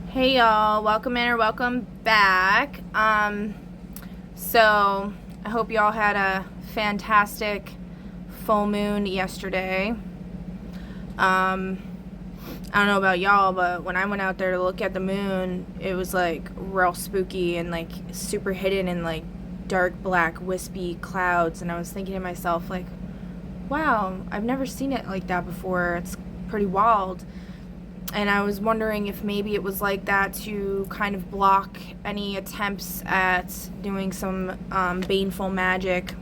Hey y'all, welcome in or welcome back. So I hope y'all had a fantastic full moon yesterday. I don't know about y'all, but when I went out there to look at the moon, it was like real spooky and like super hidden in like dark black wispy clouds, and I was thinking to myself like, wow, I've never seen it like that before. It's pretty wild. And I was wondering if maybe it was like that to kind of block any attempts at doing some baneful magic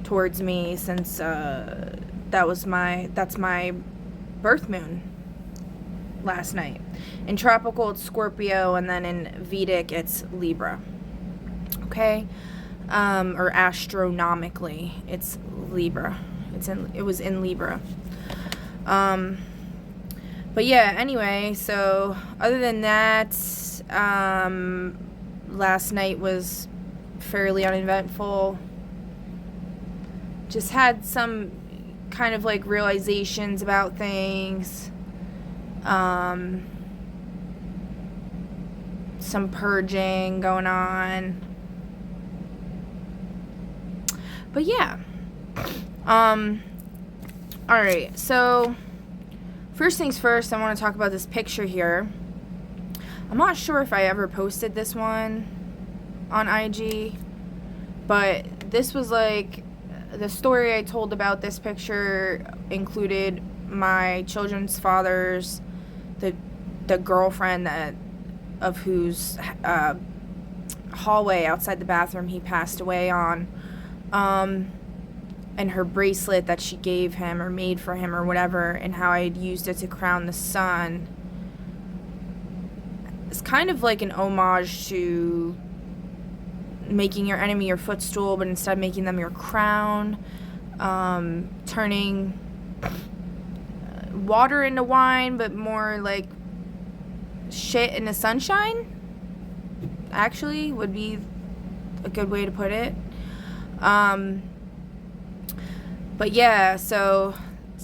towards me, since that's my birth moon last night. In tropical it's Scorpio, and then in Vedic it's Libra. Okay, or astronomically it's Libra. It was in Libra. But yeah, anyway, so other than that, last night was fairly uneventful. Just had some kind of like realizations about things. Some purging going on. But yeah. Alright, so first things first, I want to talk about this picture here. I'm not sure if I ever posted this one on IG, but this was like, the story I told about this picture included my children's father's, the girlfriend of whose hallway outside the bathroom he passed away on, and her bracelet that she gave him or made for him or whatever, and how I had used it to crown the sun. It's kind of like an homage to making your enemy your footstool, but instead making them your crown, turning water into wine, but more like shit into sunshine, actually, would be a good way to put it. But yeah, so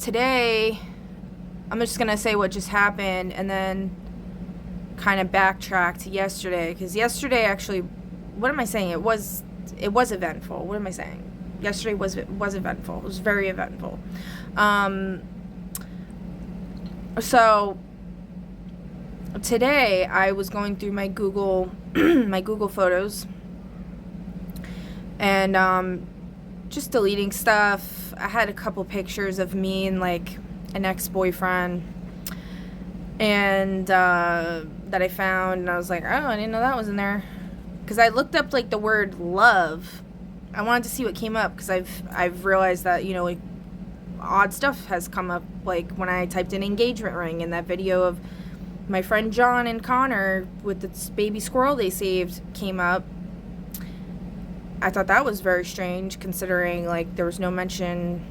today, I'm just going to say what just happened and then kind of backtrack to yesterday. Because yesterday actually, what am I saying? It was eventful. What am I saying? Yesterday was eventful. It was very eventful. So today I was going through my Google, my Google Photos, and just deleting stuff. I had a couple pictures of me and like an ex-boyfriend, and that I found, and I was like, oh, I didn't know that was in there, because I looked up like the word love. I wanted to see what came up, because I've realized that, you know, like odd stuff has come up, like when I typed in engagement ring, and that video of my friend John and Connor with the baby squirrel they saved came up. I thought that was very strange, considering like there was no mention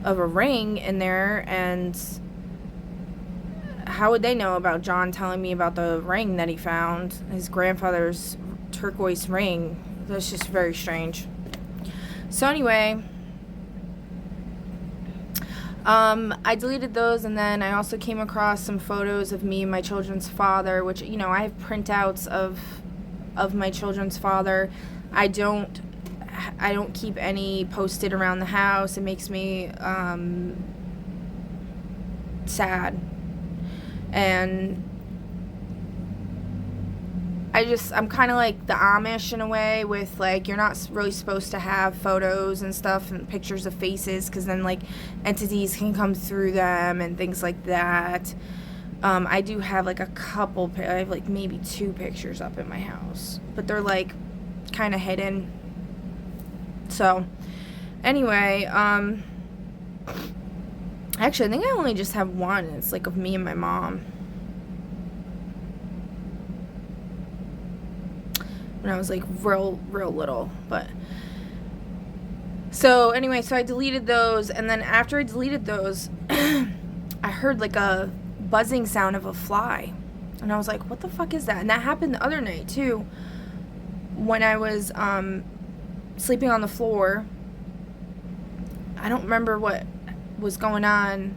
of a ring in there, and how would they know about John telling me about the ring that he found, his grandfather's turquoise ring? That's just very strange. So anyway, I deleted those, and then I also came across some photos of me and my children's father, which, you know, I have printouts of my children's father. I don't keep any posted around the house. It makes me sad. And I'm kind of like the Amish in a way, with like, you're not really supposed to have photos and stuff and pictures of faces, because then like entities can come through them and things like that. I do have like I have like maybe 2 pictures up in my house, but they're like kind of hidden. So anyway, actually I think I only just have one. It's like of me and my mom when I was like real little. But so anyway, so I deleted those, and then after I deleted those I heard like a buzzing sound of a fly, and I was like, what the fuck is that? And that happened the other night too, when I was sleeping on the floor. I don't remember what was going on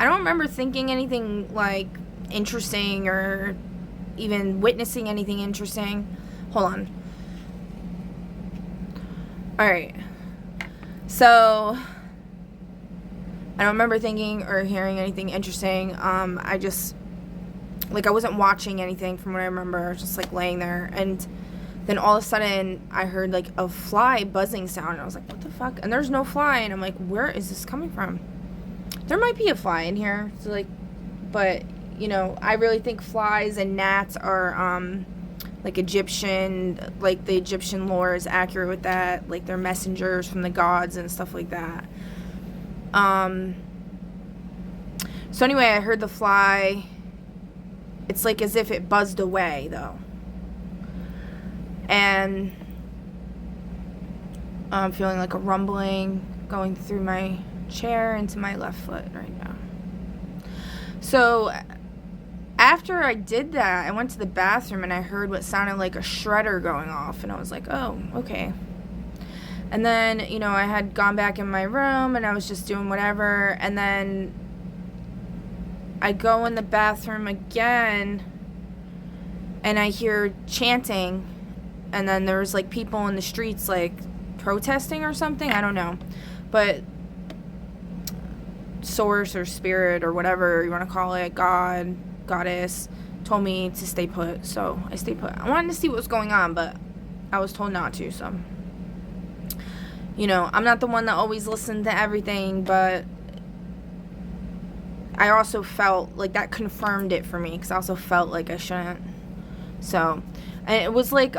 I don't remember thinking anything like interesting or even witnessing anything interesting. Hold on. Alright. So, I don't remember thinking or hearing anything interesting. I just, like, I wasn't watching anything from what I remember. I was just, like, laying there. And then all of a sudden, I heard, like, a fly buzzing sound. And I was like, what the fuck? And there's no fly. And I'm like, where is this coming from? There might be a fly in here. So, like, but, you know, I really think flies and gnats are, like, Egyptian, like, the Egyptian lore is accurate with that. Like, they're messengers from the gods and stuff like that. So anyway, I heard the fly. It's like as if it buzzed away, though. And I'm feeling like a rumbling going through my chair into my left foot right now. So after I did that, I went to the bathroom and I heard what sounded like a shredder going off. And I was like, oh, okay. And then, you know, I had gone back in my room and I was just doing whatever. And then I go in the bathroom again and I hear chanting. And then there's, like, people in the streets, like, protesting or something. I don't know. But source or spirit or whatever you want to call it, God, goddess, told me to stay put. So I stayed put. I wanted to see what was going on, but I was told not to, so... You know, I'm not the one that always listened to everything, but I also felt like that confirmed it for me, because I also felt like I shouldn't. So, and it was like,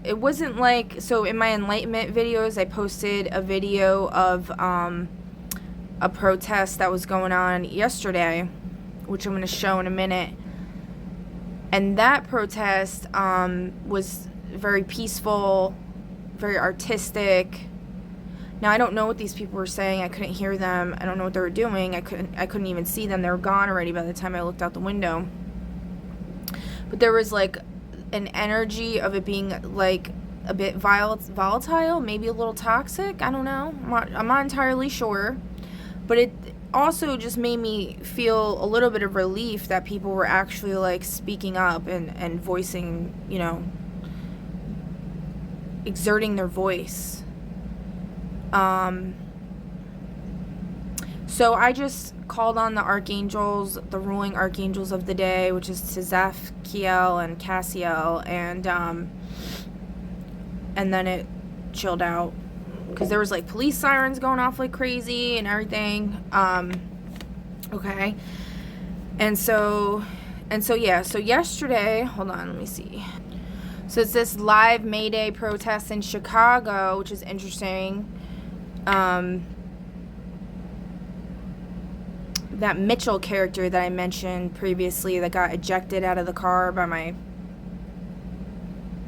it wasn't like, so in my enlightenment videos, I posted a video of a protest that was going on yesterday, which I'm going to show in a minute. And that protest was very peaceful, very artistic. Now, I don't know what these people were saying. I couldn't hear them. I don't know what they were doing. I couldn't even see them. They were gone already by the time I looked out the window. But there was, like, an energy of it being, like, a bit volatile, maybe a little toxic. I don't know. I'm not entirely sure. But it also just made me feel a little bit of relief that people were actually, like, speaking up and voicing, you know, exerting their voice. So I just called on the archangels, the ruling archangels of the day, which is Tezaphiel and Cassiel, and then it chilled out, because there was, like, police sirens going off like crazy and everything. Okay. And so yeah, so yesterday, hold on, let me see. So it's this live May Day protest in Chicago, which is interesting. That Mitchell character that I mentioned previously that got ejected out of the car by my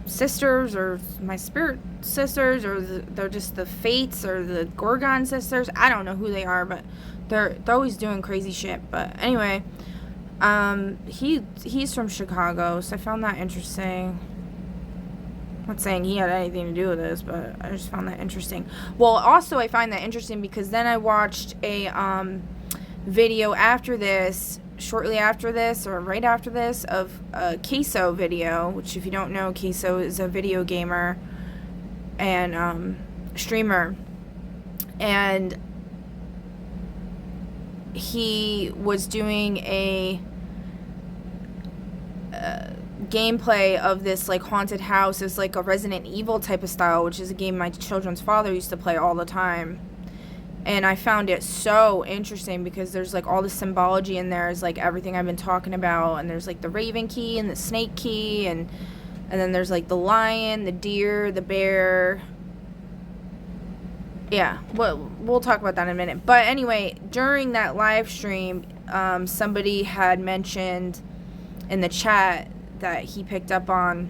sisters, or my spirit sisters, or they're just the Fates, or the Gorgon sisters. I don't know who they are, but they're always doing crazy shit. But anyway, he's from Chicago, so I found that interesting. I'm not saying he had anything to do with this, but I just found that interesting. Well, also I find that interesting because then I watched a video after this, shortly after this, or right after this, of a Queso video, which, if you don't know, Queso is a video gamer and streamer, and he was doing a gameplay of this, like, haunted house. It's like a Resident Evil type of style, which is a game my children's father used to play all the time. And I found it so interesting because there's, like, all the symbology in there is, like, everything I've been talking about. And there's, like, the Raven key and the Snake key, and then there's, like, the lion, the deer, the bear. Yeah, we'll talk about that in a minute. But anyway, during that live stream, somebody had mentioned in the chat that he picked up on,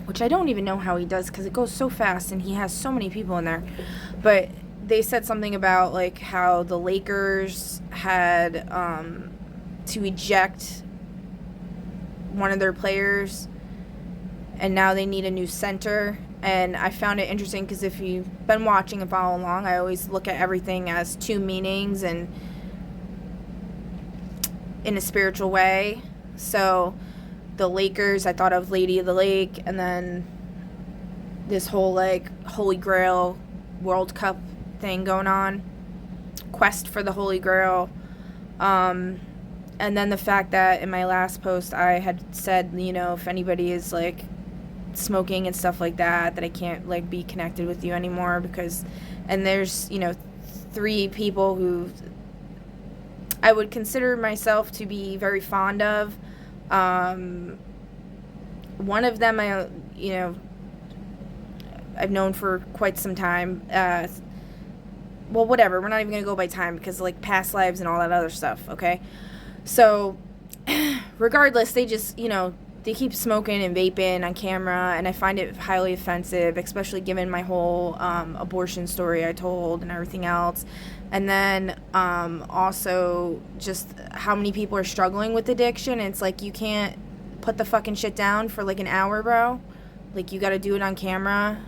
which I don't even know how he does because it goes so fast and he has so many people in there. But they said something about, like, how the Lakers had to eject one of their players, and now they need a new center. And I found it interesting because if you've been watching and following along, I always look at everything as two meanings, and in a spiritual way. So the Lakers, I thought of Lady of the Lake, and then this whole like Holy Grail World Cup thing going on, quest for the Holy Grail. And then the fact that in my last post I had said, you know, if anybody is like smoking and stuff like that, that I can't like be connected with you anymore, because, and there's, you know, 3 people who I would consider myself to be very fond of. One of them I, you know, I've known for quite some time. Well, whatever, we're not even gonna go by time because like past lives and all that other stuff, okay? So regardless, they just, you know, they keep smoking and vaping on camera, and I find it highly offensive, especially given my whole abortion story I told and everything else. And then also just how many people are struggling with addiction. It's like, you can't put the fucking shit down for like an hour, bro. Like, you gotta do it on camera.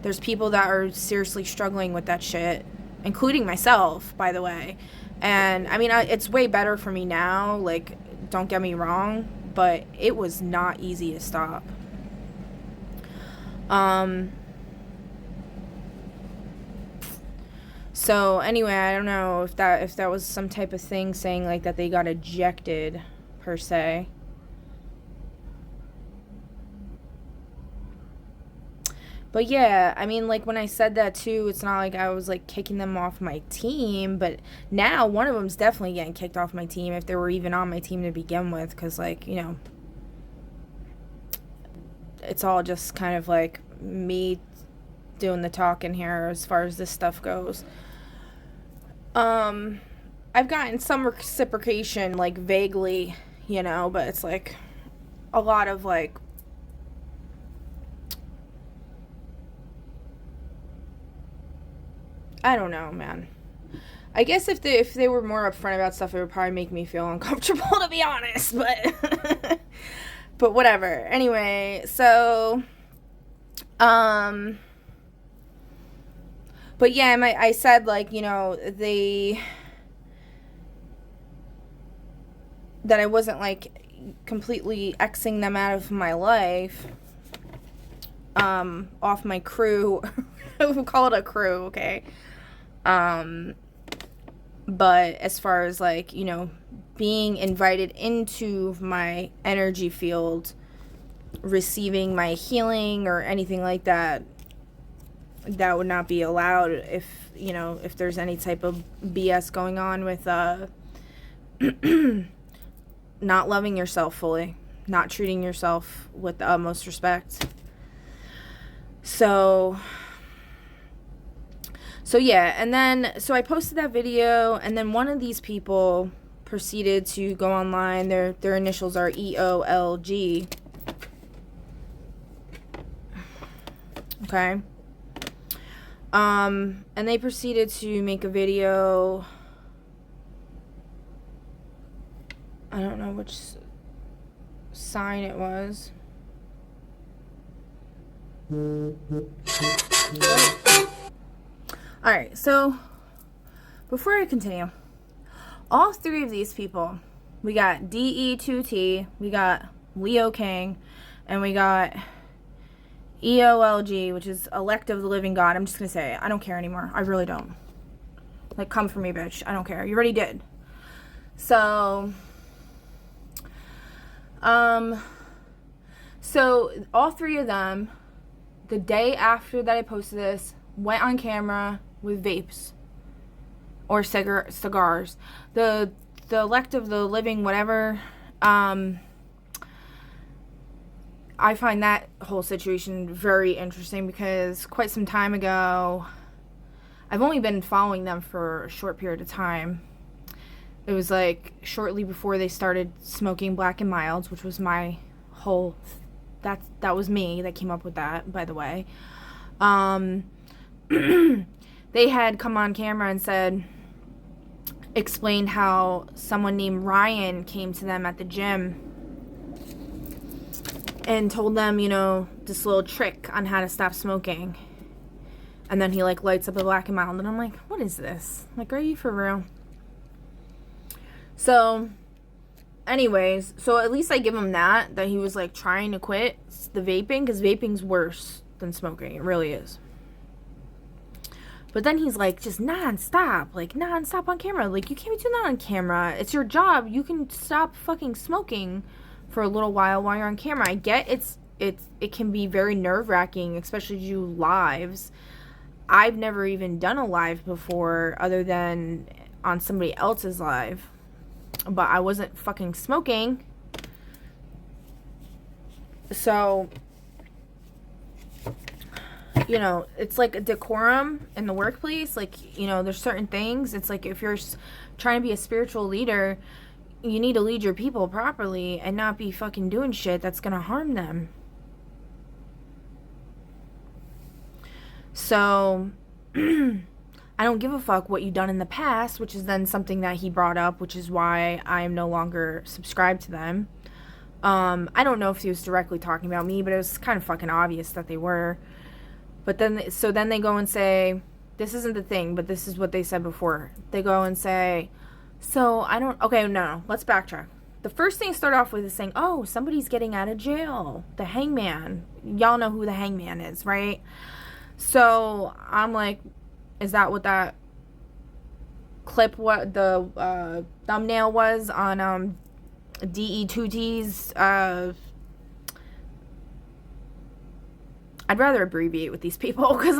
There's people that are seriously struggling with that shit, including myself, by the way. And I mean, it's way better for me now, like, don't get me wrong, but it was not easy to stop. So anyway, I don't know if that was some type of thing saying like that they got ejected per se. But yeah, I mean, like, when I said that too, it's not like I was like kicking them off my team, but now one of them's definitely getting kicked off my team, if they were even on my team to begin with, because, like, you know, it's all just kind of like me doing the talking here as far as this stuff goes. I've gotten some reciprocation, like, vaguely, you know, but it's like a lot of like, I don't know, man. I guess if they were more upfront about stuff, it would probably make me feel uncomfortable, to be honest, but but whatever. Anyway, so but yeah, I said, like, you know, that I wasn't like completely Xing them out of my life, off my crew. We'll call it a crew, okay? But as far as, like, you know, being invited into my energy field, receiving my healing or anything like that, that would not be allowed if, you know, if there's any type of BS going on with not loving yourself fully, not treating yourself with the utmost respect. So yeah, and then, so I posted that video, and then one of these people proceeded to go online. Their initials are EOLG. Okay. And they proceeded to make a video. I don't know which sign it was. Alright, so before I continue, all 3 of these people, we got DE2T, we got Leo King, and we got EOLG, which is Elect of the Living God. I'm just gonna say it. I don't care anymore. I really don't. Like, come for me, bitch. I don't care. You already did. So, so all 3 of them, the day after that I posted this, went on camera with vapes or cigars. The Elect of the Living, whatever, I find that whole situation very interesting, because quite some time ago, I've only been following them for a short period of time. It was like shortly before they started smoking Black and Milds, which was my whole, that was me that came up with that, by the way. They had come on camera and explained how someone named Ryan came to them at the gym and told them, you know, this little trick on how to stop smoking. And then he, like, lights up a Black and Mild, and I'm like, what is this? Like, are you for real? So, anyways, so at least I give him that he was like trying to quit the vaping, because vaping's worse than smoking. It really is. But then he's like, just non-stop on camera. Like, you can't be doing that on camera. It's your job. You can stop fucking smoking for a little while you're on camera. I get it can be very nerve-wracking, especially to do lives. I've never even done a live before other than on somebody else's live. But I wasn't fucking smoking. So, you know, it's like a decorum in the workplace. Like, you know, there's certain things. It's like if you're trying to be a spiritual leader, you need to lead your people properly and not be fucking doing shit that's gonna harm them. So, I don't give a fuck what you've done in the past, which is then something that he brought up, which is why I am no longer subscribed to them. I don't know if he was directly talking about me, but it was kind of fucking obvious that they were. But then, so then they go and say, this isn't the thing, but this is what they said before. They go and say, okay, no, let's backtrack. The first thing to start off with is saying, oh, somebody's getting out of jail. The hangman. Y'all know who the hangman is, right? So I'm like, is that what that clip, what the thumbnail was on DE2T's I'd rather abbreviate with these people because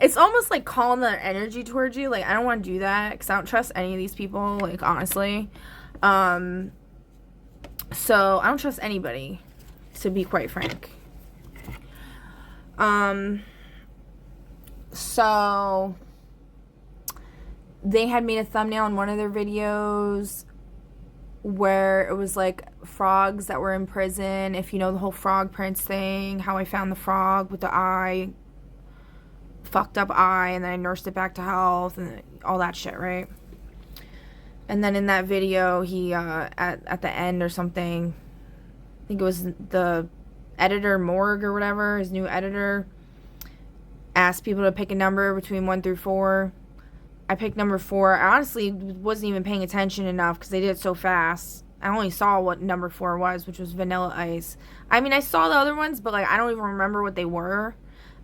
it's almost like calling their energy towards you. Like, I don't want to do that because I don't trust any of these people, like, honestly. So I don't trust anybody, to be quite frank. So they had made a thumbnail in one of their videos where it was like frogs that were in prison. If you know the whole Frog Prince thing, how I found the frog with the eye, fucked up eye, and then I nursed it back to health and all that shit, right? And then in that video, he at the end or something, I think it was the editor, Morg or whatever, his new editor, asked people to pick a number between 1 through 4. I picked number 4. I honestly wasn't even paying attention enough because they did it so fast. I only saw what number 4 was, which was Vanilla Ice. I mean, I saw the other ones, but like I don't even remember what they were.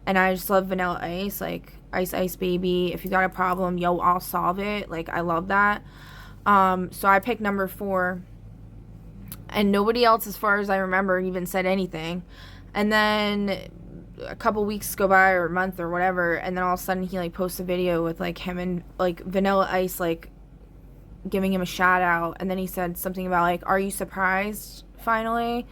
And I just love Vanilla Ice, like Ice Ice Baby. If you got a problem, yo, I'll solve it. Like, I love that. So I picked number 4. And nobody else, as far as I remember, even said anything. And then a couple weeks go by, or a month or whatever, and then all of a sudden he like posts a video with like him and like Vanilla Ice like giving him a shout out, and then he said something about like, are you surprised finally?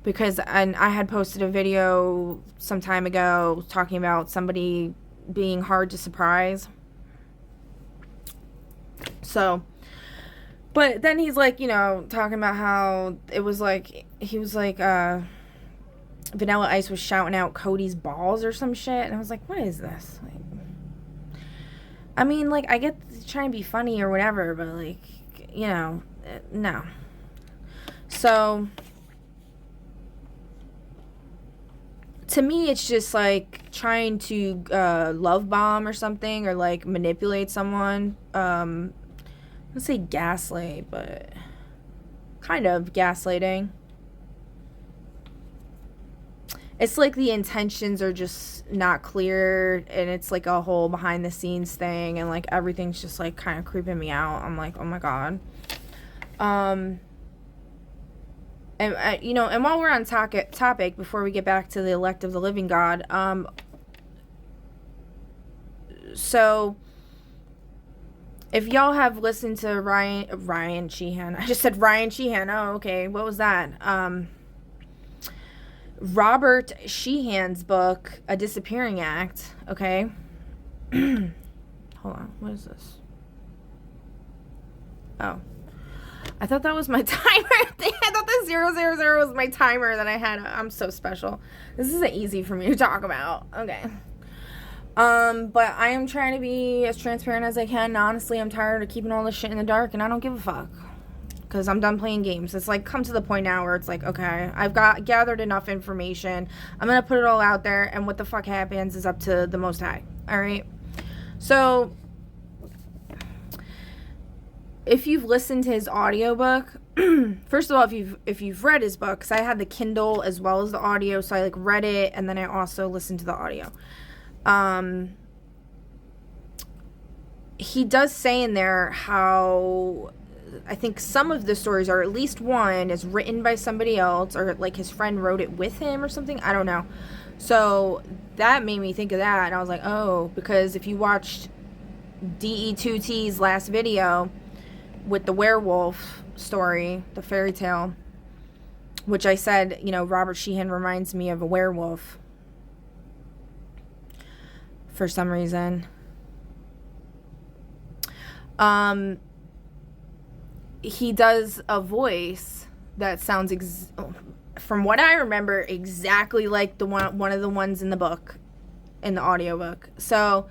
Because I had posted a video some time ago talking about somebody being hard to surprise. So, but then he's like, you know, talking about how it was like, he was like, Vanilla Ice was shouting out Cody's balls or some shit, and I was like, what is this? Like, I mean, like, I get trying to be funny or whatever, but like, you know, no. So, to me, it's just like trying to love bomb or something, or like manipulate someone. I would say gaslight, but kind of gaslighting. It's like the intentions are just not clear, and it's like a whole behind the scenes thing, and like everything's just like kind of creeping me out. I'm like, oh my god. And you know, and while we're on topic, before we get back to the elect of the living God, so if y'all have listened to Ryan Sheehan, I just said Ryan Sheehan. Oh, okay, what was that? Robert Sheehan's book, A Disappearing Act, okay? Hold on, what is this? Oh. I thought that was my timer thing. I thought the 000 was my timer that I had. I'm so special. This isn't easy for me to talk about. Okay. But I am trying to be as transparent as I can. Honestly, I'm tired of keeping all this shit in the dark, and I don't give a fuck. Because I'm done playing games. It's like come to the point now where it's like, okay, I've gathered enough information. I'm going to put it all out there, and what the fuck happens is up to the Most High. Alright? So, if you've listened to his audiobook, first of all, if you've read his book, because I had the Kindle as well as the audio, so I like read it and then I also listened to the audio. He does say in there how I think some of the stories, or at least one, is written by somebody else, or like his friend wrote it with him or something. I don't know. So that made me think of that, and I was like, oh, because if you watched DE2T's last video with the werewolf story, the fairy tale, which I said, you know, Robert Sheehan reminds me of a werewolf for some reason. He does a voice that sounds from what I remember exactly like the one of the ones in the book, in the audiobook. So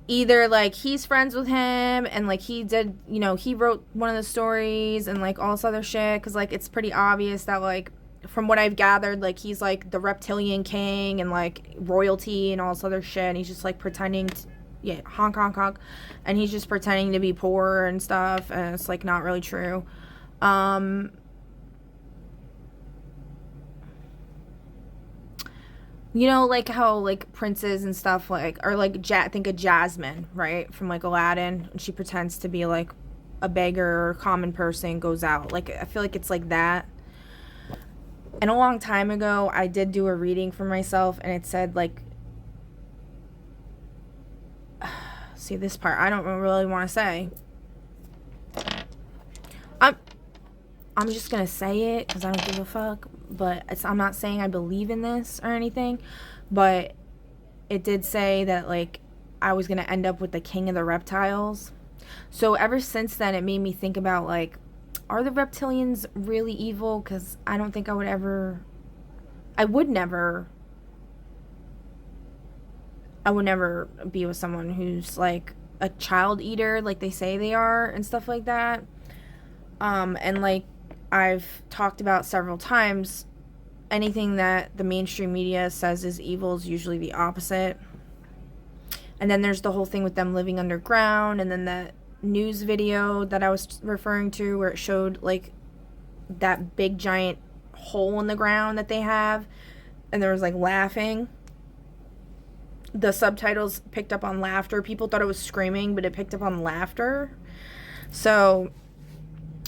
either like he's friends with him and like he did, you know, he wrote one of the stories and like all this other shit, because like it's pretty obvious that like from what I've gathered, like he's like the reptilian king and like royalty and all this other shit, and he's just like pretending to, yeah, honk, and he's just pretending to be poor and stuff, and it's like not really true. You know, like how like princes and stuff, like, or like think of Jasmine, right, from like Aladdin, and she pretends to be like a beggar or common person, goes out, like I feel like it's like that. And a long time ago I did do a reading for myself, and it said like, see this part I don't really want to say. I'm just gonna say it because I don't give a fuck, but I'm not saying I believe in this or anything, but it did say that like I was gonna end up with the king of the reptiles. So ever since then it made me think about like, are the reptilians really evil? Because I don't think I would never be with someone who's like a child eater like they say they are and stuff like that. And like I've talked about several times, anything that the mainstream media says is evil is usually the opposite. And then there's the whole thing with them living underground, and then that news video that I was referring to where it showed like that big giant hole in the ground that they have, and there was like laughing. The subtitles picked up on laughter. People thought it was screaming, but it picked up on laughter. So,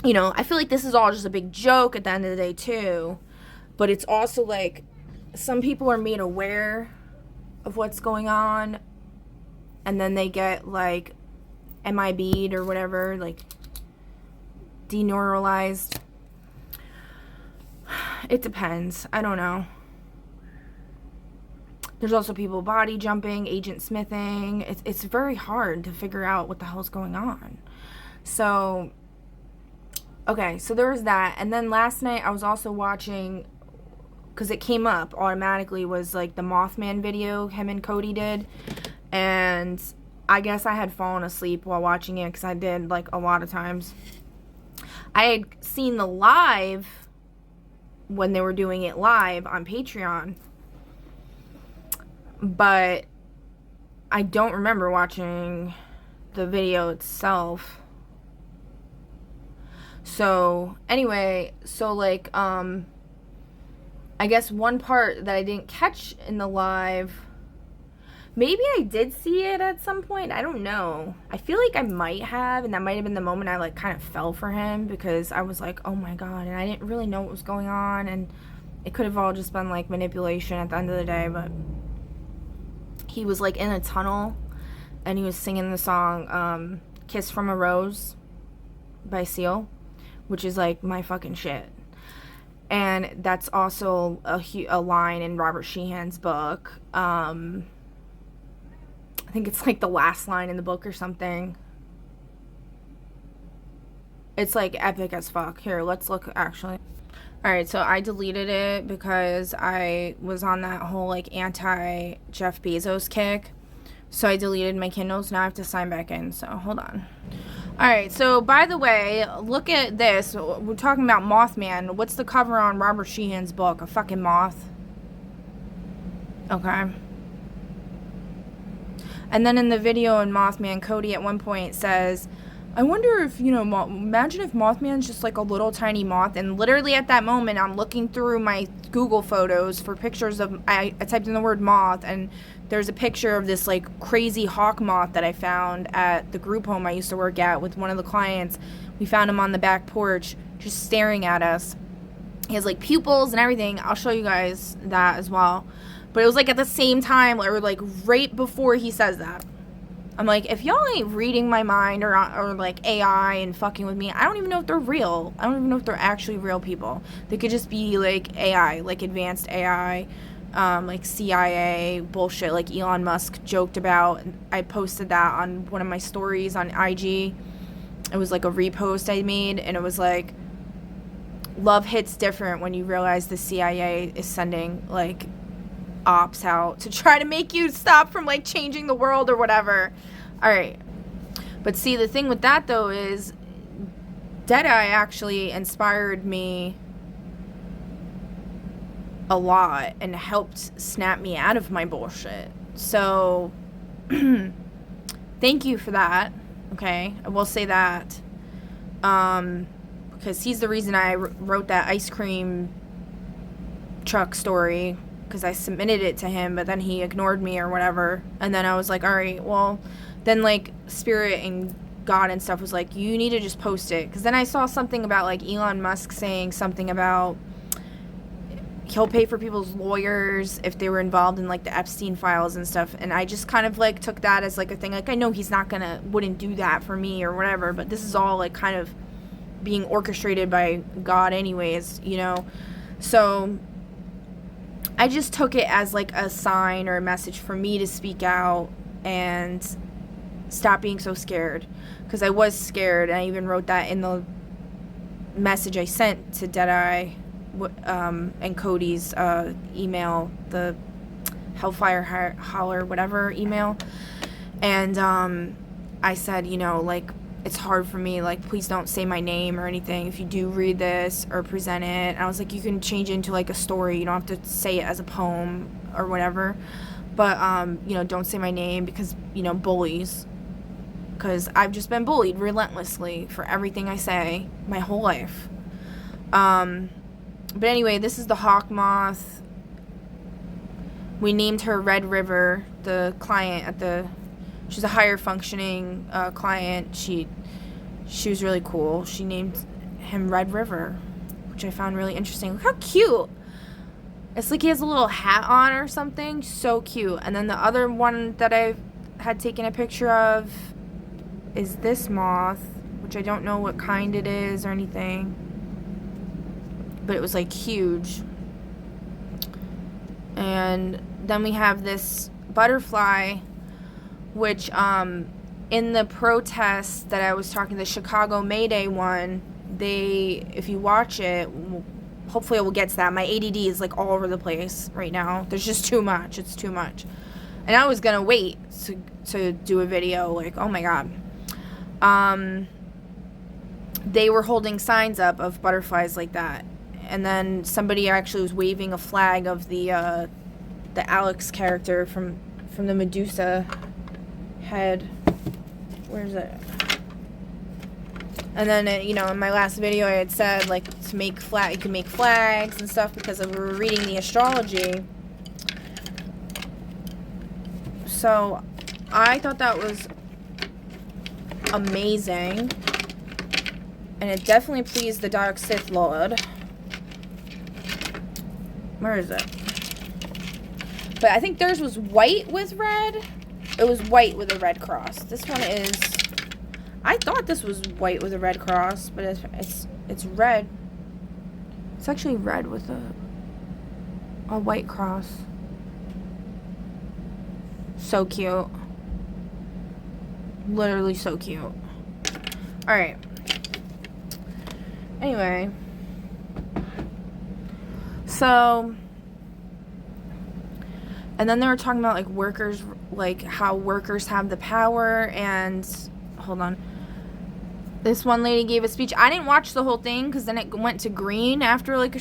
you know, I feel like this is all just a big joke at the end of the day too. But it's also like some people are made aware of what's going on, and then they get like MIB'd or whatever, like deneuralized. It depends. I don't know. There's also people body jumping, agent smithing. It's very hard to figure out what the hell's going on. So, okay, so there was that. And then last night I was also watching, because it came up automatically, was like the Mothman video him and Cody did. And I guess I had fallen asleep while watching it, because I did like a lot of times. I had seen the live when they were doing it live on Patreon, but I don't remember watching the video itself. So anyway, so like I guess one part that I didn't catch in the live, maybe I did see it at some point, I don't know. I feel like I might have, and that might have been the moment I like kind of fell for him, because I was like, oh my god, and I didn't really know what was going on, and it could have all just been like manipulation at the end of the day. But he was like in a tunnel and he was singing the song Kiss from a Rose by Seal, which is like my fucking shit. And that's also a line in Robert Sheehan's book. I think it's like the last line in the book or something. It's like epic as fuck. Here, let's look actually. Alright, so I deleted it because I was on that whole like anti Jeff Bezos kick. So I deleted my Kindles. Now I have to sign back in. So hold on. Alright, so by the way, look at this. We're talking about Mothman. What's the cover on Robert Sheehan's book? A fucking moth. Okay. And then in the video in Mothman, Cody at one point says, I wonder if, you know, imagine if Mothman's just like a little tiny moth, and literally at that moment I'm looking through my Google photos for pictures of, I typed in the word moth, and there's a picture of this like crazy hawk moth that I found at the group home I used to work at with one of the clients. We found him on the back porch just staring at us. He has like pupils and everything. I'll show you guys that as well. But it was like at the same time, or like right before he says that. I'm like, if y'all ain't reading my mind or like AI and fucking with me, I don't even know if they're real. I don't even know if they're actually real people. They could just be like AI, like advanced AI, like CIA bullshit, like Elon Musk joked about. I posted that on one of my stories on IG. It was like a repost I made, and it was like, love hits different when you realize the CIA is sending like ops out to try to make you stop from like changing the world or whatever. All right. But see, the thing with that though is Deadeye actually inspired me a lot and helped snap me out of my bullshit. So thank you for that. Okay, I will say that. Because he's the reason I wrote that ice cream truck story, because I submitted it to him, but then he ignored me or whatever. And then I was like, all right, well, then like Spirit and God and stuff was like, you need to just post it. Because then I saw something about like Elon Musk saying something about he'll pay for people's lawyers if they were involved in like the Epstein files and stuff. And I just kind of like took that as like a thing. Like, I know he's not wouldn't do that for me or whatever, but this is all like kind of being orchestrated by God anyways, you know? So I just took it as like a sign or a message for me to speak out and stop being so scared, because I was scared, and I even wrote that in the message I sent to Deadeye and Cody's email, the Hellfire Holler whatever email, and I said, you know, like, it's hard for me, like, please don't say my name or anything if you do read this or present it. And I was like, you can change it into like a story, you don't have to say it as a poem or whatever, but you know, don't say my name, because, you know, bullies, because I've just been bullied relentlessly for everything I say my whole life. But anyway, this is the hawk moth. We named her Red River, the client she's a higher functioning client. She was really cool. She named him Red River, which I found really interesting. Look how cute. It's like he has a little hat on or something. So cute. And then the other one that I had taken a picture of is this moth, which I don't know what kind it is or anything, but it was like huge. And then we have this butterfly, which in the protest that I was talking, the Chicago May Day one, if you watch it, hopefully I will get to that. My ADD is like all over the place right now. There's just too much. It's too much. And I was gonna wait to do a video, like, oh my god. They were holding signs up of butterflies like that, and then somebody actually was waving a flag of the Alex character from the Medusa head. Where is it? And then, you know, in my last video I had said, like, you can make flags and stuff, because we were reading the astrology. So I thought that was amazing, and it definitely pleased the Dark Sith Lord. Where is it? But I think theirs was white with red. It was white with a red cross. This one is, I thought this was white with a red cross, but it's red. It's actually red with a white cross. So cute. Literally so cute. Alright. Anyway. So, and then they were talking about like workers, like how workers have the power, and hold on. This one lady gave a speech. I didn't watch the whole thing because then it went to green after like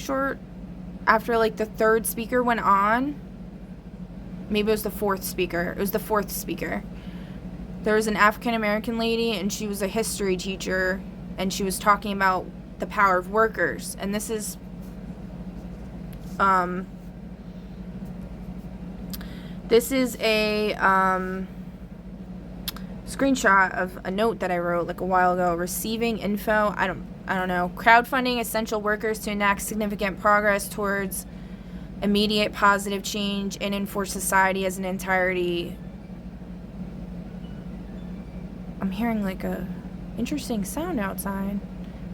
after like the third speaker went on. Maybe it was the fourth speaker. It was the fourth speaker. there was an African American lady, and she was a history teacher, and she was talking about the power of workers. And this is a screenshot of a note that I wrote like a while ago. Receiving info, I don't know. Crowdfunding essential workers to enact significant progress towards immediate positive change in and for society as an entirety. I'm hearing like a interesting sound outside.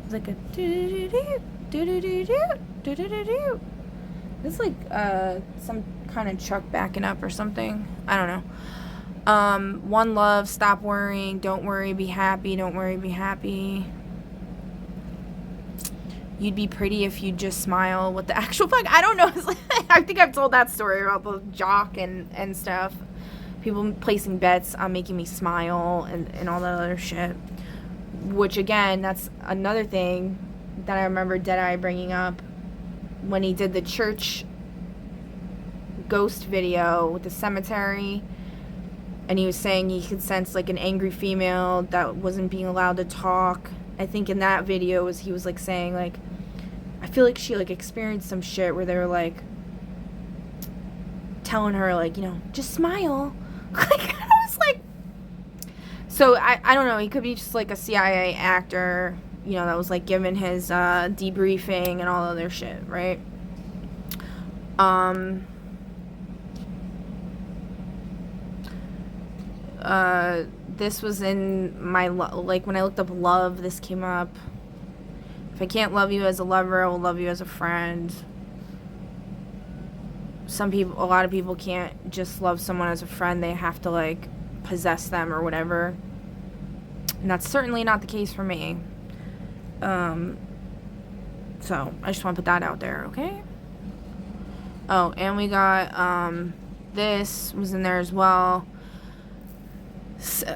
It's like a do-do-do-do. It's like some kind of truck backing up or something. I don't know. One love, stop worrying, don't worry, be happy, don't worry, be happy. You'd be pretty if you'd just smile. What the actual fuck? I don't know. I think I've told that story about the jock and stuff. People placing bets on making me smile and all that other shit. Which, again, that's another thing that I remember Deadeye bringing up when he did the church ghost video with the cemetery. And he was saying he could sense, like, an angry female that wasn't being allowed to talk. I think in that video he was, like, saying, like, I feel like she, like, experienced some shit where they were, like, telling her, like, you know, just smile. Like, I was like... So, I don't know. He could be just, like, a CIA actor, you know, that was, like, giving his debriefing and all other shit, right? This was in my, like, when I looked up love, this came up. If I can't love you as a lover, I will love you as a friend. A lot of people can't just love someone as a friend. They have to, like, possess them or whatever. And that's certainly not the case for me. So, I just want to put that out there, okay? Oh, and we got, this was in there as well.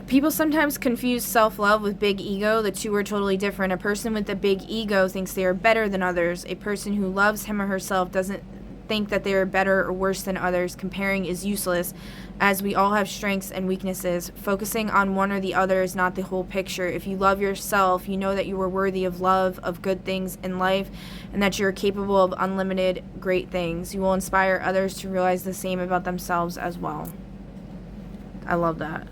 People sometimes confuse self-love with big ego. The two are totally different. A person with a big ego thinks they are better than others. A person who loves him or herself doesn't think that they are better or worse than others. Comparing is useless, as we all have strengths and weaknesses. Focusing on one or the other is not the whole picture. If you love yourself, you know that you are worthy of love, of good things in life, and that you are capable of unlimited great things. You will inspire others to realize the same about themselves as well. I love that.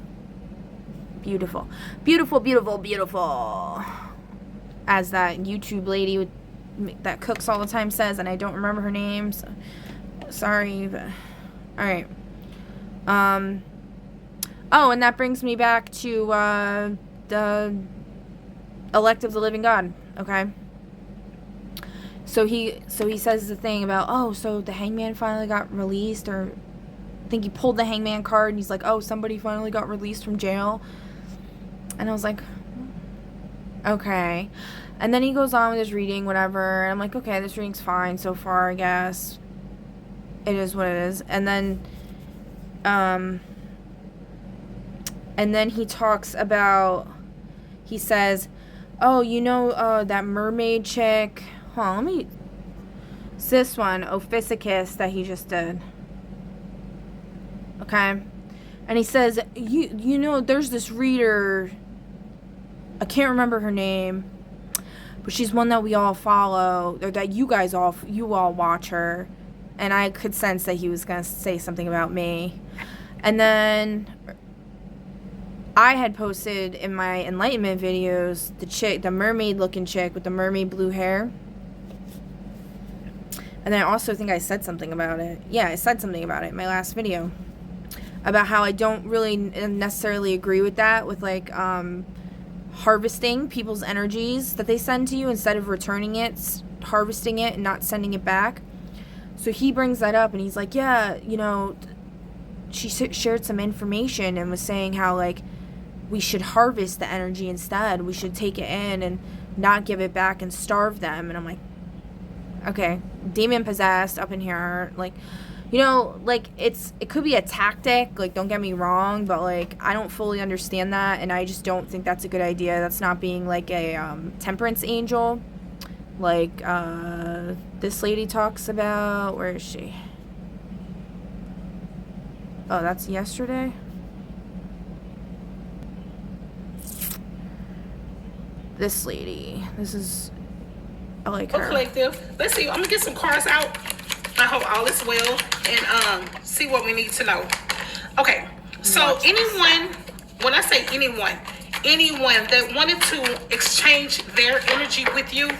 Beautiful. Beautiful, beautiful, beautiful. As that YouTube lady that cooks all the time says, and I don't remember her name, so sorry, but alright. Oh, and that brings me back to the elect of the living God, okay? So he says the thing about, oh, so the hangman finally got released, or I think he pulled the hangman card, and he's like, oh, somebody finally got released from jail. And I was like, okay. And then he goes on with his reading, whatever. And I'm like, okay, this reading's fine so far, I guess. It is what it is. And then he talks about, he says, oh, you know, that mermaid chick. Hold on, let me, it's this one, Ophiuchus, that he just did. Okay. And he says, you know, there's this reader, I can't remember her name, but she's one that we all follow, or that you all watch her. And I could sense that he was going to say something about me. And then I had posted in my enlightenment videos the mermaid looking chick with the mermaid blue hair. And then I also think I said something about it. Yeah, I said something about it in my last video. About how I don't really necessarily agree with that, with like harvesting people's energies that they send to you instead of returning it, harvesting it and not sending it back. So he brings that up and he's like, yeah, you know, she shared some information and was saying how like we should harvest the energy instead. We should take it in and not give it back and starve them. And I'm like, okay, demon possessed up in here, like, you know, like, it could be a tactic, like, don't get me wrong, but, like, I don't fully understand that, and I just don't think that's a good idea. That's not being, like, a temperance angel, like, this lady talks about. Where is she? Oh, that's yesterday? this lady. I like Oh, her. collective. Let's see. I'm gonna get some cards out. I hope all is well and see what we need to know. Okay. So anyone, when I say anyone that wanted to exchange their energy with you,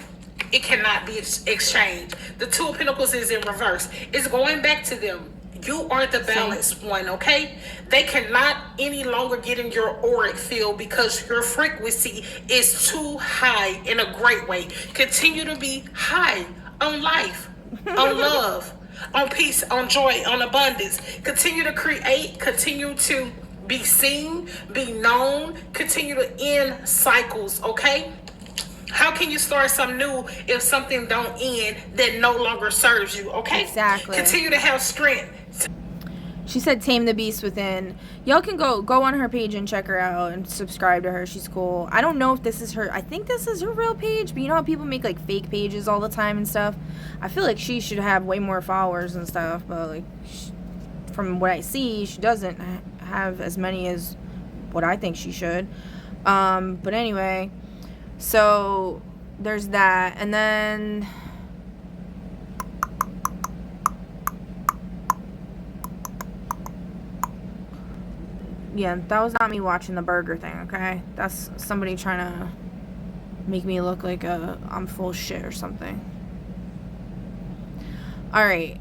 it cannot be exchanged. The Two of Pentacles is in reverse. It's going back to them. You are the balanced one, okay? They cannot any longer get in your auric field because your frequency is too high in a great way. Continue to be high on life, on love, on peace, on joy, on abundance. Continue to create, continue to be seen, be known, continue to end cycles, okay? How can you start something new if something don't end that no longer serves you, okay? Exactly. Continue to have strength. She said tame the beast within. Y'all can go on her page and check her out and subscribe to her. She's cool. I don't know if this is her. I think this is her real page, but you know how people make like fake pages all the time and stuff? I feel like she should have way more followers and stuff, but like from what I see, she doesn't have as many as what I think she should. But anyway, so there's that. And then yeah, that was not me watching the burger thing, okay? That's somebody trying to make me look like I'm full of shit or something. Alright,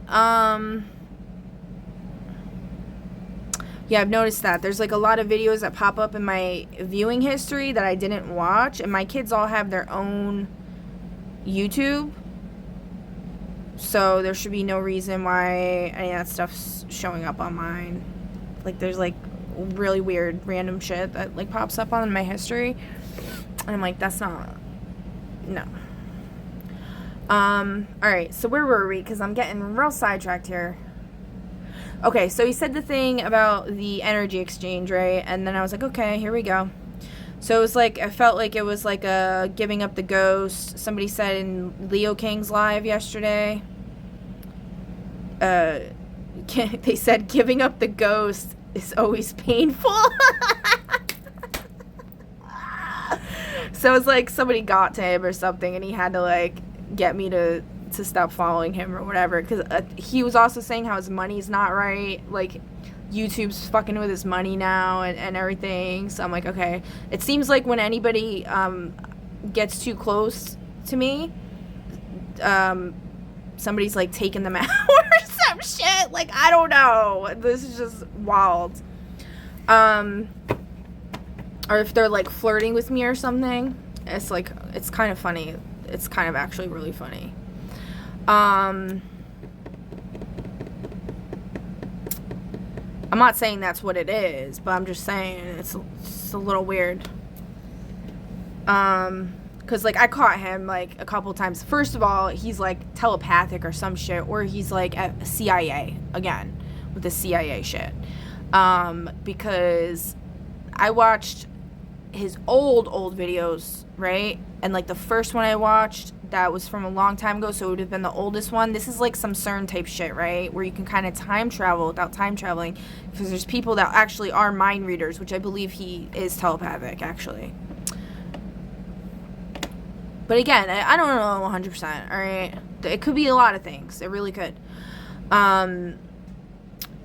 yeah, I've noticed that. There's like a lot of videos that pop up in my viewing history that I didn't watch, and my kids all have their own YouTube. So there should be no reason why any of that stuff's showing up on mine. Like there's like really weird random shit that like pops up on my history, and I'm like, that's not, no. Alright, so where were we? Because I'm getting real sidetracked here. Okay, so he said the thing about the energy exchange, right? And then I was like, okay, here we go. So it was like, I felt like it was like a giving up the ghost. Somebody said in Leo King's live yesterday, they said giving up the ghost is always painful. So it's like somebody got to him or something, and he had to like get me to stop following him or whatever, because he was also saying how his money's not right, like YouTube's fucking with his money now and everything. So I'm like, okay, it seems like when anybody gets too close to me, somebody's like taking them out or some shit. Like, I don't know, this is just wild. Or if they're like flirting with me or something, it's like, it's kind of funny. It's kind of actually really funny. I'm not saying that's what it is, but I'm just saying it's a little weird. Cause like I caught him like a couple times. First of all, he's like telepathic or some shit, or he's like at CIA again with the CIA shit. Because I watched his old videos, right? And like the first one I watched, that was from a long time ago, so it would have been the oldest one. This is like some CERN type shit, right? Where you can kind of time travel without time traveling, because there's people that actually are mind readers, which I believe he is telepathic, actually. But again, I don't know 100%, alright? It could be a lot of things. It really could.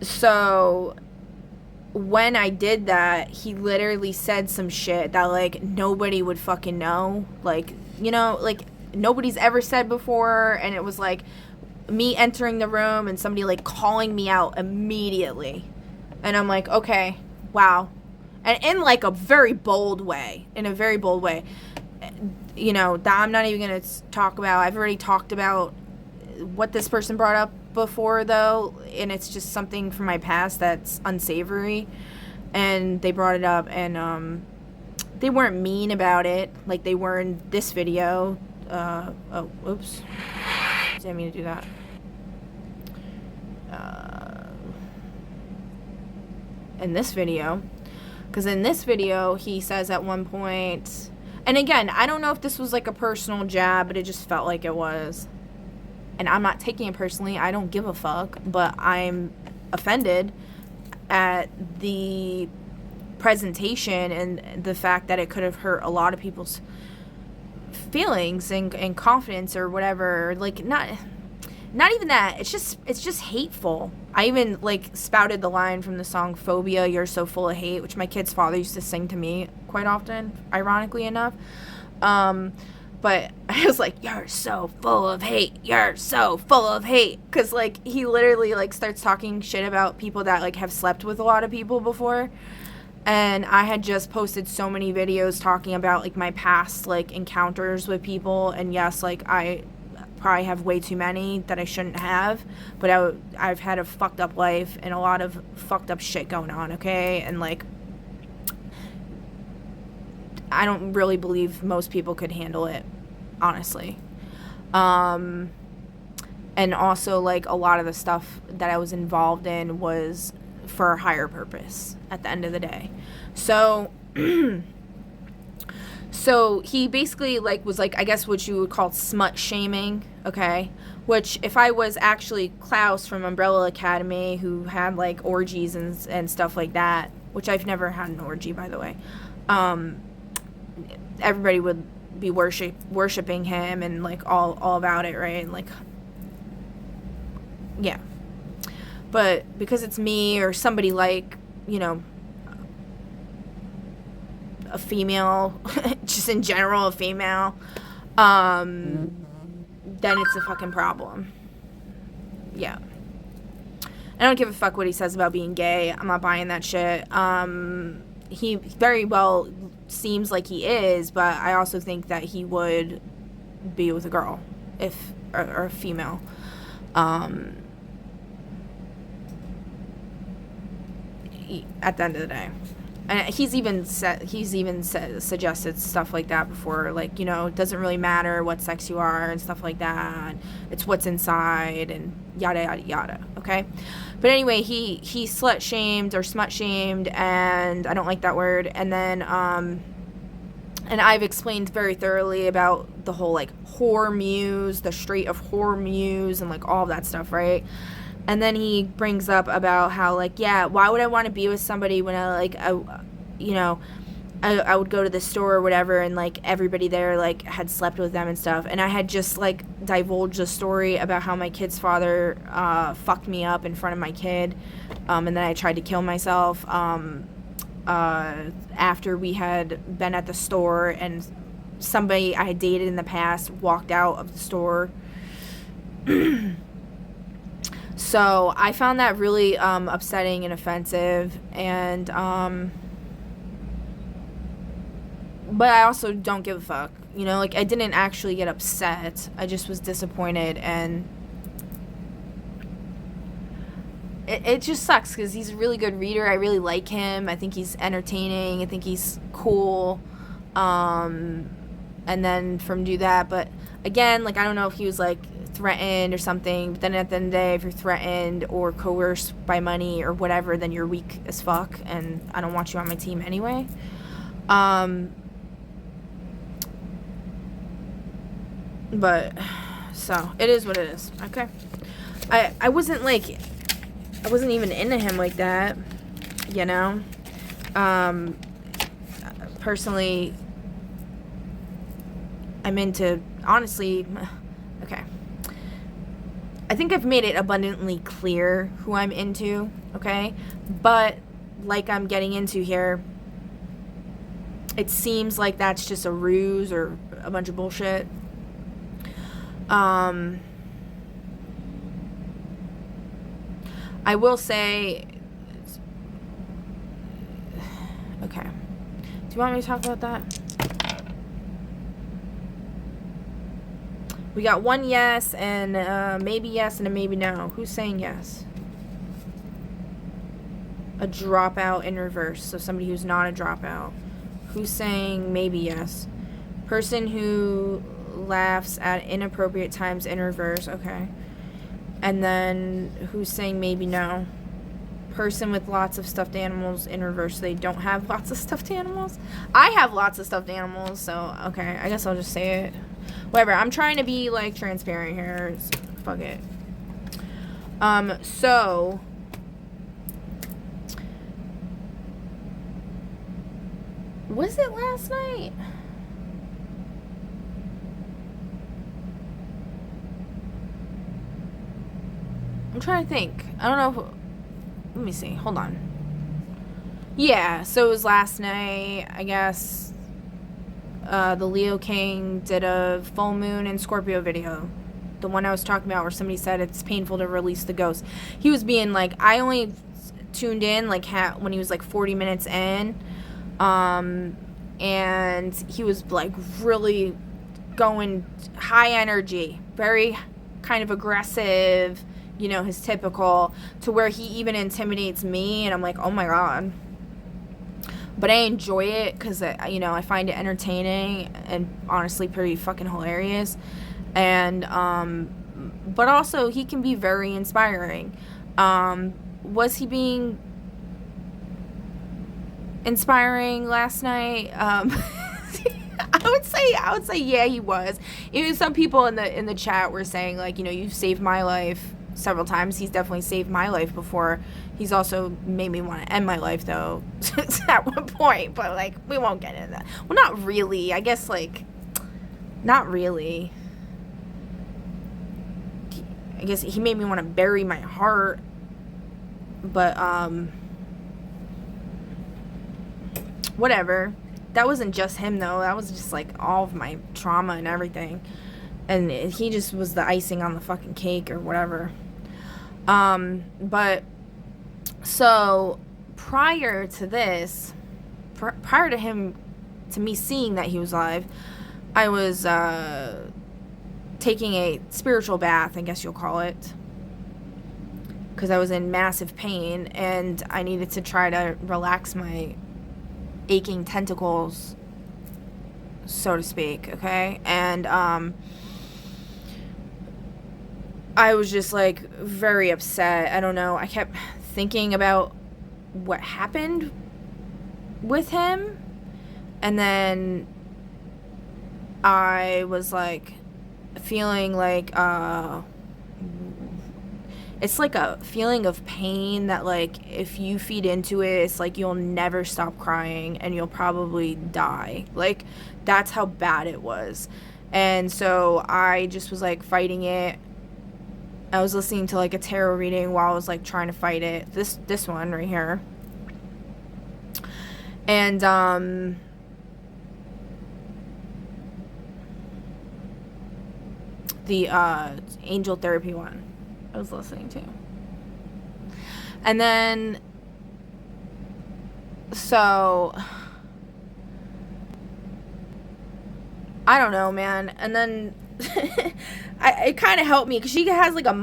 So when I did that, he literally said some shit that like nobody would fucking know. Like, you know, like nobody's ever said before, and it was like me entering the room and somebody like calling me out immediately, and I'm like, okay, wow. And in like a very bold way, you know, that I'm not even gonna talk about. I've already talked about what this person brought up before though, and it's just something from my past that's unsavory, and they brought it up, and they weren't mean about it like they were in this video. Oh, oops. Didn't mean to do that. In this video. Because in this video, he says at one point... And again, I don't know if this was like a personal jab, but it just felt like it was. And I'm not taking it personally. I don't give a fuck. But I'm offended at the presentation and the fact that it could have hurt a lot of people's feelings and confidence or whatever. Like, not even that. It's just hateful. I even, like, spouted the line from the song Phobia, "You're so full of hate," which my kid's father used to sing to me quite often, ironically enough. But I was like, "You're so full of hate. You're so full of hate." Because, like, he literally, like, starts talking shit about people that, like, have slept with a lot of people before. And I had just posted so many videos talking about, like, my past, like, encounters with people. And yes, like, I probably have way too many that I shouldn't have. But I've had a fucked up life and a lot of fucked up shit going on, okay? And, like, I don't really believe most people could handle it, honestly. And also, like, a lot of the stuff that I was involved in was for a higher purpose at the end of the day. So, so he basically, like, was, like, I guess what you would call smut shaming, okay? Which, if I was actually Klaus from Umbrella Academy, who had, like, orgies and stuff like that, which I've never had an orgy, by the way, everybody would be worshiping him and, like, all about it, right? And, like, yeah. But because it's me or somebody, like, you know, a female, just in general a female, then it's a fucking problem. Yeah. I don't give a fuck what he says about being gay. I'm not buying that shit. He very well seems like he is, but I also think that he would be with a girl or a female. At the end of the day. And he's even suggested stuff like that before, like, you know, it doesn't really matter what sex you are and stuff like that. It's what's inside and yada yada yada. Okay, but anyway, he slut shamed or smut shamed, and I don't like that word. And then and I've explained very thoroughly about the whole, like, whore muse, the Strait of Hormuz, and, like, all of that stuff, right? And then he brings up about how, like, yeah, why would I want to be with somebody when I would go to the store or whatever, and, like, everybody there, like, had slept with them and stuff. And I had just, like, divulged a story about how my kid's father fucked me up in front of my kid, and then I tried to kill myself after we had been at the store, and somebody I had dated in the past walked out of the store. So I found that really upsetting and offensive, and but I also don't give a fuck, you know, like, I didn't actually get upset. I just was disappointed, and it just sucks because he's a really good reader. I really like him. I think he's entertaining. I think he's cool. And then from do that, but again, like, I don't know if he was, like, threatened or something, but then at the end of the day, if you're threatened or coerced by money or whatever, then you're weak as fuck, and I don't want you on my team anyway. But so it is what it is. Okay, I wasn't even into him like that, you know. Personally, I'm into, honestly, okay, I think I've made it abundantly clear who I'm into, okay? But, like I'm getting into here, it seems like that's just a ruse or a bunch of bullshit. I will say, okay, do you want me to talk about that? We got one yes and maybe yes and a maybe no. Who's saying yes? A dropout in reverse. So somebody who's not a dropout. Who's saying maybe yes? Person who laughs at inappropriate times in reverse. Okay. And then who's saying maybe no? Person with lots of stuffed animals in reverse. They don't have lots of stuffed animals. I have lots of stuffed animals, so okay, I guess I'll just say it. Whatever. I'm trying to be, like, transparent here. Fuck it. So was it last night? I'm trying to think. I don't know if, let me see. Hold on. Yeah, so it was last night, I guess. The Leo King did a full moon and Scorpio video. The one I was talking about where somebody said it's painful to release the ghost. He was being like, I only tuned in like when he was like 40 minutes in. And he was like really going high energy, very kind of aggressive, you know, his typical, to where he even intimidates me, and I'm like, oh my god. But I enjoy it because, you know, I find it entertaining and honestly pretty fucking hilarious. And but also he can be very inspiring. Was he being inspiring last night? I would say yeah, he was. Even some people in the chat were saying, like, you know, you've saved my life several times. He's definitely saved my life before. He's also made me want to end my life, though, at one point. But like, we won't get into that. Well, not really. I guess, like, not really. I guess he made me want to bury my heart. But whatever. That wasn't just him, though. That was just, like, all of my trauma and everything. And he just was the icing on the fucking cake or whatever. But, so, prior to this, prior to me seeing that he was live, I was, taking a spiritual bath, I guess you'll call it. Because I was in massive pain, and I needed to try to relax my aching tentacles, so to speak, okay? And I was just like very upset. I don't know. I kept thinking about what happened with him, and then I was like feeling like it's like a feeling of pain that, like, if you feed into it, it's like you'll never stop crying and you'll probably die. Like, that's how bad it was. And so I just was, like, fighting it. I was listening to, like, a tarot reading while I was, like, trying to fight it. This one right here. And, the, angel therapy one I was listening to. And then, so, I don't know, man. And then, it kind of helped me, because she has, like, a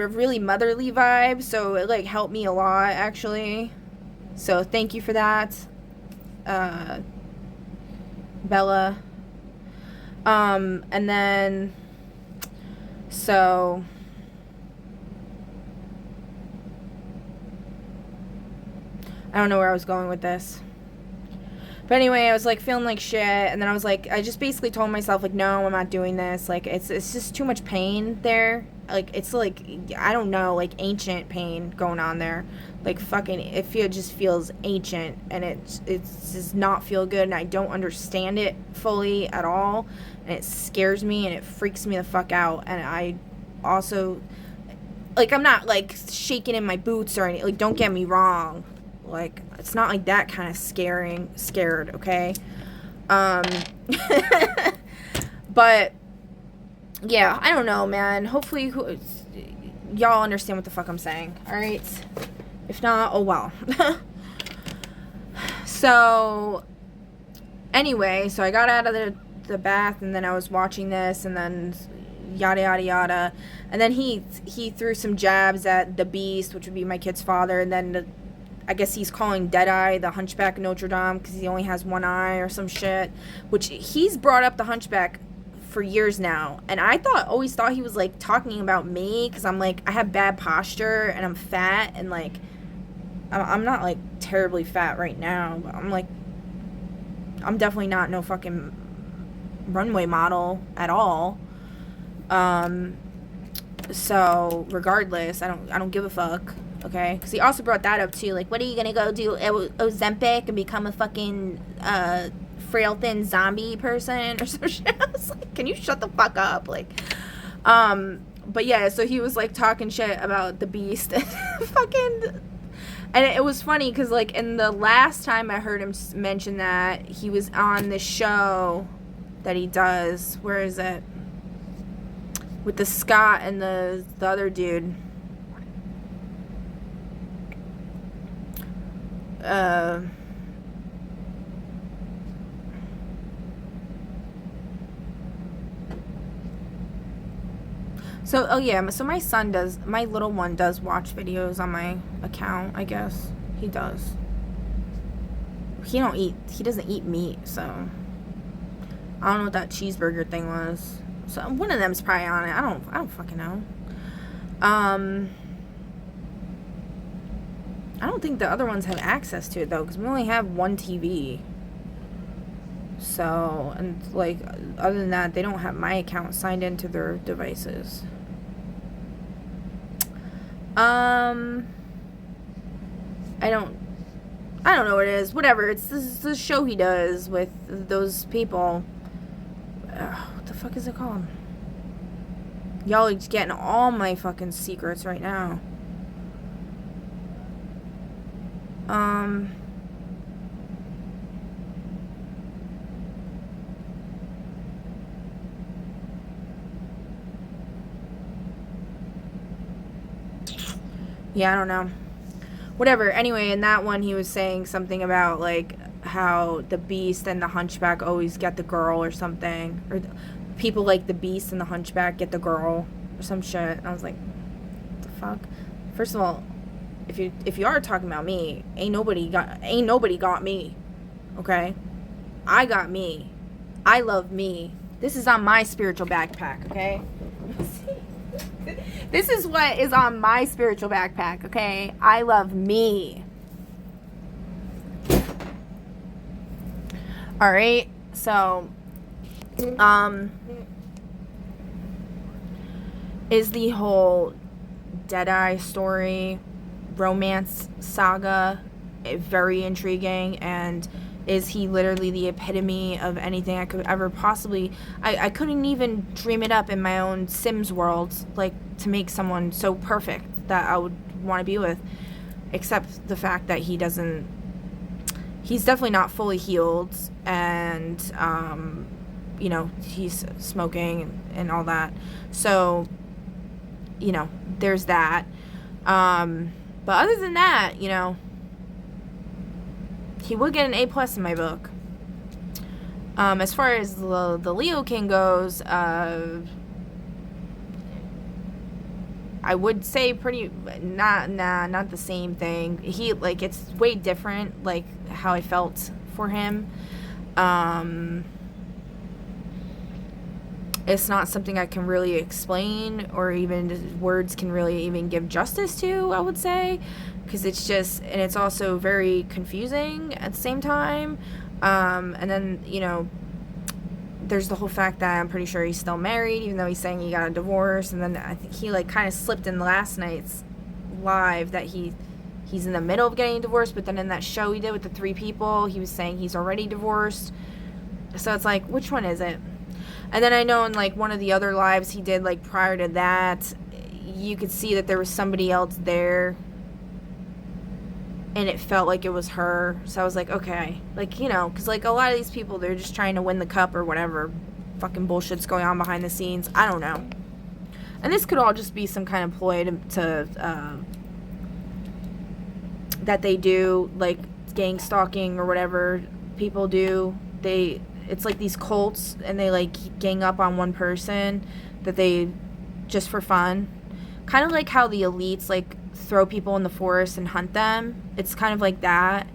really motherly vibe, so it, like, helped me a lot, actually. So, thank you for that, Bella. And then, so, I don't know where I was going with this. But anyway, I was, like, feeling like shit, and then I was, like, I just basically told myself, like, no, I'm not doing this. Like, it's just too much pain there. Like, it's, like, I don't know, like, ancient pain going on there. Like, fucking, it just feels ancient, and it does not feel good, and I don't understand it fully at all, and it scares me, and it freaks me the fuck out, and I also, like, I'm not, like, shaking in my boots or anything. Like, don't get me wrong. Like, it's not like that kind of scared, okay? But, yeah, I don't know, man. Hopefully, y'all understand what the fuck I'm saying, alright? If not, oh well. So, anyway, so I got out of the bath, and then I was watching this, and then yada, yada, yada. And then he threw some jabs at the Beast, which would be my kid's father, and then I guess he's calling Deadeye the Hunchback of Notre Dame because he only has one eye or some shit. Which, he's brought up the Hunchback for years now. And I always thought he was, like, talking about me because I'm, like, I have bad posture and I'm fat. And, like, I'm not, like, terribly fat right now. But I'm, like, I'm definitely not no fucking runway model at all. So, regardless, I don't give a fuck. Okay, because he also brought that up too. Like, what are you gonna go do, Ozempic, and become a fucking frail thin zombie person or some shit? I was like, can you shut the fuck up? Like, But yeah, so he was like talking shit about the Beast and fucking, and it was funny because like in the last time I heard him mention that, he was on this show that he does. Where is it? With the Scott and the other dude. So, oh yeah, so my son does, my little one does watch videos on my account, I guess. He does. He doesn't eat meat, so I don't know what that cheeseburger thing was. So one of them's probably on it. I don't fucking know. I don't think the other ones have access to it though, because we only have one TV. So, and like, other than that, they don't have my account signed into their devices. I don't know what it is. Whatever. It's the show he does with those people. What the fuck is it called? Y'all are just getting all my fucking secrets right now. Yeah, I don't know. Whatever. Anyway, in that one, he was saying something about, like, how the Beast and the Hunchback always get the girl or something. Or people like the Beast and the Hunchback get the girl or some shit. And I was like, what the fuck? First of all, if you are talking about me, ain't nobody got me. Okay? I got me. I love me. This is on my spiritual backpack, okay? This is what is on my spiritual backpack, okay? I love me. All right, so, is the whole Deadeye story, romance saga, very intriguing, and is he literally the epitome of anything I could ever possibly... I couldn't even dream it up in my own Sims world, like, to make someone so perfect that I would want to be with, except the fact that he doesn't... He's definitely not fully healed, and, you know, he's smoking and all that. So, you know, there's that. But other than that, you know, he would get an A+ in my book. As far as the Leo King goes, I would say not the same thing. He, like, it's way different, like, how I felt for him. It's not something I can really explain, or even words can really even give justice to, I would say, because it's just, and it's also very confusing at the same time. And then, you know, there's the whole fact that I'm pretty sure he's still married, even though he's saying he got a divorce. And then I think he, like, kind of slipped in last night's live that he's in the middle of getting divorced, but then in that show he did with the 3 people, he was saying he's already divorced. So it's like, which one is it? And then I know in, like, one of the other lives he did, like, prior to that, you could see that there was somebody else there, and it felt like it was her. So I was like, okay, like, you know, because, like, a lot of these people, they're just trying to win the cup or whatever fucking bullshit's going on behind the scenes. I don't know. And this could all just be some kind of ploy to that they do, like, gang stalking or whatever people do. It's like these cults, and they, like, gang up on one person that they, just for fun. Kind of like how the elites, like, throw people in the forest and hunt them. It's kind of like that.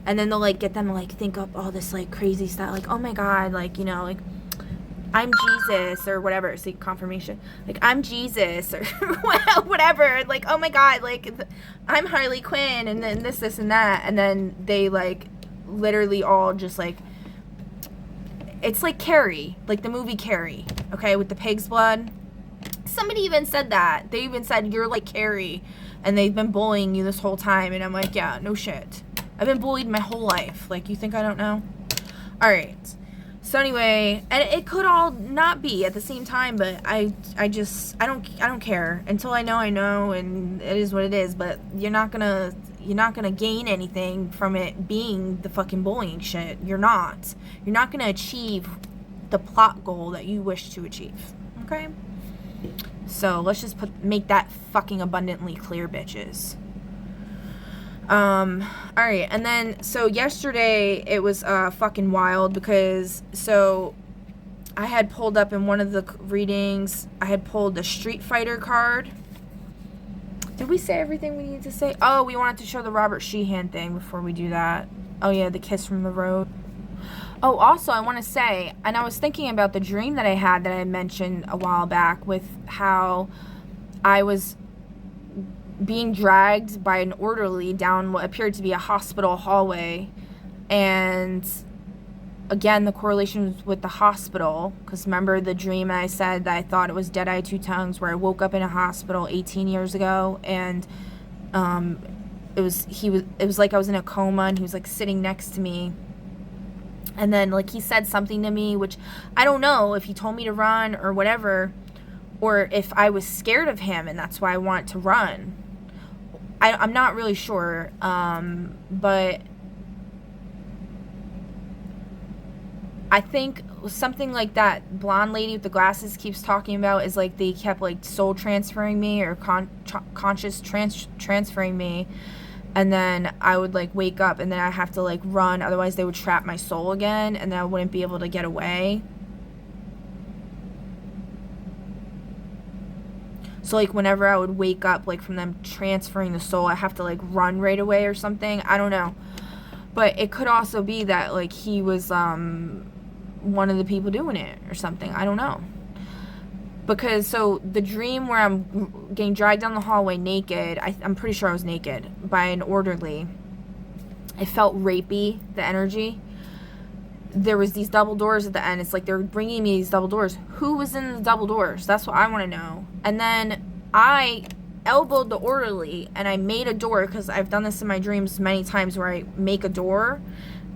And then they'll, like, get them to, like, think up all this, like, crazy stuff. Like, oh my God, like, you know, like, I'm Jesus or whatever. It's like confirmation. Like, I'm Jesus or whatever. Like, oh my God, like, I'm Harley Quinn, and then this, and that. And then they, like, literally all just, like, it's like Carrie, like the movie Carrie, okay, with the pig's blood. Somebody even said that. They even said, you're like Carrie, and they've been bullying you this whole time. And I'm like, yeah, no shit. I've been bullied my whole life. Like, you think I don't know? All right. So anyway, and it could all not be at the same time, but I don't care until I know, and it is what it is. But you're not gonna gain anything from it being the fucking bullying shit. You're not gonna achieve the plot goal that you wish to achieve. Okay? So let's just make that fucking abundantly clear, bitches. Alright, and then, so yesterday, it was, fucking wild, because, so, I had pulled up in one of the readings, I had pulled the Street Fighter card. Did we say everything we needed to say? Oh, we wanted to show the Robert Sheehan thing before we do that. Oh yeah, the kiss from the road. Oh, also, I want to say, and I was thinking about the dream that I had that I mentioned a while back, with how I was being dragged by an orderly down what appeared to be a hospital hallway, and again the correlation was with the hospital, because remember the dream I said that I thought it was Deadeye Two Tongues, where I woke up in a hospital 18 years ago, and it was like I was in a coma, and he was like sitting next to me, and then like he said something to me, which I don't know if he told me to run or whatever, or if I was scared of him and that's why I want to run. I'm not really sure, but I think something like that blonde lady with the glasses keeps talking about is like they kept like soul transferring me, or conscious transferring me, and then I would like wake up and then I have to like run, otherwise they would trap my soul again and then I wouldn't be able to get away. So, like, whenever I would wake up, like, from them transferring the soul, I have to, like, run right away or something. I don't know. But it could also be that, like, he was, one of the people doing it or something. I don't know. Because, so, the dream where I'm getting dragged down the hallway naked, I'm pretty sure I was naked, by an orderly. It felt rapey, the energy. There was these double doors at the end. It's like they were bringing me these double doors. Who was in the double doors? That's what I want to know. And then I elbowed the orderly and I made a door, because I've done this in my dreams many times where I make a door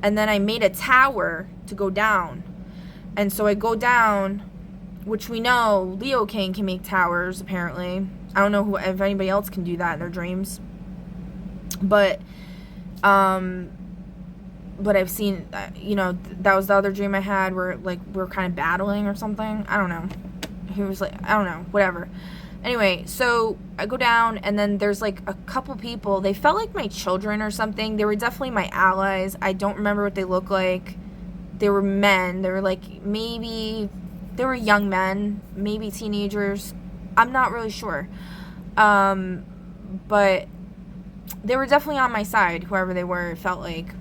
and then I made a tower to go down. And so I go down, which we know Leo King can make towers apparently. I don't know if anybody else can do that in their dreams. But I've seen, that was the other dream I had where, like, we're kind of battling or something. I don't know. He was like, I don't know, whatever. Anyway, so I go down, and then there's, like, a couple people. They felt like my children or something. They were definitely my allies. I don't remember what they looked like. They were men. They were, like, they were young men, maybe teenagers. I'm not really sure. But they were definitely on my side, whoever they were, it felt like.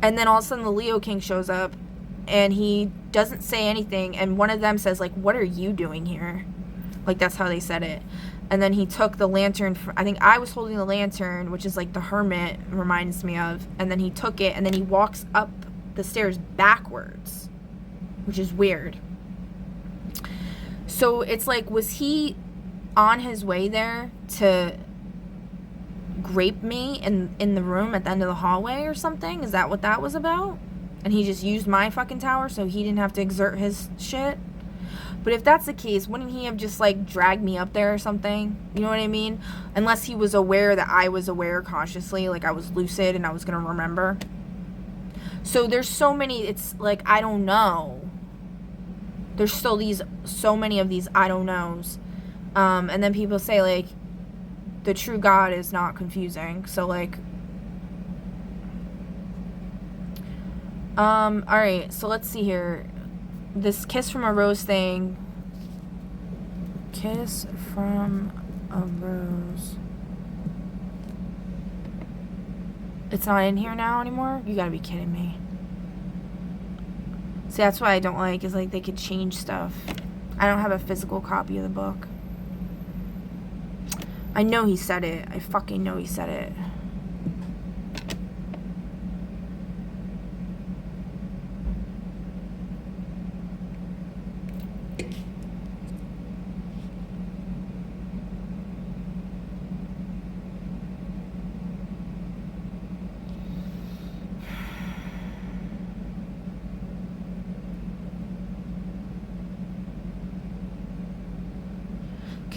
And then all of a sudden the Leo King shows up and he doesn't say anything, and one of them says, like, what are you doing here? Like, that's how they said it. And then he took the lantern, I think I was holding the lantern, which is like the hermit reminds me of, and then he took it and then he walks up the stairs backwards, which is weird. So it's like, was he on his way there to grape me in the room at the end of the hallway or something? Is that what that was about? And he just used my fucking tower so he didn't have to exert his shit? But if that's the case, wouldn't he have just, like, dragged me up there or something? You know what I mean? Unless he was aware that I was aware consciously, like I was lucid and I was gonna remember. So there's so many, it's like, I don't know. There's still so many of these I don't knows. And then people say, like, the true God is not confusing. So, like, alright, so let's see here. This kiss from a rose thing. Kiss from a rose. It's not in here now anymore? You gotta be kidding me. See, that's what I don't like, is like they could change stuff. I don't have a physical copy of the book. I know he said it. I fucking know he said it.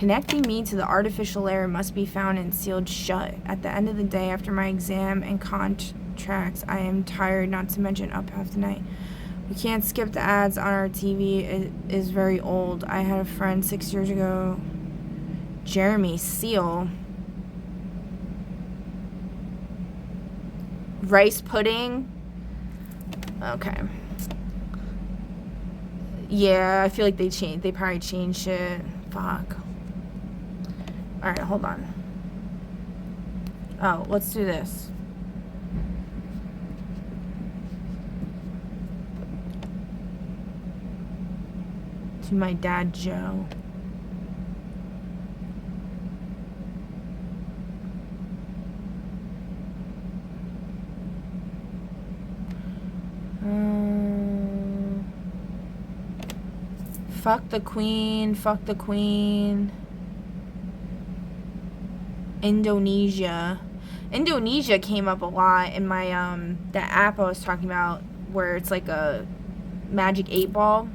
Connecting me to the artificial layer must be found and sealed shut. At the end of the day, after my exam and contracts, I am tired, not to mention up half the night. We can't skip the ads on our TV. It is very old. I had a friend 6 years ago, Jeremy Seal. Rice pudding. Okay. Yeah, I feel like they probably changed it. Fuck. Alright, hold on. Oh, let's do this. To my dad, Joe. Fuck the queen, fuck the queen. Indonesia. Indonesia came up a lot in my, that app I was talking about, where it's like a magic 8-ball.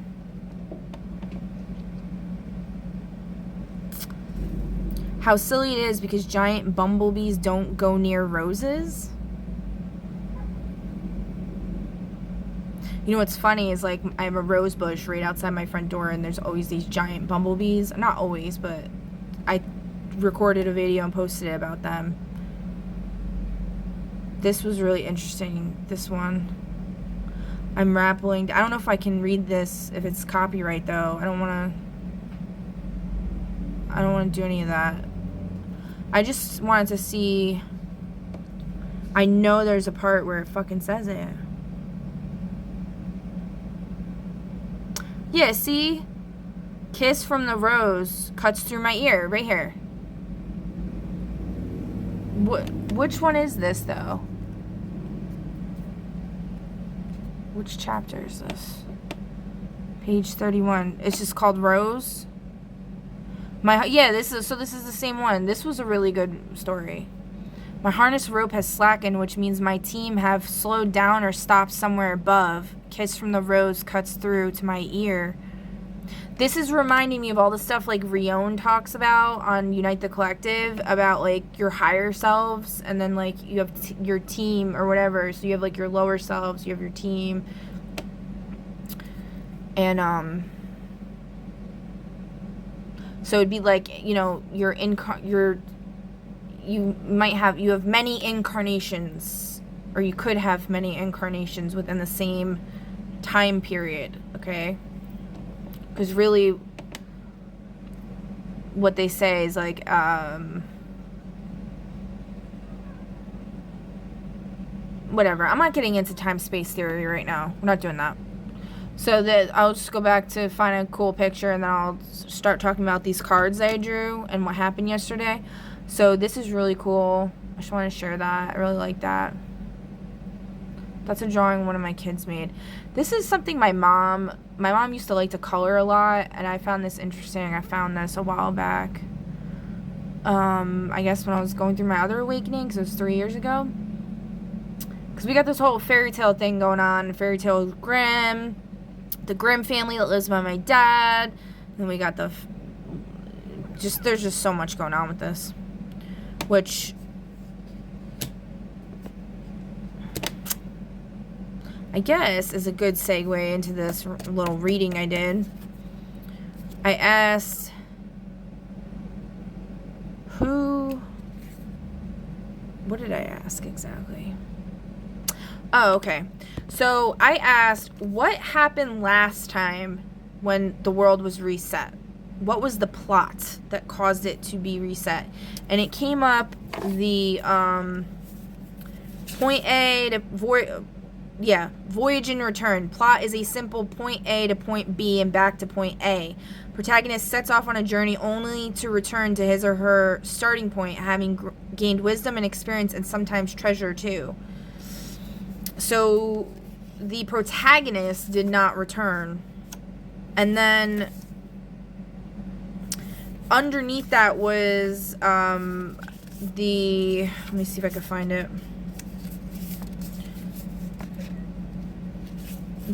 How silly it is because giant bumblebees don't go near roses. You know what's funny is, like, I have a rose bush right outside my front door, and there's always these giant bumblebees. Not always, but I recorded a video and posted it about them. This was really interesting, this one. I'm rappelling. I don't know if I can read this, if it's copyright, though. I don't want to do any of that. I just wanted to see. I know there's a part where it fucking says it. Yeah, see? Kiss from the rose cuts through my ear, right here. Which one is this, though? Which chapter is this? Page 31. It's just called Rose. This is the same one. This was a really good story. My harness rope has slackened, which means my team have slowed down or stopped somewhere above. Kiss from the rose cuts through to my ear. This is reminding me of all the stuff like Rion talks about on Unite the Collective, about like your higher selves, and then like you have your team or whatever. So you have like your lower selves, you have your team, and so it'd be like, you know, you have many incarnations, or you could have many incarnations within the same time period, okay? Because really, what they say is like, whatever. I'm not getting into time-space theory right now. We're not doing that. So that I'll just go back to find a cool picture, and then I'll start talking about these cards I drew and what happened yesterday. So this is really cool. I just want to share that. I really like that. That's a drawing one of my kids made. This is something my mom used to like to color a lot, and I found this interesting. I found this a while back. I guess when I was going through my other awakening, because it was 3 years ago. Because we got this whole fairy tale thing going on. Fairy tale Grimm. The Grimm family that lives by my dad. Then we got there's just so much going on with this. Which, I guess, is a good segue into this little reading I did. I asked, what did I ask exactly? Oh, okay. So I asked, what happened last time when the world was reset? What was the plot that caused it to be reset? And it came up the point A to voyage and return. Plot is a simple point A to point B and back to point A. Protagonist sets off on a journey only to return to his or her starting point, having gained wisdom and experience and sometimes treasure too. So the protagonist did not return. And then underneath that was let me see if I can find it.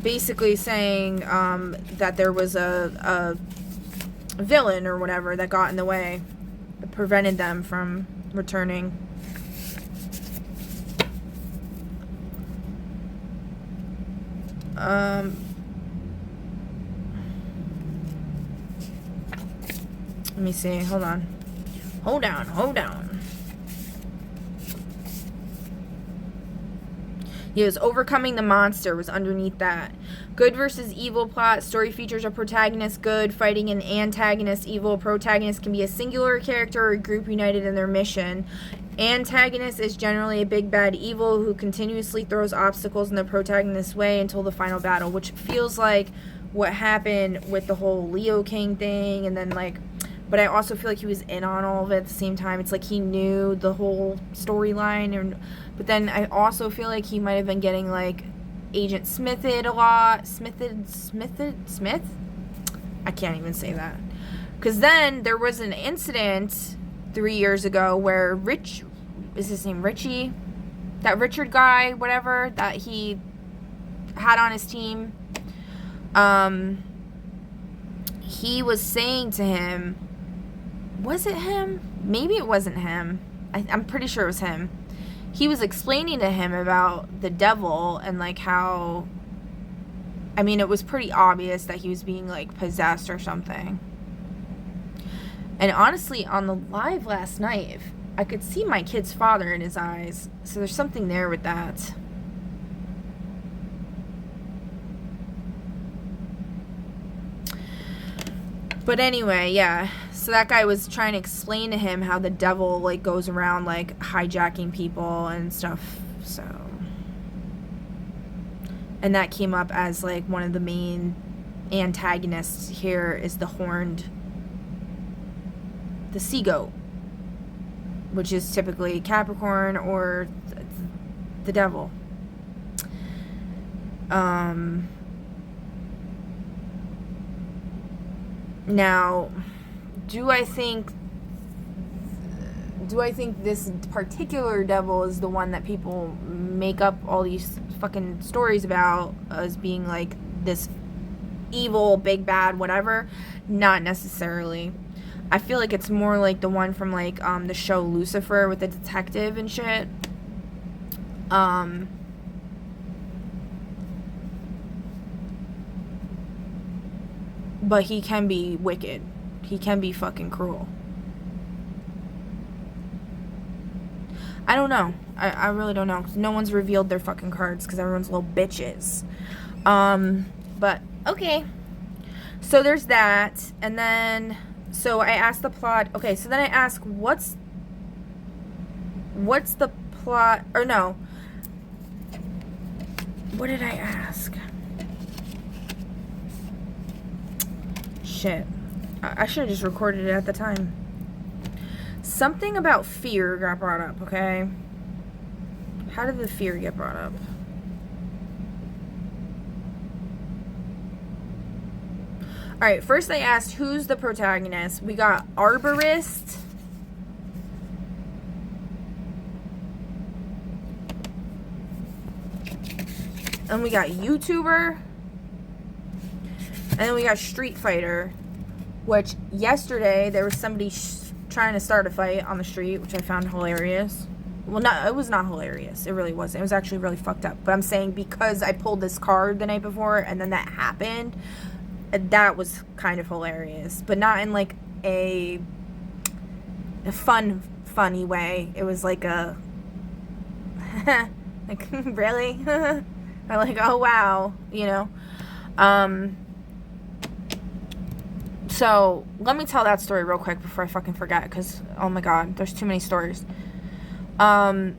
Basically saying that there was a villain or whatever that got in the way, that prevented them from returning. Let me see. Hold on. Hold on. He was overcoming the monster was underneath that. Good versus evil plot. Story features a protagonist good fighting an antagonist evil. Protagonist can be a singular character or a group united in their mission. Antagonist is generally a big bad evil who continuously throws obstacles in the protagonist's way until the final battle, which feels like what happened with the whole Leo King thing, and then like, but I also feel like he was in on all of it at the same time. It's like he knew the whole storyline, but then I also feel like he might have been getting like Agent Smithed a lot. Smith? I can't even say that. Because then there was an incident 3 years ago where is his name Richie? That Richard guy, whatever, that he had on his team. He was saying to him, was it him? Maybe it wasn't him. I'm pretty sure it was him. He was explaining to him about the devil and like how, I mean, it was pretty obvious that he was being like possessed or something. And honestly, on the live last night, I could see my kid's father in his eyes. So there's something there with that. But anyway, yeah. So that guy was trying to explain to him how the devil like goes around like hijacking people and stuff. So, and that came up as like one of the main antagonists here is the sea goat, which is typically Capricorn or the devil. Now, do I think this particular devil is the one that people make up all these fucking stories about as being like this evil, big bad, whatever? Not necessarily. I feel like it's more like the one from like the show Lucifer with the detective and shit. But he can be wicked. He can be fucking cruel. I don't know. I really don't know. 'Cause no one's revealed their fucking cards because everyone's little bitches. But, okay. So there's that. And then, so I asked the plot. Okay, so then I asked, what's the plot? Or no. What did I ask? Shit. I should have just recorded it at the time. Something about fear got brought up, okay? How did the fear get brought up? Alright, first I asked who's the protagonist. We got Arborist. And we got YouTuber. And then we got Street Fighter. Which, yesterday, there was somebody trying to start a fight on the street, which I found hilarious. Well, it was not hilarious. It really wasn't. It was actually really fucked up. But I'm saying because I pulled this card the night before and then that happened, that was kind of hilarious. But not in, like, a funny way. It was like a... like, really? I'm like, oh, wow. You know? So, let me tell that story real quick before I fucking forget, because, oh my god, there's too many stories. So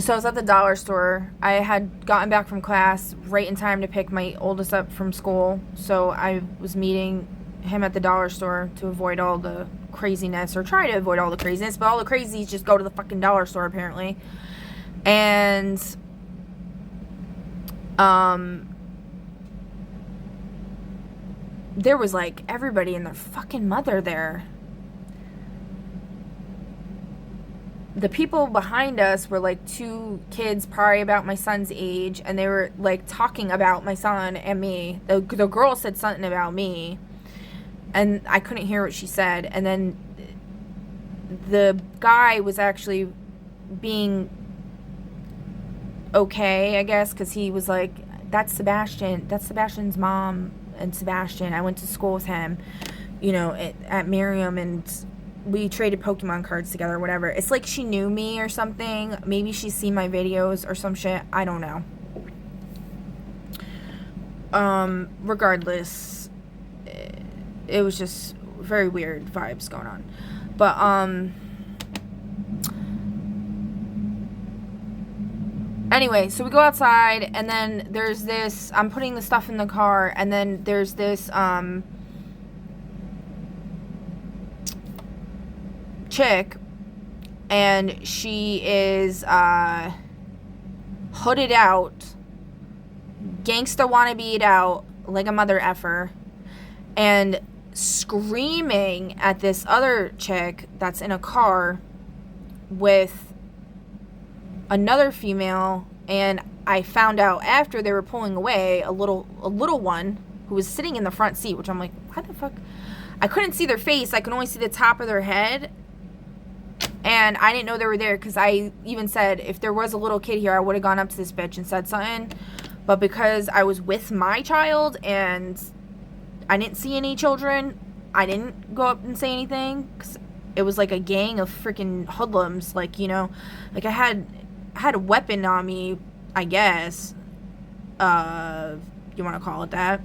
I was at the dollar store. I had gotten back from class right in time to pick my oldest up from school, so I was meeting him at the dollar store to avoid all the craziness, or try to avoid all the craziness, but all the crazies just go to the fucking dollar store, apparently. And, there was like everybody and their fucking mother there. The people behind us were like two kids probably about my son's age, and they were like talking about my son and me. The girl said something about me, and I couldn't hear what she said. And then the guy was actually being okay, I guess, because he was like, that's Sebastian. That's Sebastian's mom and Sebastian. I went to school with him, you know, at Miriam, and we traded Pokemon cards together or whatever. It's like she knew me or something. Maybe she's seen my videos or some shit. I don't know. Regardless, it was just very weird vibes going on. But, anyway, so we go outside, and then there's this, I'm putting the stuff in the car, and then there's this, chick, and she is, hooded out, gangsta wannabe'd out, like a mother effer, and screaming at this other chick that's in a car with another female. And I found out after they were pulling away, a little one who was sitting in the front seat, which I'm like, why the fuck? I couldn't see their face. I could only see the top of their head. And I didn't know they were there, because I even said, if there was a little kid here, I would have gone up to this bitch and said something. But because I was with my child and I didn't see any children, I didn't go up and say anything, because it was like a gang of freaking hoodlums. Like, you know, like I had a weapon on me, I guess. You want to call it that.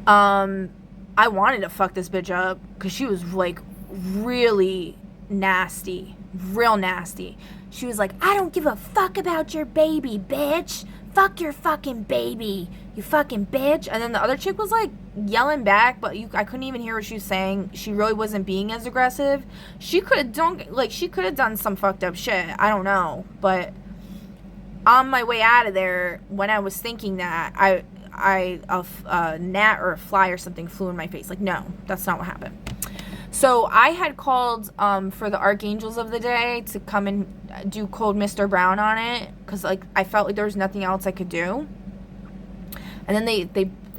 I wanted to fuck this bitch up, because she was like really nasty, real nasty. She was like, I don't give a fuck about your baby, bitch. Fuck your fucking baby, you fucking bitch. And then the other chick was like yelling back, but I couldn't even hear what she was saying. She really wasn't being as aggressive. She could have done some fucked up shit. I don't know. But on my way out of there, when I was thinking that, a gnat or a fly or something flew in my face. Like, no, that's not what happened. So I had called for the Archangels of the day to come and do Cold Mr. Brown on it, because like I felt like there was nothing else I could do. And then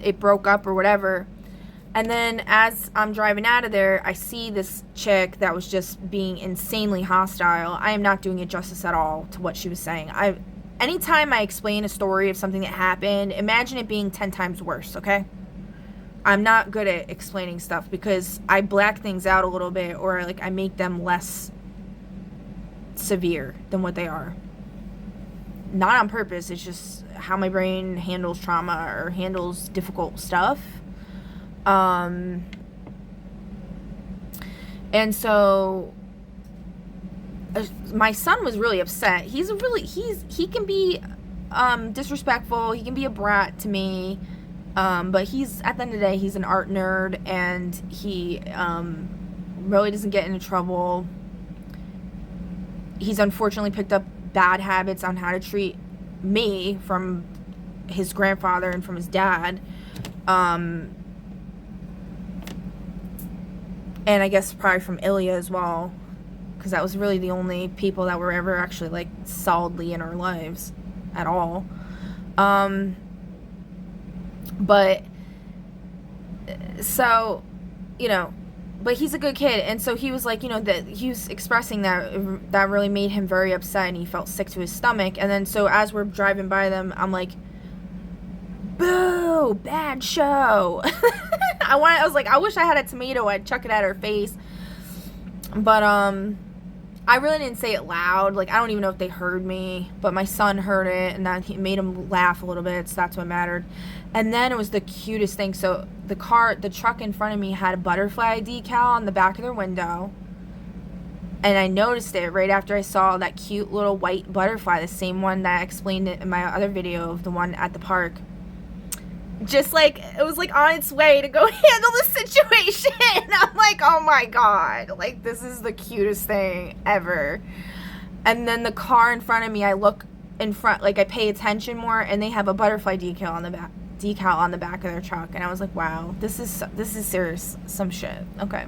it broke up or whatever. And then as I'm driving out of there, I see this chick that was just being insanely hostile. I am not doing it justice at all to what she was saying. Anytime I explain a story of something that happened, imagine it being 10 times worse, okay? I'm not good at explaining stuff, because I black things out a little bit, or like I make them less severe than what they are. Not on purpose, it's just how my brain handles trauma or handles difficult stuff. And so my son was really upset. He can be disrespectful, he can be a brat to me. But at the end of the day, he's an art nerd, and he really doesn't get into trouble. He's unfortunately picked up bad habits on how to treat me from his grandfather and from his dad. And I guess probably from Ilya as well, because that was really the only people that were ever actually like solidly in our lives at all. But so, you know, but he's a good kid, and so he was like, you know, that he was expressing that really made him very upset, and he felt sick to his stomach. And then so as we're driving by them, I'm like, boo, bad show. I was like, I wish I had a tomato, I'd chuck it at her face. But I really didn't say it loud. Like, I don't even know if they heard me, but my son heard it, and that made him laugh a little bit, so that's what mattered. And then it was the cutest thing. So the truck in front of me had a butterfly decal on the back of their window, and I noticed it right after I saw that cute little white butterfly, the same one that I explained it in my other video of the one at the park. Just like, it was like on its way to go handle the situation. I'm like, oh my god, like, this is the cutest thing ever. And then the car in front of me, I look in front, like I pay attention more, and they have a butterfly decal on the back of their truck, and I was like, wow, this is serious, some shit. Okay.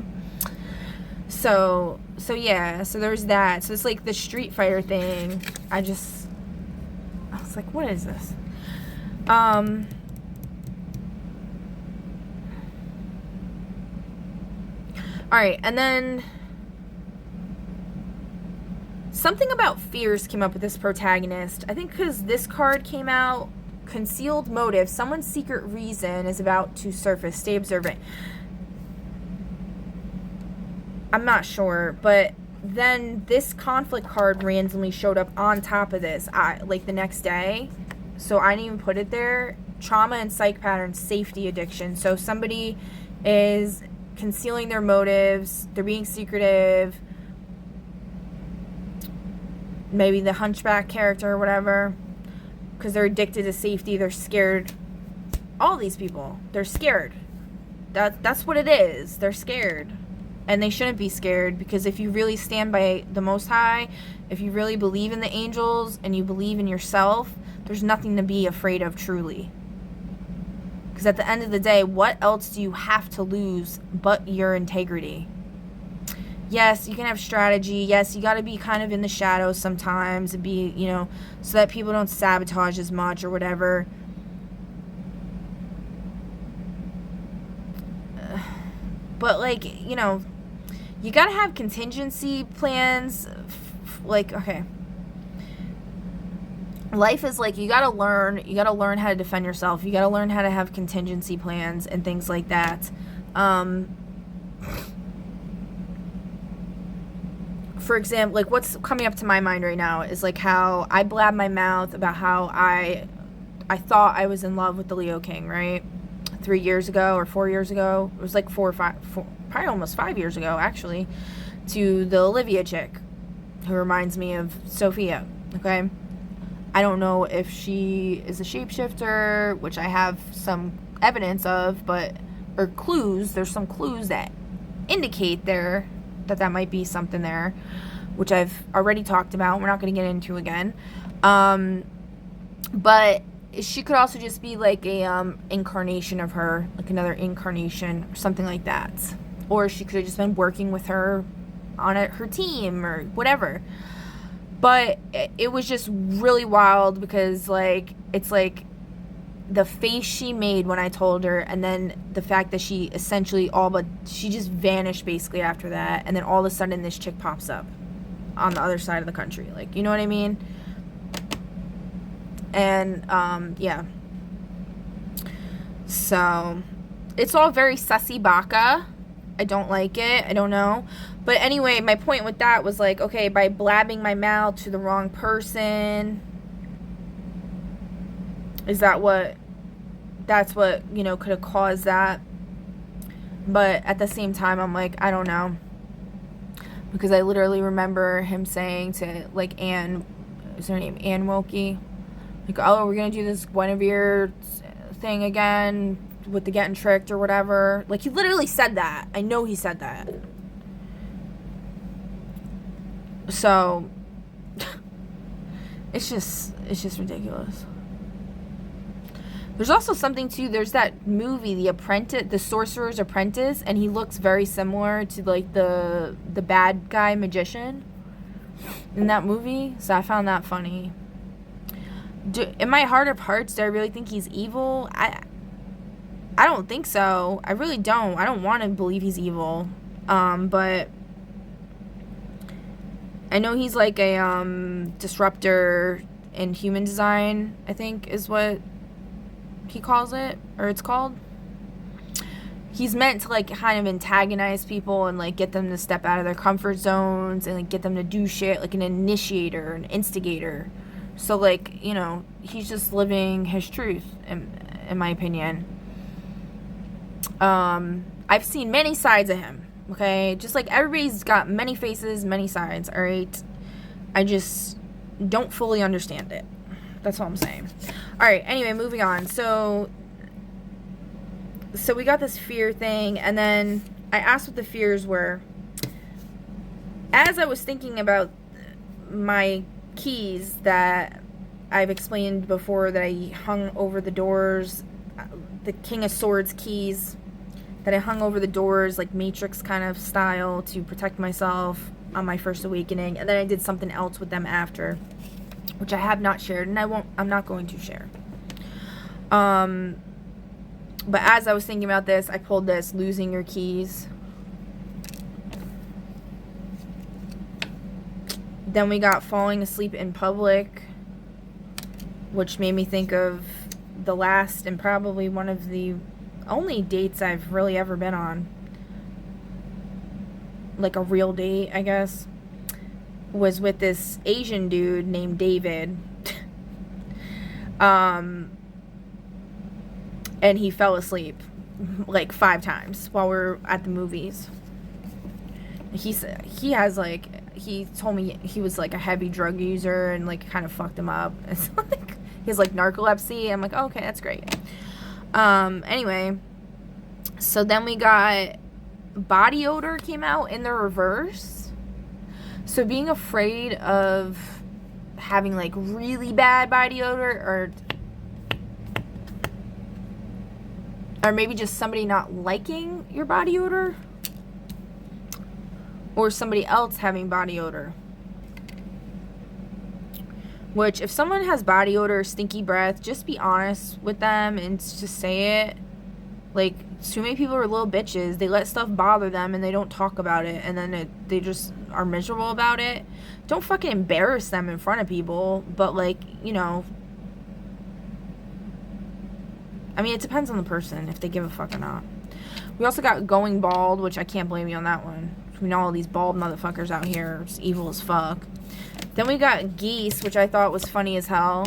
So yeah, so there's that. So it's like the Street Fighter thing. I was like, what is this? Alright, and then something about fears came up with this protagonist. I think because this card came out, concealed motive. Someone's secret reason is about to surface. Stay observant. I'm not sure, but then this conflict card randomly showed up on top of this, like the next day. So I didn't even put it there. Trauma and psych patterns, safety addiction. So somebody is concealing their motives. They're being secretive. Maybe the hunchback character or whatever. Because they're addicted to safety. They're scared. All these people, they're scared. That's what it is. They're scared. And they shouldn't be scared, because if you really stand by the Most High, if you really believe in the angels and you believe in yourself, there's nothing to be afraid of, truly. Because at the end of the day, what else do you have to lose but your integrity? Yes, you can have strategy. Yes, you got to be kind of in the shadows sometimes and be, you know, so that people don't sabotage as much or whatever. But, like, you know, you got to have contingency plans. Like, okay. Life is like, you got to learn how to defend yourself. You got to learn how to have contingency plans and things like that. For example, like, what's coming up to my mind right now is like how I blabbed my mouth about how I thought I was in love with the Leo King, right? 3 years ago or 4 years ago. It was like probably almost 5 years ago, actually, to the Olivia chick, who reminds me of Sophia, okay? I don't know if she is a shapeshifter, which I have some evidence of, or clues. There's some clues that indicate there that might be something there, which I've already talked about. We're not going to get into again. But she could also just be like a incarnation of her, like another incarnation or something like that. Or she could have just been working with her on her team or whatever. But it was just really wild, because like, it's like the face she made when I told her, and then the fact that she essentially she just vanished basically after that, and then all of a sudden this chick pops up on the other side of the country, like, you know what I mean? And yeah, so it's all very sussy baka. I don't like it. I don't know. But anyway, my point with that was like, okay, by blabbing my mouth to the wrong person, that's what, you know, could have caused that. But at the same time, I'm like, I don't know. Because I literally remember him saying to, like, Anne, is her name Anne Wilkie? Like, oh, we're going to do this Guinevere thing again with the getting tricked or whatever. Like, he literally said that. I know he said that. So, it's just ridiculous. There's also something too, there's that movie, The Sorcerer's Apprentice, and he looks very similar to like the bad guy magician in that movie. So I found that funny. In my heart of hearts, do I really think he's evil? I don't think so. I really don't. I don't want to believe he's evil. But I know he's like a disruptor in human design, I think is what he calls it, or it's called. He's meant to like kind of antagonize people and like get them to step out of their comfort zones and like get them to do shit, like an initiator, an instigator. So like, you know, he's just living his truth in my opinion. I've seen many sides of him, okay? Just like everybody's got many faces, many sides, all right? I just don't fully understand it. That's all I'm saying. All right, anyway, moving on. So we got this fear thing, and then I asked what the fears were. As I was thinking about my keys that I've explained before that I hung over the doors, the King of Swords keys that I hung over the doors, like Matrix kind of style, to protect myself on my first awakening, and then I did something else with them after, which I have not shared, and I'm not going to share. But as I was thinking about this, I pulled this, losing your keys. Then we got falling asleep in public, which made me think of the last and probably one of the only dates I've really ever been on. Like a real date, I guess. Was with this Asian dude named David. And he fell asleep like 5 times while we were at the movies. He told me he was like a heavy drug user and like kind of fucked him up. It's like he has like narcolepsy. I'm like, oh, okay, that's great. Anyway, so then we got body odor came out in the reverse. So being afraid of having like really bad body odor or maybe just somebody not liking your body odor or somebody else having body odor. Which, if someone has body odor, stinky breath, just be honest with them and just say it. Like, too many people are little bitches. They let stuff bother them and they don't talk about it. And then they just are miserable about it. Don't fucking embarrass them in front of people. But, like, you know. I mean, it depends on the person if they give a fuck or not. We also got going bald, which I can't blame you on that one. We know all these bald motherfuckers out here. It's evil as fuck. Then we got geese, which I thought was funny as hell.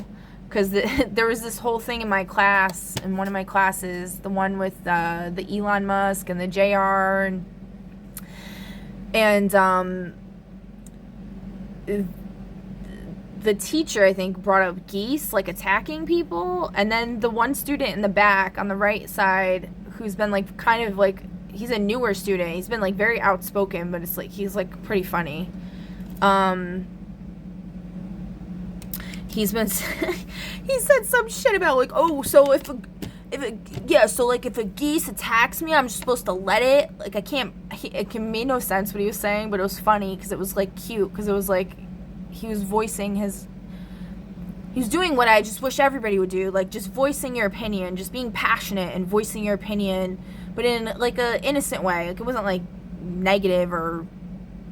Because there was this whole thing in my class, in one of my classes, the one with the Elon Musk and the JR. And the teacher, I think, brought up geese, like, attacking people. And then the one student in the back, on the right side, who's been, like, kind of, like, he's a newer student. He's been, like, very outspoken, but it's, like, he's, like, pretty funny. He's been, he said some shit about, like, oh, so if a geese attacks me, I'm just supposed to let it. Like, it made no sense what he was saying, but it was funny, because it was, like, cute, because it was, like, he was voicing he was doing what I just wish everybody would do, like, just voicing your opinion, just being passionate and voicing your opinion, but in, like, a innocent way. Like, it wasn't, like, negative or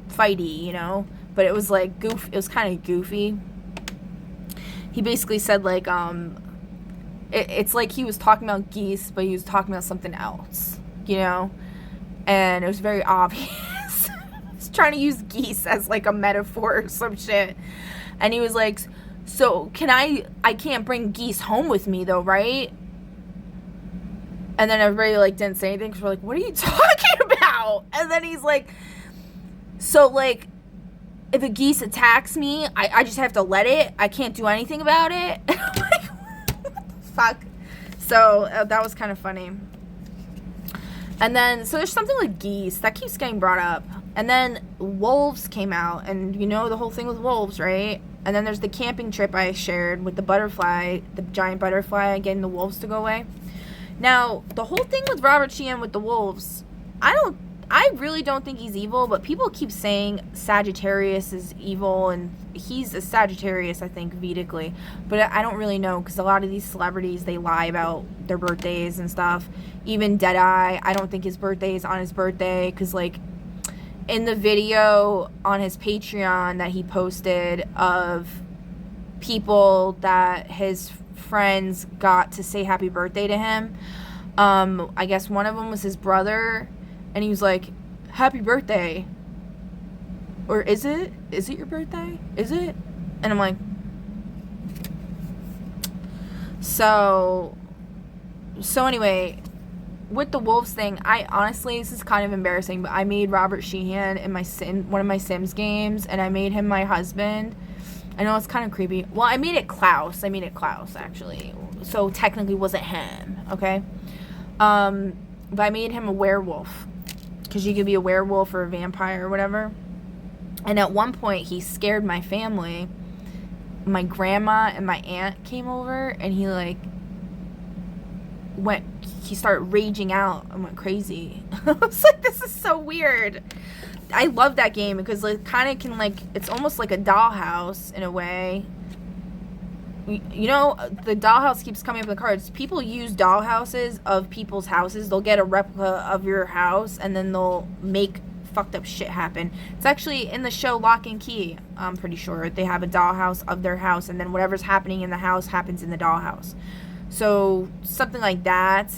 fighty, you know, but it was, like, it was kind of goofy. He basically said, like, it's like he was talking about geese, but he was talking about something else, you know, and it was very obvious. He's trying to use geese as, like, a metaphor or some shit, and he was like, so, I can't bring geese home with me, though, right? And then everybody, like, didn't say anything, because we're like, what are you talking about? And then he's like, so, like, if a geese attacks me, I just have to let it. I can't do anything about it. And I'm like, what the fuck? So, that was kind of funny. And then, so there's something like geese. That keeps getting brought up. And then wolves came out. And you know the whole thing with wolves, right? And then there's the camping trip I shared with the butterfly, the giant butterfly, getting the wolves to go away. Now, the whole thing with Robert Sheehan with the wolves, I really don't think he's evil, but people keep saying Sagittarius is evil, and he's a Sagittarius, I think, Vedically. But I don't really know, because a lot of these celebrities, they lie about their birthdays and stuff. Even Deadeye, I don't think his birthday is on his birthday, because, like, in the video on his Patreon that he posted of people that his friends got to say happy birthday to him, I guess one of them was his brother. And he was like, happy birthday. Or is it? Is it your birthday? Is it? And I'm like, so anyway, with the wolves thing, I honestly, this is kind of embarrassing, but I made Robert Sheehan in one of my Sims games, and I made him my husband. I know it's kind of creepy. Well, I made it Klaus, actually. So technically it wasn't him, okay? But I made him a werewolf. Because you could be a werewolf or a vampire or whatever. And at one point, he scared my family. My grandma and my aunt came over, and he, like, he started raging out and went crazy. I was like, this is so weird. I love that game because it kind of can, like, it's almost like a dollhouse in a way. You know, the dollhouse keeps coming up in the cards. People use dollhouses of people's houses. They'll get a replica of your house, and then they'll make fucked up shit happen. It's actually in the show Lock and Key, I'm pretty sure. They have a dollhouse of their house, and then whatever's happening in the house happens in the dollhouse. So, something like that.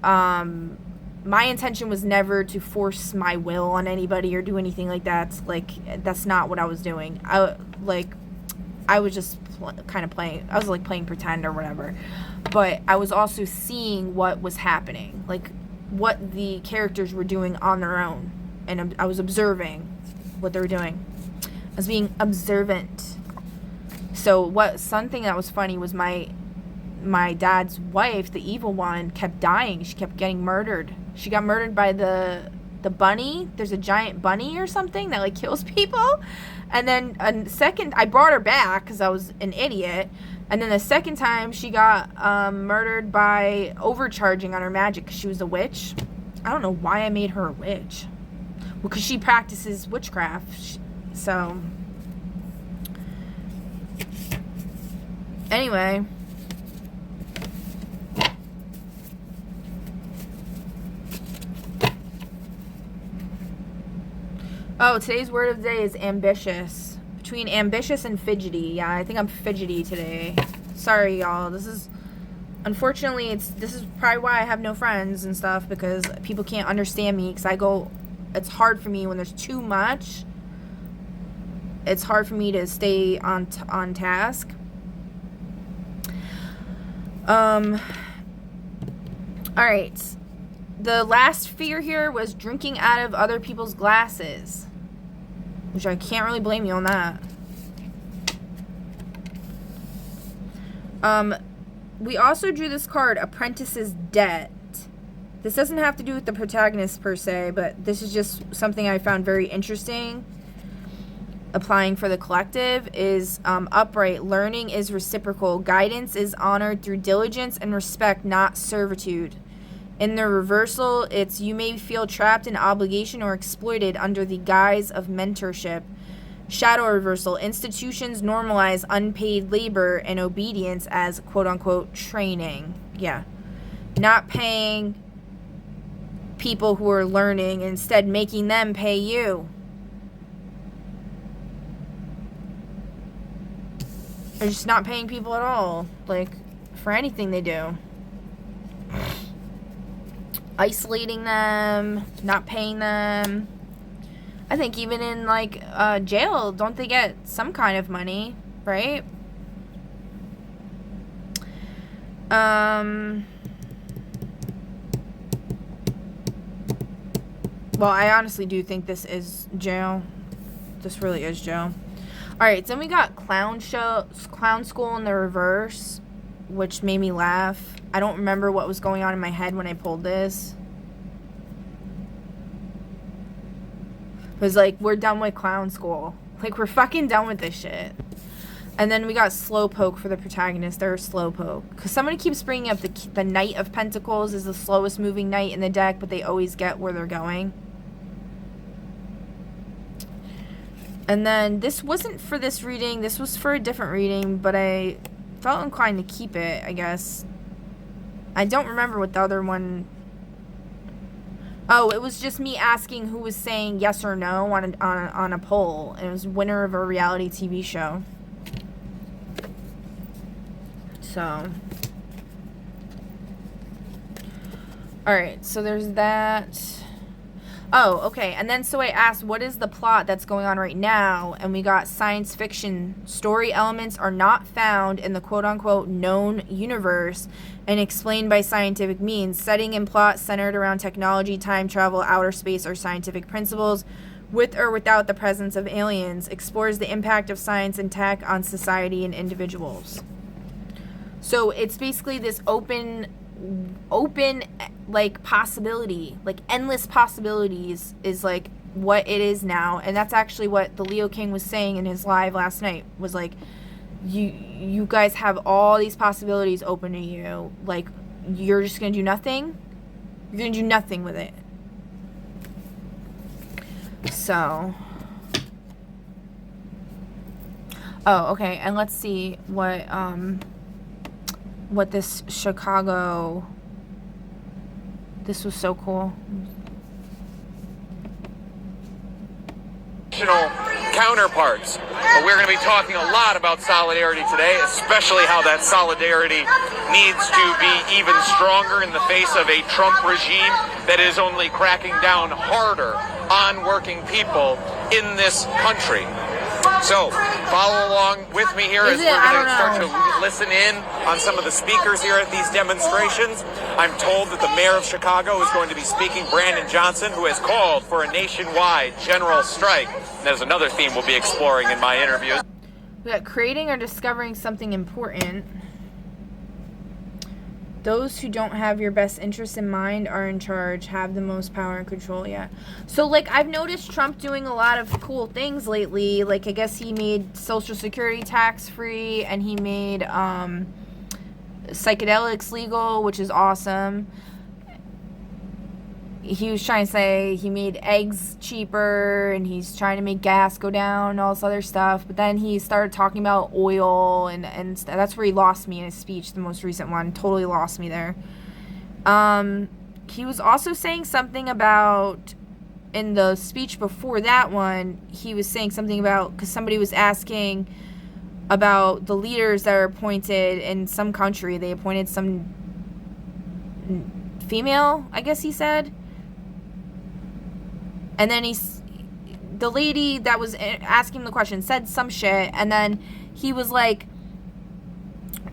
My intention was never to force my will on anybody or do anything like that. Like, that's not what I was doing. I was just kind of playing. I was like playing pretend or whatever. But I was also seeing what was happening, like what the characters were doing on their own, and I was observing what they were doing. I was being observant. So something that was funny was my dad's wife, the evil one, kept dying. She kept getting murdered. She got murdered by the bunny. There's a giant bunny or something that like kills people. And then I brought her back because I was an idiot. And then the second time she got murdered by overcharging on her magic because she was a witch. I don't know why I made her a witch. Well, because she practices witchcraft. So anyway. Oh, today's word of the day is ambitious. Between ambitious and fidgety. Yeah, I think I'm fidgety today. Sorry, y'all. This is probably why I have no friends and stuff, because people can't understand me, because it's hard for me when there's too much. It's hard for me to stay on task. All right. The last fear here was drinking out of other people's glasses, which I can't really blame you on that. We also drew this card, Apprentice's Debt. This doesn't have to do with the protagonist per se, but this is just something I found very interesting. Applying for the collective is upright. Learning is reciprocal. Guidance is honored through diligence and respect, not servitude. In the reversal, it's you may feel trapped in obligation or exploited under the guise of mentorship. Shadow reversal. Institutions normalize unpaid labor and obedience as quote-unquote training. Yeah. Not paying people who are learning, instead making them pay you. Or just not paying people at all. Like, for anything they do. Isolating them, not paying them. I think even in like jail, don't they get some kind of money, right? Well, I honestly do think this is jail. This really is jail. Alright, then we got clown school in the reverse, which made me laugh. I don't remember what was going on in my head when I pulled this. It was like, we're done with clown school. Like, we're fucking done with this shit. And then we got Slowpoke for the protagonist. They're Slowpoke. Because somebody keeps bringing up the Knight of Pentacles is the slowest moving knight in the deck, but they always get where they're going. And then this wasn't for this reading. This was for a different reading, but I felt inclined to keep it, I guess. I don't remember what the other one... Oh, it was just me asking who was saying yes or no on a poll. And it was winner of a reality TV show. So. Alright, so there's that. Oh, okay. And then so I asked, what is the plot that's going on right now? And we got science fiction. Story elements are not found in the quote-unquote known universe and explained by scientific means. Setting and plot centered around technology, time travel, outer space, or scientific principles, with or without the presence of aliens. Explores the impact of science and tech on society and individuals. So it's basically this open like possibility, like endless possibilities is like what it is now. And that's actually what the Leo King was saying in his live last night, was like, you guys have all these possibilities open to you, like you're just gonna do nothing. You're gonna do nothing with it. So okay, and let's see what this Chicago, this was so cool. international counterparts. But we're going to be talking a lot about solidarity today, especially how that solidarity needs to be even stronger in the face of a Trump regime that is only cracking down harder on working people in this country. So, follow along with me here as we're going to start to listen in on some of the speakers here at these demonstrations. I'm told that the mayor of Chicago is going to be speaking, Brandon Johnson, who has called for a nationwide general strike. There's another theme we'll be exploring in my interviews. We got creating or discovering something important. Those who don't have your best interests in mind are in charge, have the most power and control. Yeah. So, like, I've noticed Trump doing a lot of cool things lately. Like, I guess he made Social Security tax-free, and he made psychedelics legal, which is awesome. He was trying to say he made eggs cheaper, and he's trying to make gas go down and all this other stuff. But then he started talking about oil, and that's where he lost me in his speech, the most recent one. Totally lost me there. He was also saying something about, in the speech before that one, he was saying something about, because somebody was asking about the leaders that are appointed in some country. They appointed some female, I guess he said. And then the lady that was asking the question said some shit, and then he was like,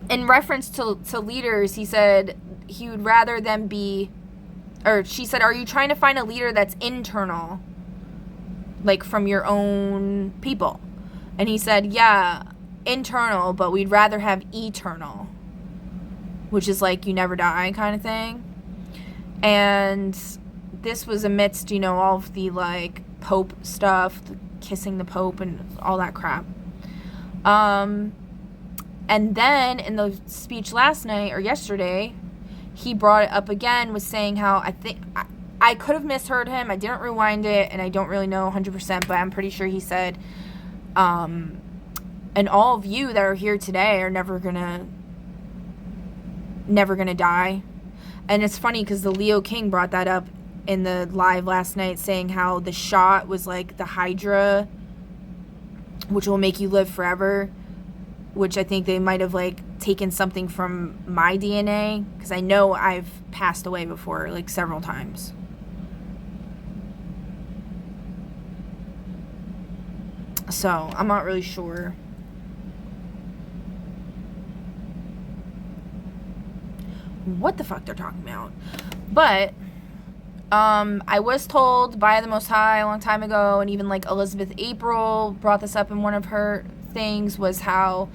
in reference to leaders, he said he would rather them be, or she said, are you trying to find a leader that's internal, like from your own people? And he said, yeah, internal, but we'd rather have eternal, which is like you never die kind of thing. And this was amidst, all of the, like, Pope stuff, the kissing the Pope and all that crap. And then in the speech last night or yesterday, he brought it up again, was saying how I could have misheard him. I didn't rewind it, and I don't really know 100%, but I'm pretty sure he said, and all of you that are here today are never gonna die. And it's funny because the Leo King brought that up in the live last night, saying how the shot was like the Hydra, which will make you live forever, which I think they might have like taken something from my DNA, because I know I've passed away before, like several times. So I'm not really sure. What the fuck they're talking about. But I was told by the Most High a long time ago, and even like Elizabeth April brought this up in one of her things, was how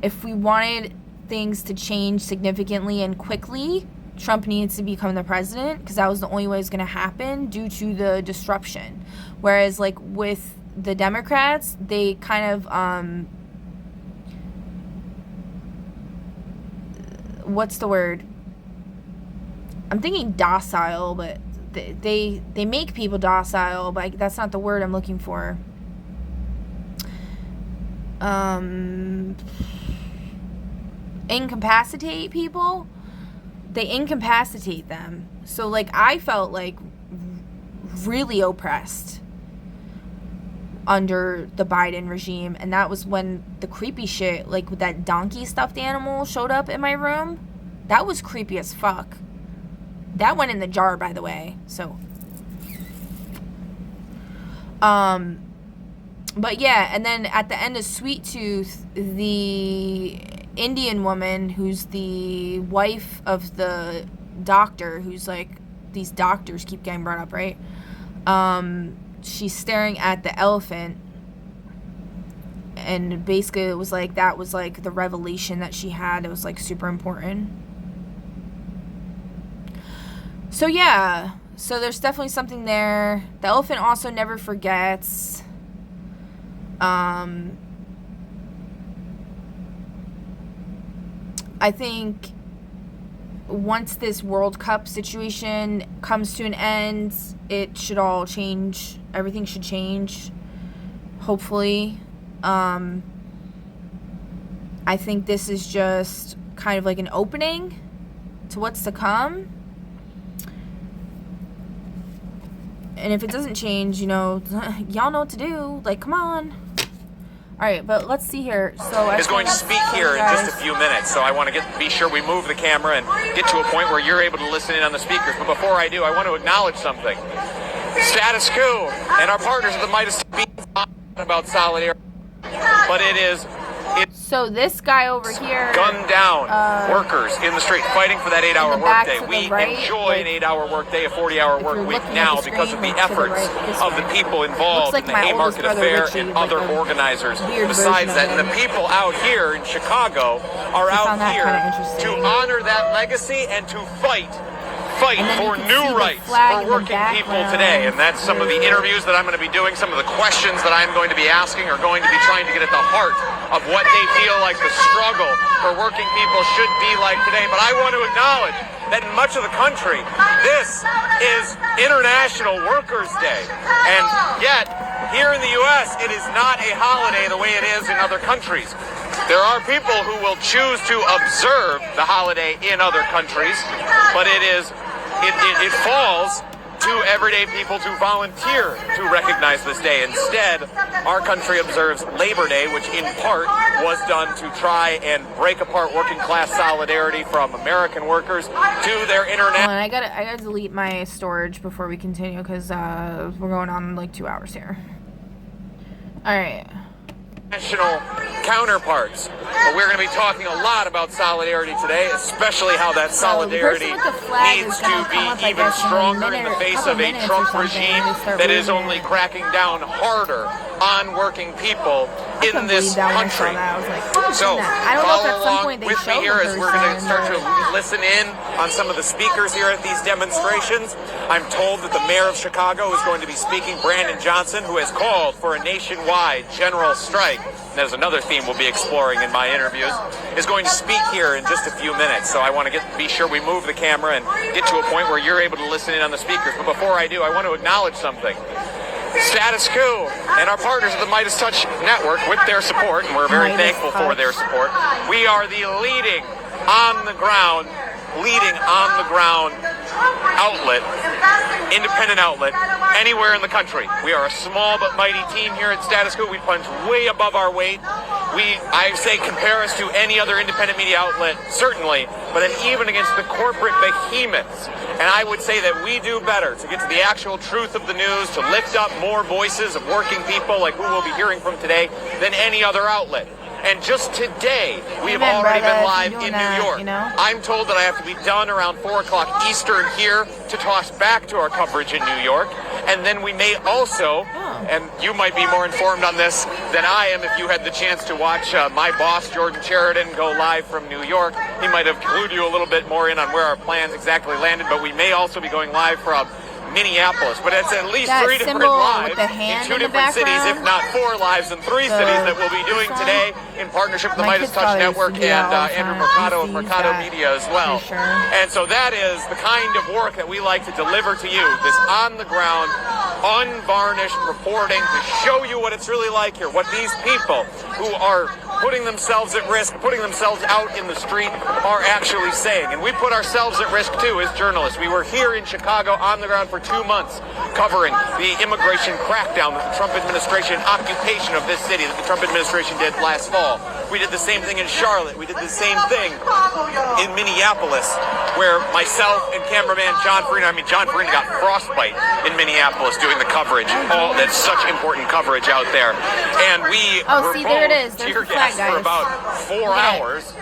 if we wanted things to change significantly and quickly, Trump needs to become the president, because that was the only way it's going to happen due to the disruption. Whereas like with the Democrats, they kind of what's the word? I'm thinking docile, but they make people docile, but that's not the word I'm looking for. Incapacitate people. They incapacitate them. So like I felt like really oppressed under the Biden regime, and that was when the creepy shit, like with that donkey stuffed animal, showed up in my room. That was creepy as fuck. That went in the jar, by the way. So, but yeah, and then at the end of Sweet Tooth, the Indian woman who's the wife of the doctor, who's like, these doctors keep getting brought up, right? She's staring at the elephant, and basically it was like, that was like the revelation that she had. It was like super important. So yeah, so there's definitely something there. The elephant also never forgets. I think once this World Cup situation comes to an end, it should all change. Everything should change, hopefully. I think this is just kind of like an opening to what's to come. And if it doesn't change, you know, y'all know what to do. Like, come on. All right, but let's see here. So is going to speak here in just a few minutes. So I want to be sure we move the camera and get to a point where you're able to listen in on the speakers. But before I do, I want to acknowledge something. Status Quo and our partners at the Midas speak about solidarity, but so this guy over here gunned down workers in the street fighting for that 8-hour workday. We enjoy an 8-hour workday, a 40-hour work week now because of the efforts of the people involved in the Haymarket Affair and other organizers. Besides that, and the people out here in Chicago are out here to honor that legacy and to fight for new rights for working people today. And that's some of the interviews that I'm going to be doing. Some of the questions that I'm going to be asking are going to be trying to get at the heart of what they feel like the struggle for working people should be like today. But I want to acknowledge that in much of the country, this is International Workers' Day. And yet, here in the U.S., it is not a holiday the way it is in other countries. There are people who will choose to observe the holiday in other countries, but it falls to everyday people to volunteer to recognize this day. Instead, our country observes Labor Day, which in part was done to try and break apart working class solidarity from American workers to their international. I gotta delete my storage before we continue because we're going on like 2 hours here. All right. National counterparts. But we're going to be talking a lot about solidarity today, especially how that solidarity needs to be even stronger in the face of a Trump regime that is only cracking down harder on working people in this country. So follow along with me here as we're going to start to listen in on some of the speakers here at these demonstrations. I'm told that the mayor of Chicago is going to be speaking, Brandon Johnson, who has called for a nationwide general strike. There's another theme we'll be exploring in my interviews, is going to speak here in just a few minutes. So I want to be sure we move the camera and get to a point where you're able to listen in on the speakers. But before I do, I want to acknowledge something. Status Quo and our partners at the Midas Touch Network, with their support, and we're very thankful for their support, we are the leading on the ground outlet, independent outlet, anywhere in the country. We are a small but mighty team here at Status Quo. We punch way above our weight. I say, compare us to any other independent media outlet, certainly, but then even against the corporate behemoths. And I would say that we do better to get to the actual truth of the news, to lift up more voices of working people like who we'll be hearing from today than any other outlet. And just today, we have already been live in New York. I'm told that I have to be done around 4 o'clock Eastern here to toss back to our coverage in New York. And then we may also, and you might be more informed on this than I am if you had the chance to watch my boss, Jordan Sheridan, go live from New York. He might have clued you a little bit more in on where our plans exactly landed, but we may also be going live from Minneapolis, but it's at least 3 different lives in 2 different cities, if not 4 lives in 3 cities that we'll be doing today in partnership with the Midas Touch Network and Andrew Mercado of Mercado Media as well. And so that is the kind of work that we like to deliver to you, this on-the-ground, unvarnished reporting to show you what it's really like here, what these people who are putting themselves at risk, putting themselves out in the street are actually saying. And we put ourselves at risk too as journalists. We were here in Chicago on the ground for 2 months covering the immigration crackdown that the Trump administration, occupation of this city that the Trump administration did last fall. We did the same thing in Charlotte. We did the same thing in Minneapolis, where myself and cameraman John Farina got frostbite in Minneapolis doing the coverage. Oh, that's such important coverage out there. And we were there it is. There's tear gas for about 4 hours.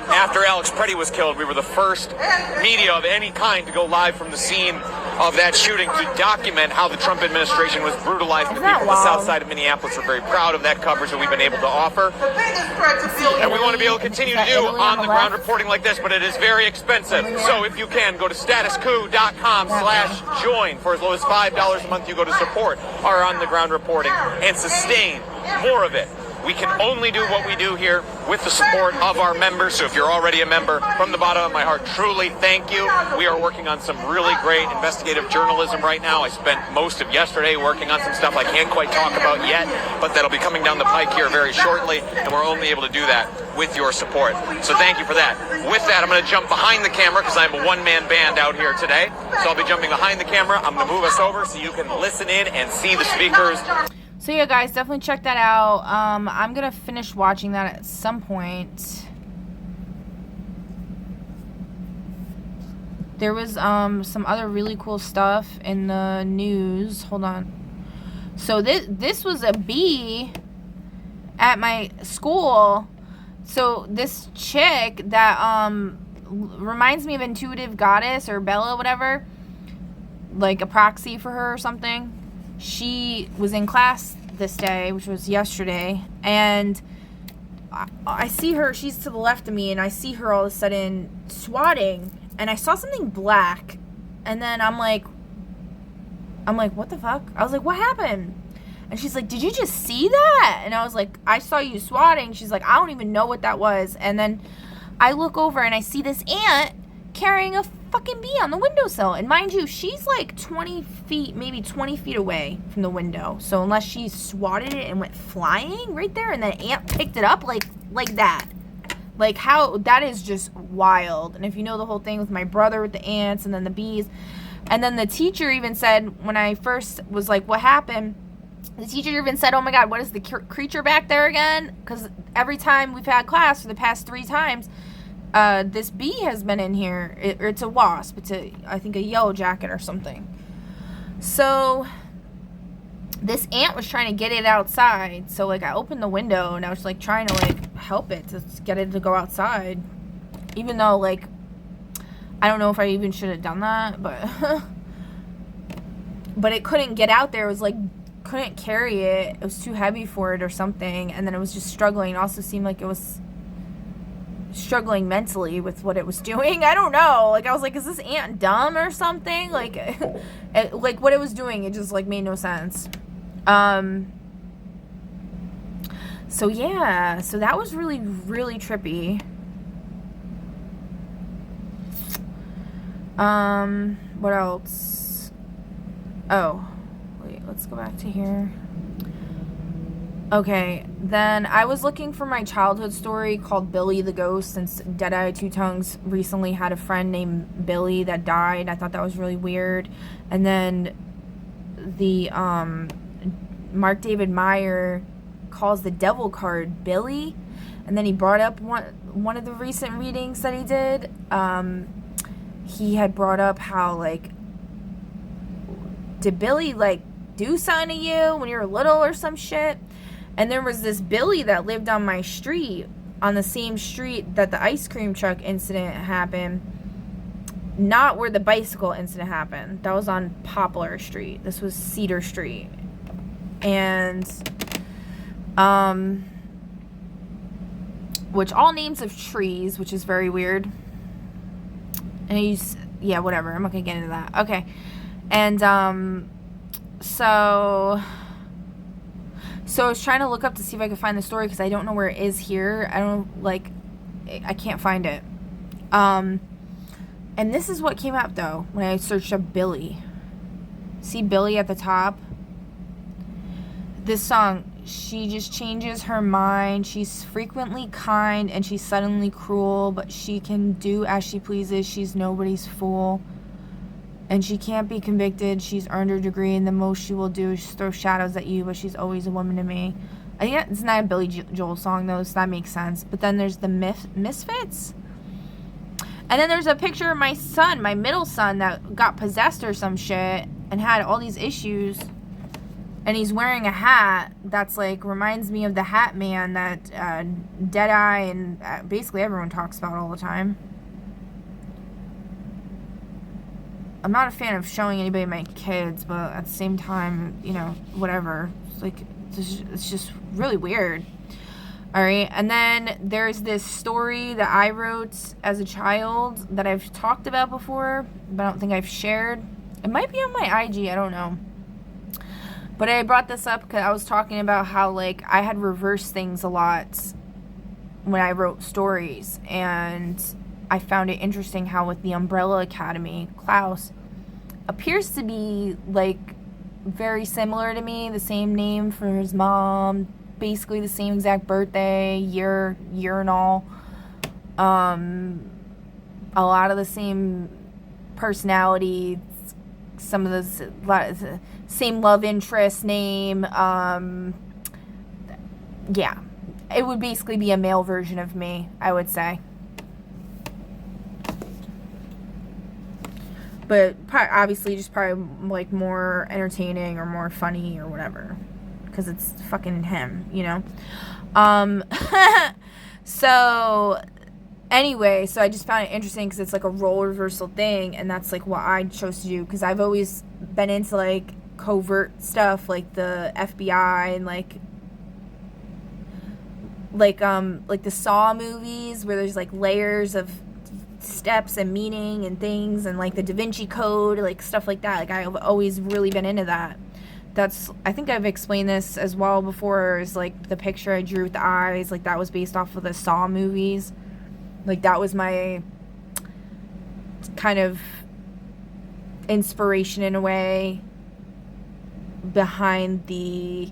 After Alex Preddy was killed, we were the first media of any kind to go live from the scene of that shooting to document how the Trump administration was brutalizing the people on the south side of Minneapolis. We're very proud of that coverage that we've been able to offer. And we want to be able to continue to do on-the-ground reporting like this, but it is very expensive. So if you can, go to statusquo.com/join. For as low as $5 a month, you go to support our on-the-ground reporting and sustain more of it We can only do what we do here with the support of our members. So if you're already a member, from the bottom of my heart, truly thank you. We are working on some really great investigative journalism right now. I spent most of yesterday working on some stuff I can't quite talk about yet, but that'll be coming down the pike here very shortly, and we're only able to do that with your support. So thank you for that. With that, I'm going to jump behind the camera because I'm a one-man band out here today. So I'll be jumping behind the camera. I'm going to move us over so you can listen in and see the speakers. So yeah, guys, definitely check that out. I'm gonna finish watching that at some point. There was some other really cool stuff in the news. Hold on. So this was a bee at my school. So this chick that reminds me of Intuitive Goddess or Bella, whatever, like a proxy for her or something. She was in class this day, which was yesterday, and I see her, she's to the left of me, and I see her all of a sudden swatting, and I saw something black, and then I'm like, what the fuck? I was like, what happened? And she's like, did you just see that? And I was like, I saw you swatting. She's like, I don't even know what that was. And then I look over and I see this ant carrying a fucking bee on the windowsill. And mind you, she's like 20 feet, maybe 20 feet away from the window. So unless she swatted it and went flying right there, and the ant picked it up like that. Like, how, that is just wild. And if you know the whole thing with my brother with the ants and then the bees. And then the teacher even said, when I first was like, what happened? The teacher even said, oh my God, what is the creature back there again? Because every time we've had class for the past 3 times, this bee has been in here. It's a wasp. It's I think a yellow jacket or something. So this ant was trying to get it outside. So like I opened the window and I was like trying to like help it to get it to go outside. Even though like, I don't know if I even should have done that, but it couldn't get out there. It was like, couldn't carry it. It was too heavy for it or something. And then it was just struggling. It also seemed like it was struggling mentally with what it was doing. I don't know. Like I was like, is this ant dumb or something? Like, like what it was doing, it just like made no sense. So yeah, so that was really, really trippy. What else? Oh, wait, let's go back to here. Okay, then I was looking for my childhood story called Billy the Ghost, since Deadeye Two Tongues recently had a friend named Billy that died. I thought that was really weird. And then the Mark David Meyer calls the devil card Billy, and then he brought up one of the recent readings that he did. He had brought up how, like, did Billy like do something to you when you were little or some shit? And there was this Billy that lived on my street, on the same street that the ice cream truck incident happened. Not where the bicycle incident happened. That was on Poplar Street. This was Cedar Street. And, which all names of trees, which is very weird. And yeah, whatever. I'm not gonna get into that. Okay. And, so I was trying to look up to see if I could find the story, because I don't know where it is here. I can't find it. And this is what came up, though, when I searched up Billy. See Billy at the top? This song, she just changes her mind. She's frequently kind and she's suddenly cruel, but she can do as she pleases. She's nobody's fool. And she can't be convicted. She's earned her degree, and the most she will do is throw shadows at you, but she's always a woman to me. I think it's not a Billy Joel song, though, so that makes sense. But then there's the Misfits. And then there's a picture of my son, my middle son, that got possessed or some shit and had all these issues. And he's wearing a hat that's like, reminds me of the Hat Man that Deadeye and basically everyone talks about all the time. I'm not a fan of showing anybody my kids, but at the same time, you know, whatever. It's like, it's just really weird. Alright, and then there's this story that I wrote as a child that I've talked about before, but I don't think I've shared. It might be on my IG, I don't know. But I brought this up because I was talking about how, like, I had reversed things a lot when I wrote stories. And I found it interesting how with the Umbrella Academy, Klaus appears to be, like, very similar to me. The same name for his mom. Basically the same exact birthday, year and all. A lot of the same personality, some of the same love interest name. Yeah, it would basically be a male version of me, I would say. But obviously just probably like more entertaining or more funny or whatever, because it's fucking him, you know. So anyway, so I just found it interesting because it's like a role reversal thing, and that's like what I chose to do, because I've always been into like covert stuff, like the FBI and like the Saw movies where there's like layers of steps and meaning and things, and like the Da Vinci Code, like stuff like that. Like I've always really been into that. I think I've explained this as well before, is like the picture I drew with the eyes, like that was based off of the Saw movies. Like that was my kind of inspiration in a way behind the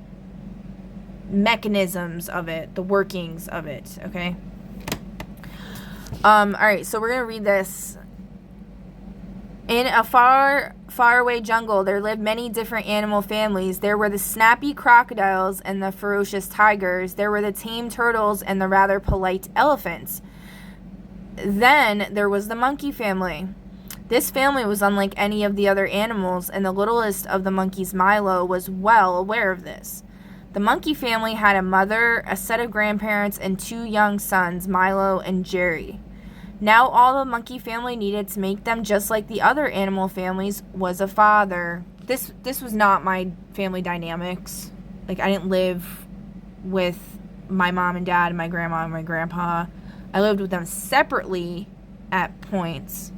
mechanisms of it, the workings of it, okay? Alright, so we're gonna read this. In a far, far away jungle, there lived many different animal families. There were the snappy crocodiles and the ferocious tigers. There were the tame turtles and the rather polite elephants. Then there was the monkey family. This family was unlike any of the other animals, and the littlest of the monkeys, Milo, was well aware of this. The monkey family had a mother, a set of grandparents, and 2 young sons, Milo and Jerry. Now all the monkey family needed to make them just like the other animal families was a father. This was not my family dynamics. Like, I didn't live with my mom and dad and my grandma and my grandpa. I lived with them separately at points,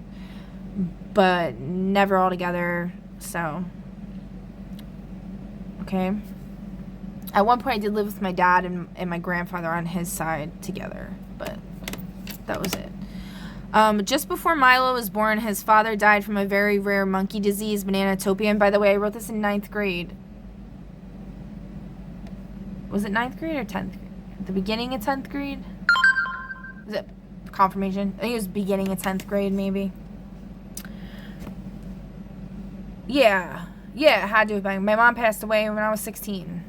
but never all together, so. Okay. At one point I did live with my dad and my grandfather on his side together, but that was it. Just before Milo was born, his father died from a very rare monkey disease, Bananatopia. And by the way, I wrote this in 9th grade. Was it 9th grade or 10th grade? At the beginning of 10th grade? Was it confirmation? I think it was beginning of 10th grade, maybe. Yeah, it had to have been. My mom passed away when I was 16.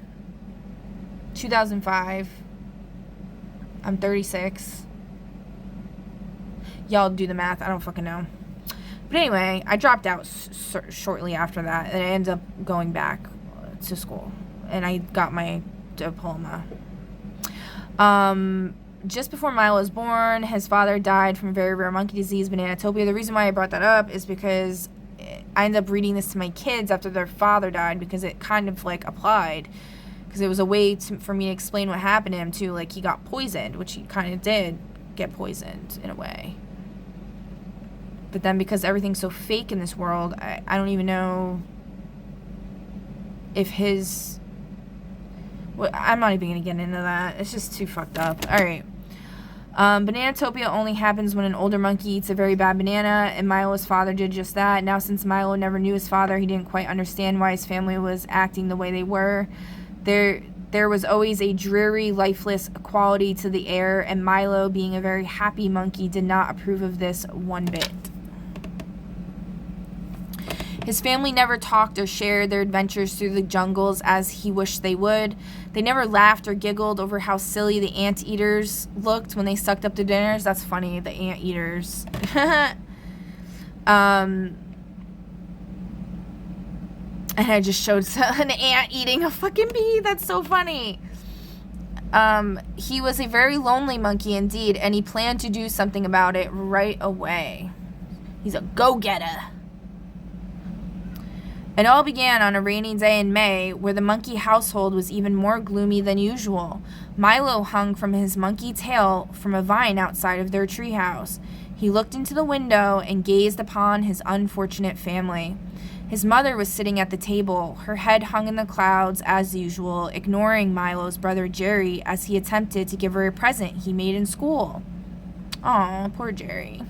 2005. I'm 36. Y'all do the math. I don't fucking know. But anyway, I dropped out shortly after that, and I ended up going back to school, and I got my diploma. Just before Milo was born, his father died from a very rare monkey disease, Bananatopia. The reason why I brought that up is because I ended up reading this to my kids after their father died, because it kind of like applied, because it was a way for me to explain what happened to him too. Like, he got poisoned, which he kind of did get poisoned in a way. But then because everything's so fake in this world, I don't even know if his... Well, I'm not even going to get into that. It's just too fucked up. Alright. Bananatopia only happens when an older monkey eats a very bad banana, and Milo's father did just that. Now, since Milo never knew his father, he didn't quite understand why his family was acting the way they were. There was always a dreary, lifeless quality to the air, and Milo, being a very happy monkey, did not approve of this one bit. His family never talked or shared their adventures through the jungles as he wished they would. They never laughed or giggled over how silly the anteaters looked when they sucked up their dinners. That's funny, the anteaters. And I just showed an ant eating a fucking bee. That's so funny. He was a very lonely monkey indeed, and he planned to do something about it right away. He's a go-getter. It all began on a rainy day in May, where the monkey household was even more gloomy than usual. Milo hung from his monkey tail from a vine outside of their treehouse. He looked into the window and gazed upon his unfortunate family. His mother was sitting at the table, her head hung in the clouds as usual, ignoring Milo's brother Jerry as he attempted to give her a present he made in school. Aw, poor Jerry.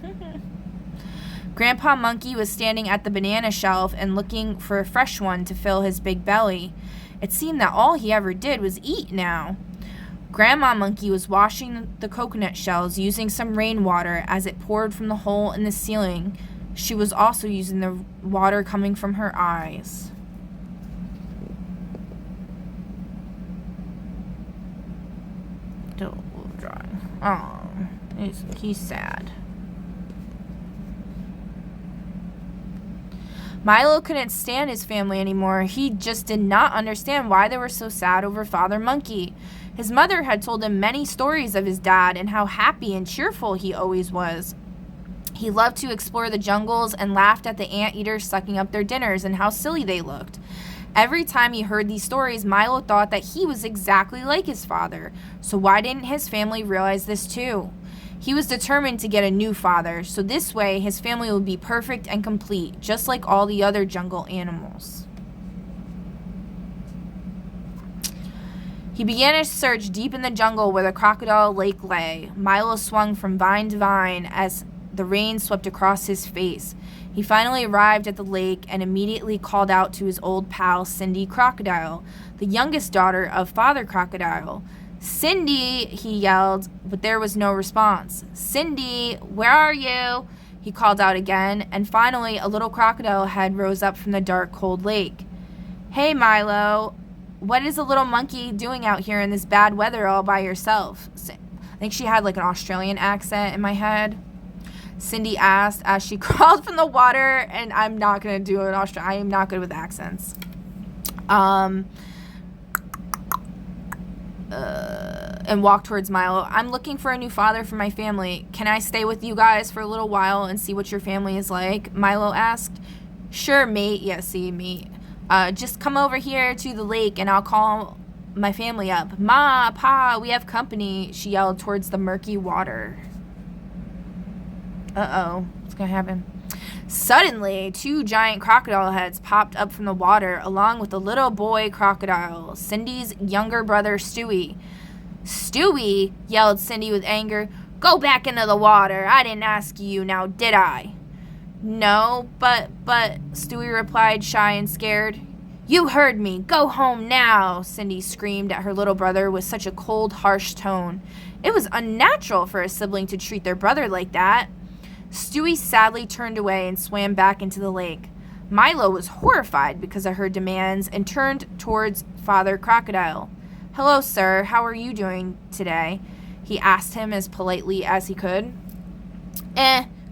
Grandpa Monkey was standing at the banana shelf and looking for a fresh one to fill his big belly. It seemed that all he ever did was eat now. Grandma Monkey was washing the coconut shells using some rainwater as it poured from the hole in the ceiling. She was also using the water coming from her eyes. Oh, he's sad. Milo couldn't stand his family anymore. He just did not understand why they were so sad over Father Monkey. His mother had told him many stories of his dad and how happy and cheerful he always was. He loved to explore the jungles and laughed at the anteaters sucking up their dinners and how silly they looked. Every time he heard these stories, Milo thought that he was exactly like his father. So why didn't his family realize this too? He was determined to get a new father, so this way his family would be perfect and complete, just like all the other jungle animals. He began his search deep in the jungle where the crocodile lake lay. Milo swung from vine to vine as the rain swept across his face. He finally arrived at the lake and immediately called out to his old pal Cindy Crocodile, the youngest daughter of Father Crocodile. "Cindy," he yelled, but there was no response. "Cindy, where are you?" he called out again, and finally a little crocodile head rose up from the dark, cold lake. "Hey, Milo, what is a little monkey doing out here in this bad weather all by yourself?" I think she had like an Australian accent in my head. Cindy asked as she crawled from the water, and I'm not going to do an Australian. I am not good with accents. And walked towards Milo. "I'm looking for a new father for my family. Can I stay with you guys for a little while and see what your family is like?" Milo asked. "Sure, mate." "Yeah, see, mate. Just come over here to the lake and I'll call my family up." "Ma, Pa, we have company," she yelled towards the murky water. Uh-oh, what's gonna happen? Suddenly, 2 giant crocodile heads popped up from the water, along with a little boy crocodile, Cindy's younger brother, Stewie. "Stewie," yelled Cindy with anger, "go back into the water. I didn't ask you, now did I?" "No, but," Stewie replied, shy and scared. "You heard me. Go home now," Cindy screamed at her little brother with such a cold, harsh tone. It was unnatural for a sibling to treat their brother like that. Stewie sadly turned away and swam back into the lake. Milo was horrified because of her demands and turned towards Father Crocodile. "Hello, sir. How are you doing today?" he asked him as politely as he could.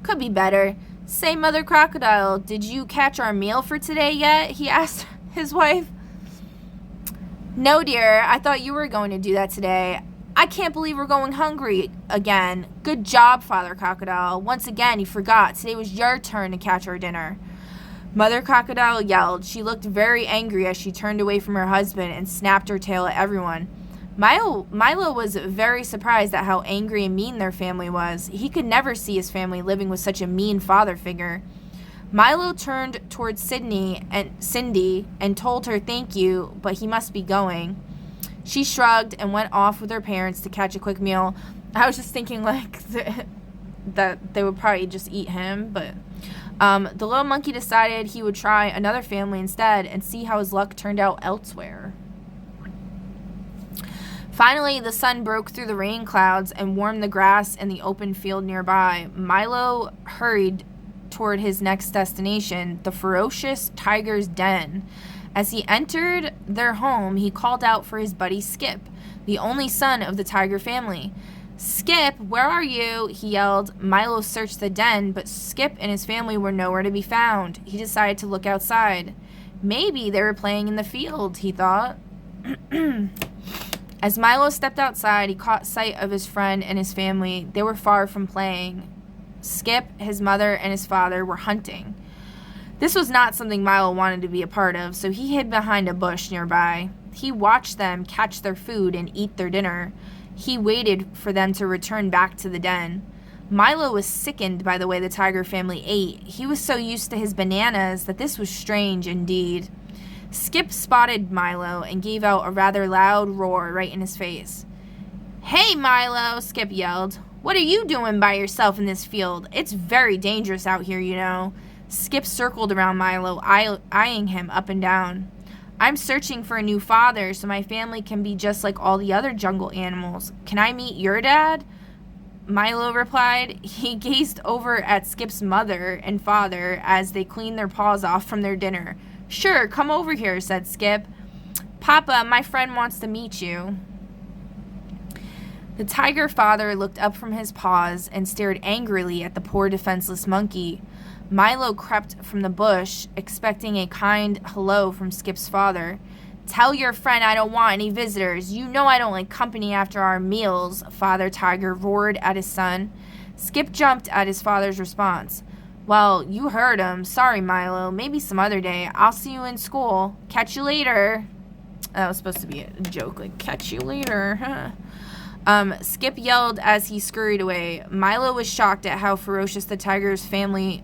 Could be better. "Say, Mother Crocodile, did you catch our meal for today yet?" he asked his wife. "No, dear. I thought you were going to do that today. I can't believe we're going hungry again. Good job, Father Crocodile. Once again, you forgot. Today was your turn to catch our dinner." Mother Crocodile yelled. She looked very angry as she turned away from her husband and snapped her tail at everyone. Milo was very surprised at how angry and mean their family was. He could never see his family living with such a mean father figure. Milo turned towards Cindy and told her thank you, but he must be going. She shrugged and went off with her parents to catch a quick meal. I was just thinking like that they would probably just eat him, but the little monkey decided he would try another family instead and see how his luck turned out elsewhere. Finally, the sun broke through the rain clouds and warmed the grass in the open field nearby. Milo hurried toward his next destination, the ferocious tiger's den. As he entered their home, he called out for his buddy Skip, the only son of the tiger family. "Skip, where are you?" he yelled. Milo searched the den, but Skip and his family were nowhere to be found. He decided to look outside. Maybe they were playing in the field, he thought. As Milo stepped outside, he caught sight of his friend and his family. They were far from playing. Skip, his mother, and his father were hunting. This was not something Milo wanted to be a part of, so he hid behind a bush nearby. He watched them catch their food and eat their dinner. He waited for them to return back to the den. Milo was sickened by the way the tiger family ate. He was so used to his bananas that this was strange indeed. Skip spotted Milo and gave out a rather loud roar right in his face. "Hey, Milo," Skip yelled. "What are you doing by yourself in this field? It's very dangerous out here, you know." Skip circled around Milo, eyeing him up and down. "I'm searching for a new father so my family can be just like all the other jungle animals. Can I meet your dad?" Milo replied. He gazed over at Skip's mother and father as they cleaned their paws off from their dinner. "Sure, come over here," said Skip. "Papa, my friend wants to meet you." The tiger father looked up from his paws and stared angrily at the poor defenseless monkey. Milo crept from the bush, expecting a kind hello from Skip's father. "Tell your friend I don't want any visitors. You know I don't like company after our meals," Father Tiger roared at his son. Skip jumped at his father's response. "Well, you heard him. Sorry, Milo. Maybe some other day. I'll see you in school. Catch you later." That was supposed to be a joke, like, catch you later, huh? Skip yelled as he scurried away. Milo was shocked at how ferocious the tiger family's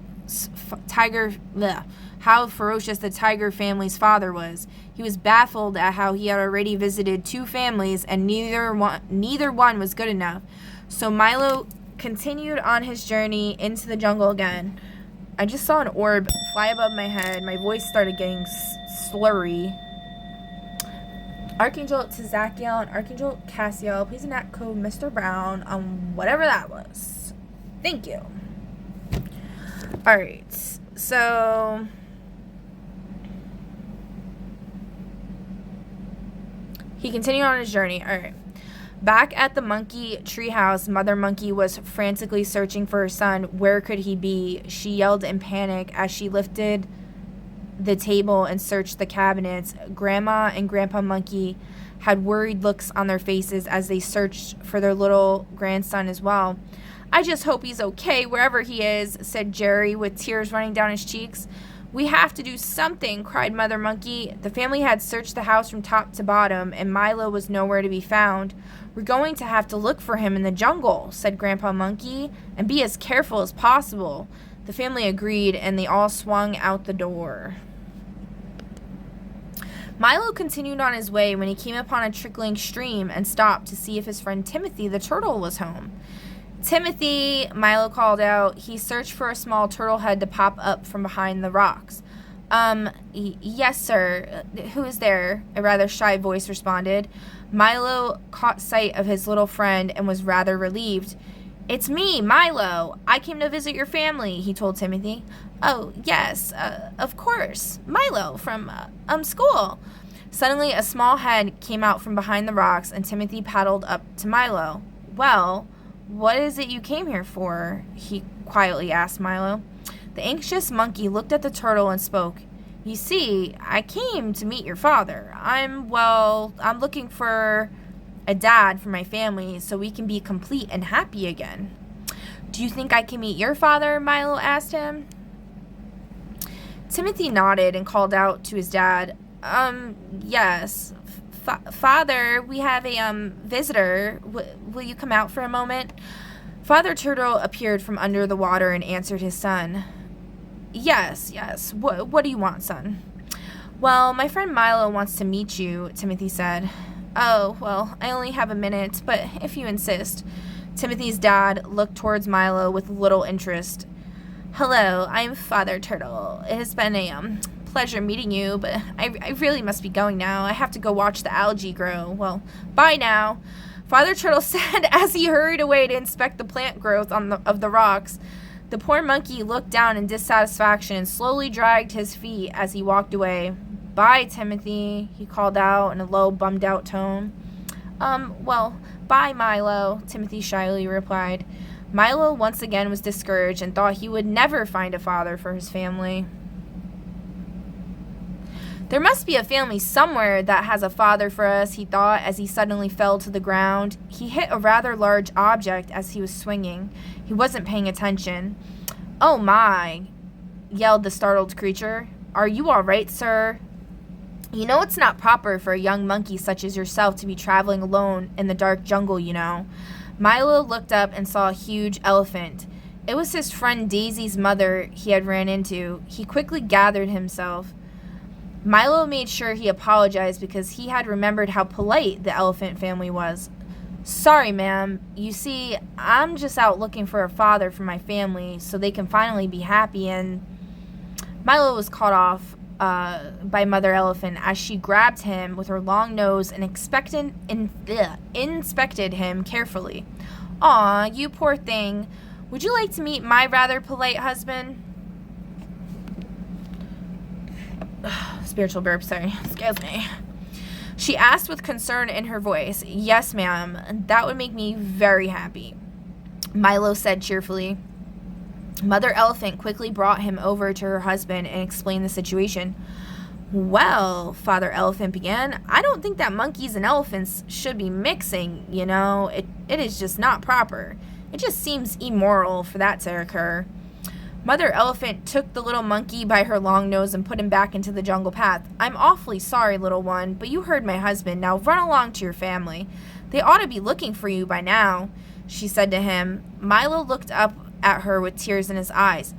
father was. He was baffled at how he had already visited 2 families and neither one was good enough. So Milo continued on his journey into the jungle again. I just saw an orb fly above my head. My voice started getting slurry. Archangel Tizakiel and Archangel Cassiel, please enact code Mr. Brown on whatever that was. Thank you. Alright, so he continued on his journey. Alright. Back at the monkey treehouse, Mother Monkey was frantically searching for her son. Where could he be? She yelled in panic as she lifted the table and searched the cabinets. Grandma and Grandpa Monkey had worried looks on their faces as they searched for their little grandson as well. "I just hope he's okay wherever he is," said Jerry with tears running down his cheeks. "We have to do something," cried Mother Monkey. The family had searched the house from top to bottom, and Milo was nowhere to be found. "We're going to have to look for him in the jungle," said Grandpa Monkey, "and be as careful as possible." The family agreed, and they all swung out the door. Milo continued on his way when he came upon a trickling stream and stopped to see if his friend Timothy the turtle was home. "Timothy," Milo called out. He searched for a small turtle head to pop up from behind the rocks. Yes, sir. Who is there?" a rather shy voice responded. Milo caught sight of his little friend and was rather relieved. "It's me, Milo. I came to visit your family," he told Timothy. "Oh, yes, of course. Milo from, school." Suddenly, a small head came out from behind the rocks, and Timothy paddled up to Milo. "Well, what is it you came here for?" he quietly asked Milo. The anxious monkey looked at the turtle and spoke. "You see, I came to meet your father. I'm looking for a dad for my family so we can be complete and happy again." "Do you think I can meet your father?" Milo asked him. Timothy nodded and called out to his dad. Yes. Father, we have a, visitor. Will you come out for a moment?" Father Turtle appeared from under the water and answered his son. Yes. What do you want, son?" "Well, my friend Milo wants to meet you," Timothy said. "Oh, well, I only have a minute, but if you insist." Timothy's dad looked towards Milo with little interest. "Hello, I'm Father Turtle. It has been a, pleasure meeting you, but I really must be going now. I have to go watch the algae grow. Well, bye now," Father Turtle said as he hurried away to inspect the plant growth of the rocks. The poor monkey looked down in dissatisfaction and slowly dragged his feet as he walked away. "Bye, Timothy," he called out in a low, bummed-out tone. Well, bye, Milo," Timothy shyly replied. Milo once again was discouraged and thought he would never find a father for his family. "There must be a family somewhere that has a father for us," he thought as he suddenly fell to the ground. He hit a rather large object as he was swinging. He wasn't paying attention. "Oh my," yelled the startled creature. "Are you all right, sir? You know it's not proper for a young monkey such as yourself to be traveling alone in the dark jungle, you know." Milo looked up and saw a huge elephant. It was his friend Daisy's mother he had ran into. He quickly gathered himself. Milo made sure he apologized because he had remembered how polite the elephant family was. Sorry, ma'am. You see, I'm just out looking for a father for my family so they can finally be happy. And Milo was caught off by Mother Elephant as she grabbed him with her long nose and inspected him carefully. Aw, you poor thing. Would you like to meet my rather polite husband? Spiritual burp, sorry. Excuse me. She asked with concern in her voice. Yes, ma'am. That would make me very happy. Milo said cheerfully. Mother Elephant quickly brought him over to her husband and explained the situation. Well, Father Elephant began, I don't think that monkeys and elephants should be mixing, you know. It is just not proper. It just seems immoral for that to occur. Mother Elephant took the little monkey by her long nose and put him back into the jungle path. I'm awfully sorry, little one, but you heard my husband. Now run along to your family. They ought to be looking for you by now, she said to him. Milo looked up at her with tears in his eyes.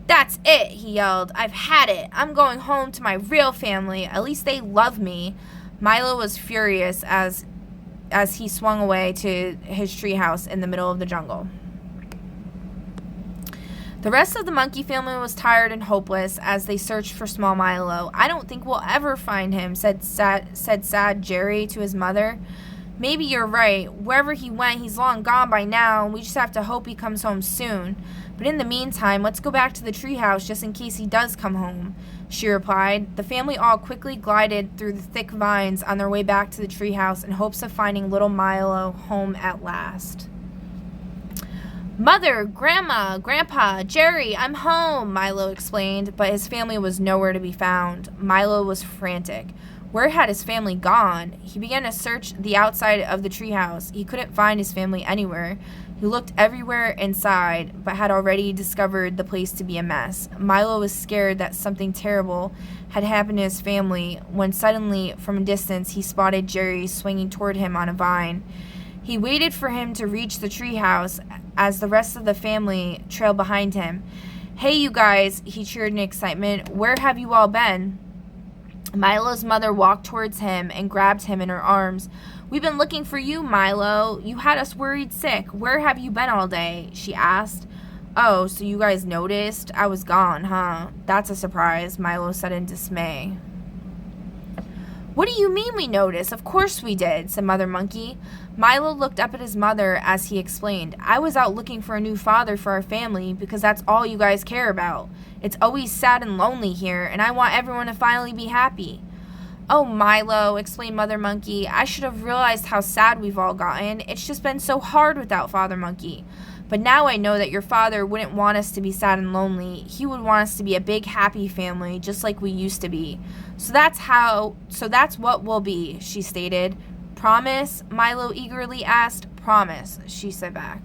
That's it, he yelled. I've had it. I'm going home to my real family. At least they love me. Milo was furious as he swung away to his treehouse in the middle of the jungle. The rest of the monkey family was tired and hopeless as they searched for small Milo. I don't think we'll ever find him, said sad Jerry to his mother. Maybe you're right. Wherever he went, he's long gone by now. We just have to hope he comes home soon. But in the meantime, let's go back to the treehouse just in case he does come home, she replied. The family all quickly glided through the thick vines on their way back to the treehouse in hopes of finding little Milo home at last. Mother, Grandma, Grandpa, Jerry, I'm home, Milo explained, but his family was nowhere to be found. Milo was frantic. Where had his family gone? He began to search the outside of the treehouse. He couldn't find his family anywhere. He looked everywhere inside, but had already discovered the place to be a mess. Milo was scared that something terrible had happened to his family when suddenly, from a distance, he spotted Jerry swinging toward him on a vine. He waited for him to reach the treehouse as the rest of the family trailed behind him. Hey, you guys, he cheered in excitement. Where have you all been? Milo's mother walked towards him and grabbed him in her arms. We've been looking for you, Milo. You had us worried sick. Where have you been all day? She asked. Oh, so you guys noticed? I was gone, huh? That's a surprise, Milo said in dismay. What do you mean we noticed? Of course we did, said Mother Monkey. Milo looked up at his mother as he explained. I was out looking for a new father for our family because that's all you guys care about. It's always sad and lonely here, and I want everyone to finally be happy. Oh, Milo, explained Mother Monkey. I should have realized how sad we've all gotten. It's just been so hard without Father Monkey. But now I know that your father wouldn't want us to be sad and lonely. He would want us to be a big, happy family, just like we used to be. So that's what we'll be, she stated. Promise? Milo eagerly asked. Promise, she said back.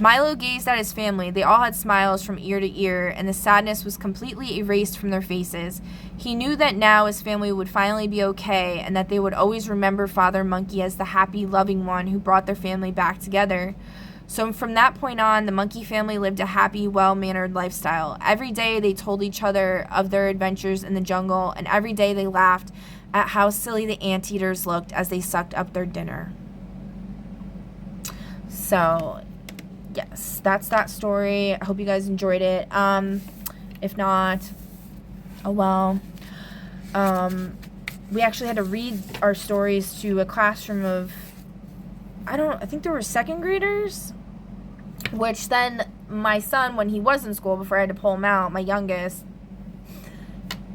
Milo gazed at his family. They all had smiles from ear to ear, and the sadness was completely erased from their faces. He knew that now his family would finally be okay, and that they would always remember Father Monkey as the happy, loving one who brought their family back together. So from that point on, the monkey family lived a happy, well-mannered lifestyle. Every day they told each other of their adventures in the jungle, and every day they laughed at how silly the anteaters looked as they sucked up their dinner. So, yes, that's that story. I hope you guys enjoyed it. If not, oh well. We actually had to read our stories to a classroom of, I think there were second graders, which then my son, when he was in school, before I had to pull him out, my youngest,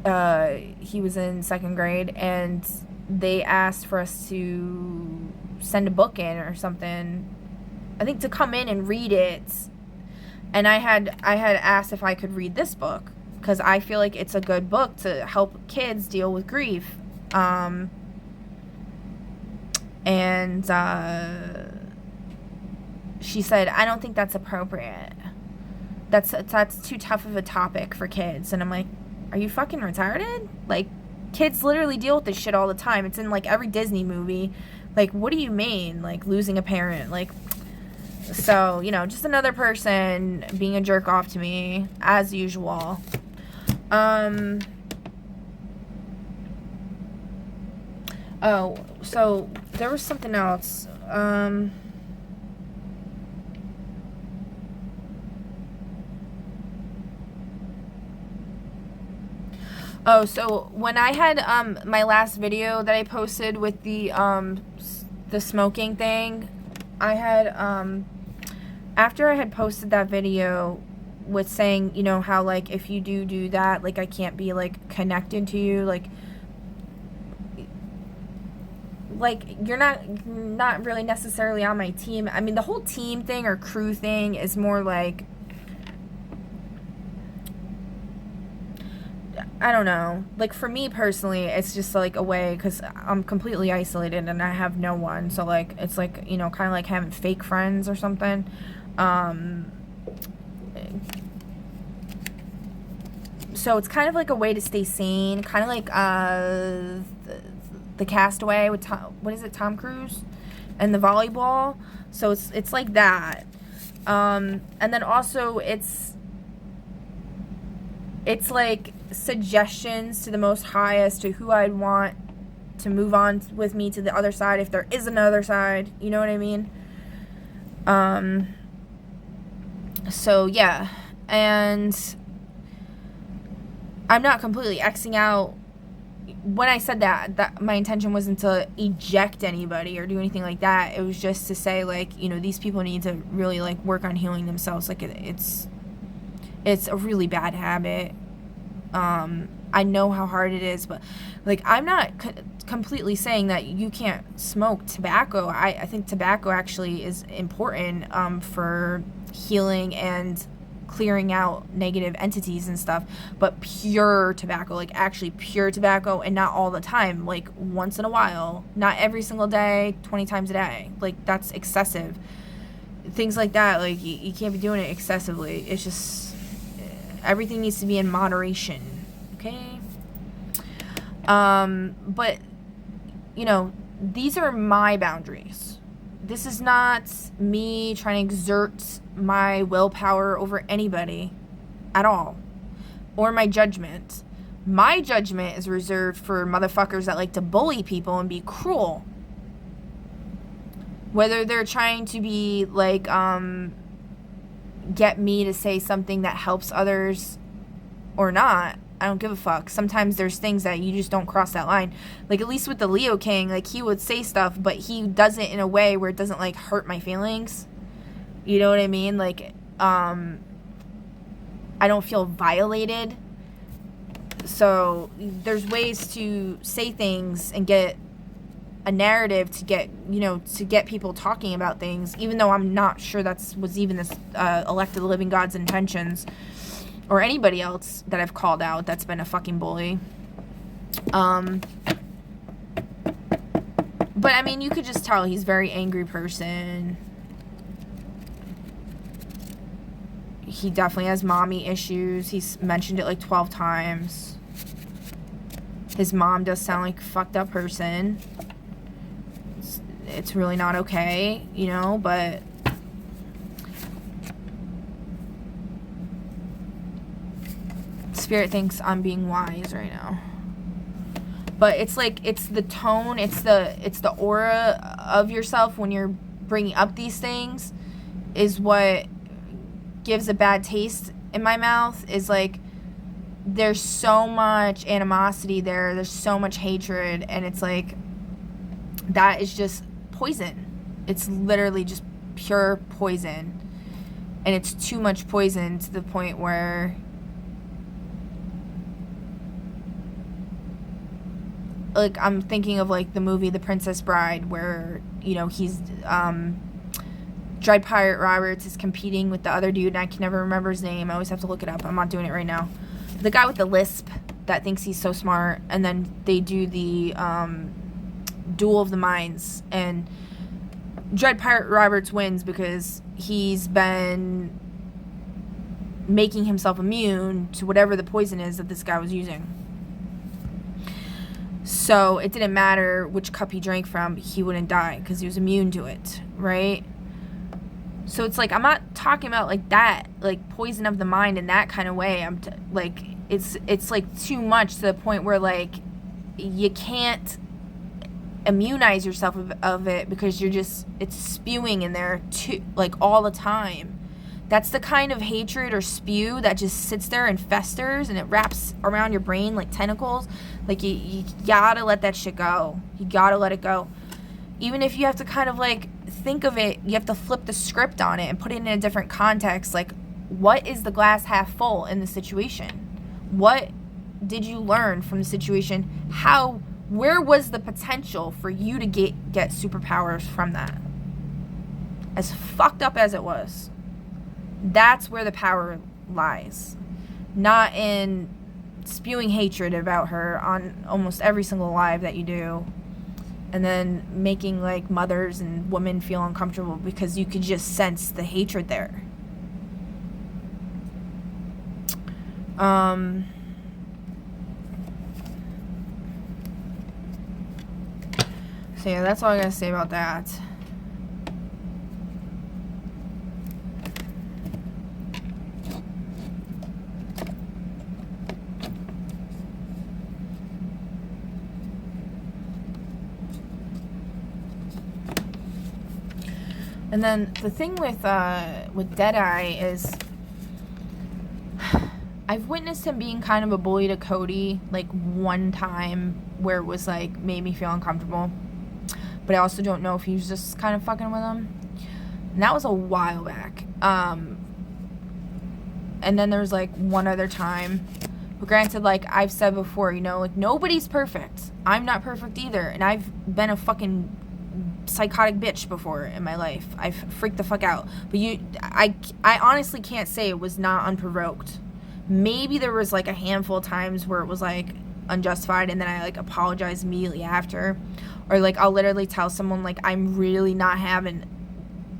he was in second grade, and they asked for us to send a book in or something, I think, to come in and read it. And I had asked if I could read this book because I feel like it's a good book to help kids deal with grief. She said, I don't think that's appropriate. That's too tough of a topic for kids. And I'm like, are you fucking retarded? Like, kids literally deal with this shit all the time. It's in, like, every Disney movie. Like, what do you mean? Like, losing a parent? Like, so, you know, just another person being a jerk off to me, as usual. Oh, so there was something else. Oh, so when I had my last video that I posted with the smoking thing, I had after I had posted that video with saying, you know, how like if you do that, like I can't be like connected to you, like you're not really necessarily on my team. I mean, the whole team thing or crew thing is more like, I don't know. Like, for me personally, it's just, like, a way, because I'm completely isolated and I have no one. So, like, it's, like, you know, kind of like having fake friends or something. So, it's kind of like a way to stay sane. Kind of like, the Castaway with Tom Cruise? And the volleyball. So, it's like that. And then also, it's like suggestions to the Most High as to who I'd want to move on with me to the other side, if there is another side, you know what I mean? So yeah, and I'm not completely Xing out. When I said that my intention wasn't to eject anybody or do anything like that. It was just to say, like, you know, these people need to really, like, work on healing themselves. Like, it's a really bad habit. I know how hard it is, but, like, I'm not completely saying that you can't smoke tobacco. I think tobacco actually is important for healing and clearing out negative entities and stuff, but pure tobacco, like actually pure tobacco, and not all the time, like once in a while, not every single day, 20 times a day. Like, that's excessive. Things like that, like, you can't be doing it excessively. It's just, everything needs to be in moderation, okay? But, you know, these are my boundaries. This is not me trying to exert my willpower over anybody at all, or my judgment. My judgment is reserved for motherfuckers that like to bully people and be cruel. Whether they're trying to be like, get me to say something that helps others or not, I don't give a fuck. Sometimes there's things that you just don't cross that line. Like, at least with the Leo King, like, he would say stuff, but he does it in a way where it doesn't, like, hurt my feelings. You know what I mean? Like, I don't feel violated. So, there's ways to say things and get a narrative to get, you know, to get people talking about things, even though I'm not sure was even this elected living God's intentions, or anybody else that I've called out that's been a fucking bully. But I mean, you could just tell he's a very angry person. He definitely has mommy issues. He's mentioned it like 12 times. His mom does sound like a fucked up person. It's really not okay, you know, but Spirit thinks I'm being wise right now. But it's like, it's the tone, it's the aura of yourself when you're bringing up these things is what gives a bad taste in my mouth. Is like, there's so much animosity there's so much hatred, and it's like, that is just poison. It's literally just pure poison, and it's too much poison to the point where, like, I'm thinking of like the movie The Princess Bride, where, you know, he's Dread Pirate Roberts is competing with the other dude, and I can never remember his name. I always have to look it up. I'm not doing it right now. The guy with the lisp that thinks he's so smart, and then they do the Duel of the Minds, and Dread Pirate Roberts wins because he's been making himself immune to whatever the poison is that this guy was using. So it didn't matter which cup he drank from, he wouldn't die because he was immune to it, right? So it's like, I'm not talking about like that, like poison of the mind in that kind of way. Like, it's like too much to the point where like you can't immunize yourself of it because it's spewing in there too, like all the time. That's the kind of hatred or spew that just sits there and festers and it wraps around your brain like tentacles. Like you gotta let that shit go. You gotta let it go. Even if you have to kind of like think of it, you have to flip the script on it and put it in a different context. Like, what is the glass half full in the situation? What did you learn from the situation? Where was the potential for you to get superpowers from that? As fucked up as it was, that's where the power lies. Not in spewing hatred about her on almost every single live that you do, and then making like mothers and women feel uncomfortable because you could just sense the hatred there. So yeah, that's all I gotta say about that. And then the thing with Deadeye is I've witnessed him being kind of a bully to Cody like one time where it was like made me feel uncomfortable. But I also don't know if he was just kind of fucking with him. And that was a while back. And then there was like one other time. But granted, like I've said before, you know, like nobody's perfect. I'm not perfect either. And I've been a fucking psychotic bitch before in my life. I've freaked the fuck out. But I honestly can't say it was not unprovoked. Maybe there was like a handful of times where it was like unjustified and then I like apologized immediately after. Or like I'll literally tell someone like I'm really not having,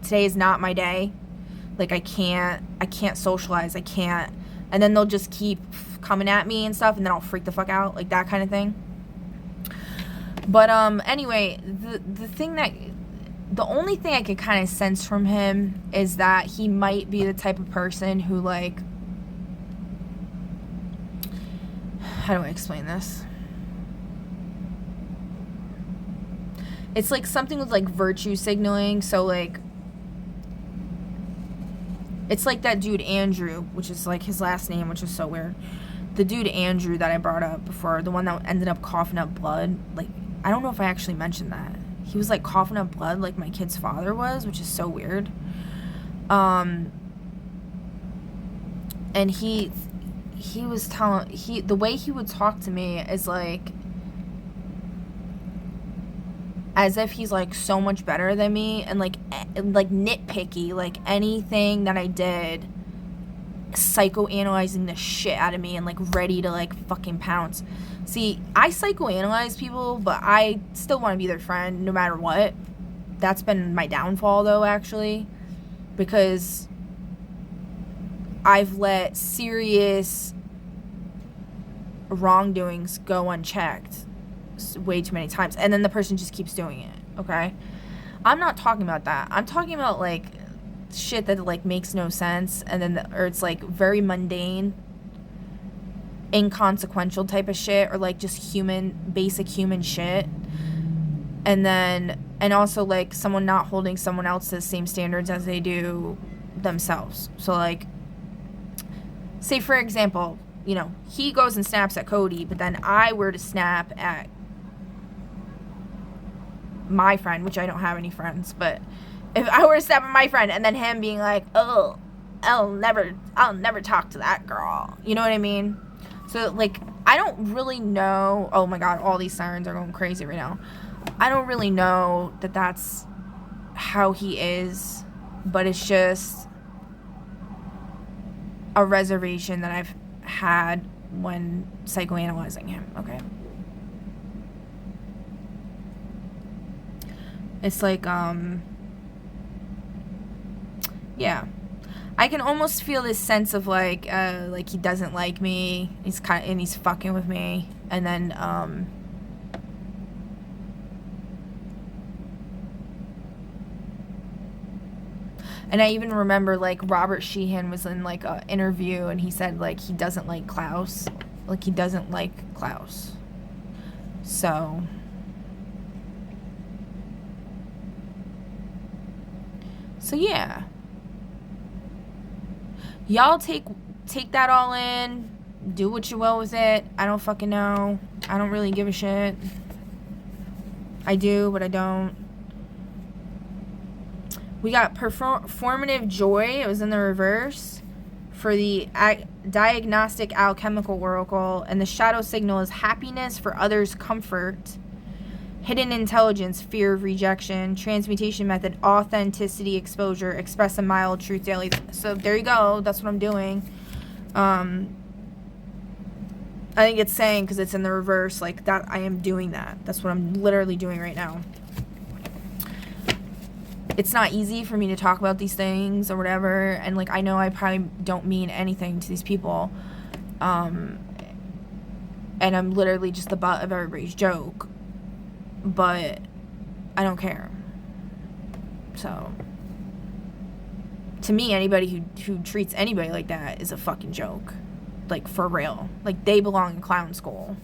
today is not my day. Like I can't socialize, I can't. And then they'll just keep coming at me and stuff and then I'll freak the fuck out, like that kind of thing. But anyway, the only thing I could kind of sense from him is that he might be the type of person who like, how do I explain this? It's like something with like virtue signaling. So like, it's like that dude Andrew, which is like his last name, which is so weird. The dude Andrew that I brought up before, the one that ended up coughing up blood. Like, I don't know if I actually mentioned that. He was like coughing up blood like my kid's father was, which is so weird. And he was telling, the way he would talk to me is like as if he's like so much better than me and like nitpicky, like anything that I did, psychoanalyzing the shit out of me and like ready to like fucking pounce. See, I psychoanalyze people, but I still want to be their friend no matter what. That's been my downfall though, actually, because I've let serious wrongdoings go unchecked way too many times, and then the person just keeps doing it. Okay, I'm not talking about that. I'm talking about like shit that like makes no sense, and then or it's like very mundane, inconsequential type of shit, or like just basic human shit. And also like someone not holding someone else to the same standards as they do themselves. So like, say for example, you know, he goes and snaps at Cody, but then I were to snap at my friend, which I don't have any friends, but if I were to snap at my friend and then him being like, oh, I'll never talk to that girl. You know what I mean? So like, I don't really know. Oh my God, all these sirens are going crazy right now. I don't really know that that's how he is, but it's just a reservation that I've had when psychoanalyzing him, okay? It's like, yeah. I can almost feel this sense of like he doesn't like me. He's fucking with me. And then, And I even remember, like, Robert Sheehan was in, like, an interview, and he said, like, he doesn't like Klaus. Like, he doesn't like Klaus. So... So, yeah. Y'all take that all in. Do what you will with it. I don't fucking know. I don't really give a shit. I do, but I don't. We got performative joy. It was in the reverse for the diagnostic alchemical oracle. And the shadow signal is happiness for others' comfort. Hidden intelligence, fear of rejection. Transmutation method, authenticity, exposure. Express a mild truth daily. So there you go. That's what I'm doing. I think it's saying, because it's in the reverse, like, that I am doing that. That's what I'm literally doing right now. It's not easy for me to talk about these things or whatever, and, like, I know I probably don't mean anything to these people, and I'm literally just the butt of everybody's joke, but I don't care. So, to me, anybody who treats anybody like that is a fucking joke. Like, for real. Like, they belong in clown school.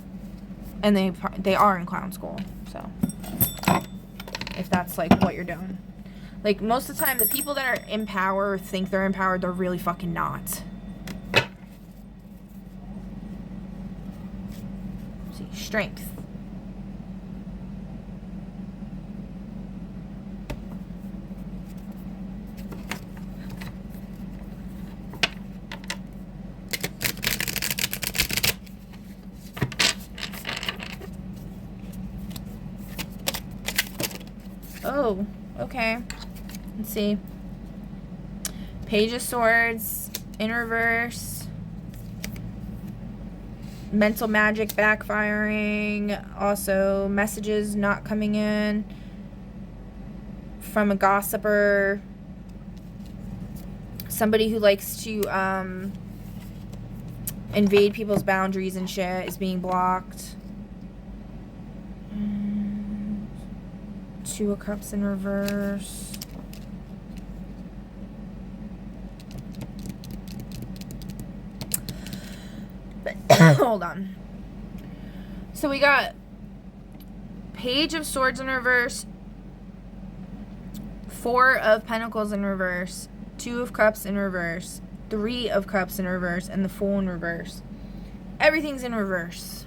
And they are in clown school. So, if that's, like, what you're doing. Like, most of the time, the people that are in power think they're empowered, they're really fucking not. See, strength. Oh, okay. Let's see. Page of Swords in reverse. Mental magic backfiring. Also, messages not coming in from a gossiper. Somebody who likes to invade people's boundaries and shit is being blocked. Two of Cups in reverse. Hold on. So we got Page of Swords in reverse, Four of Pentacles in reverse, Two of Cups in reverse, Three of Cups in reverse, and the Fool in reverse. Everything's in reverse.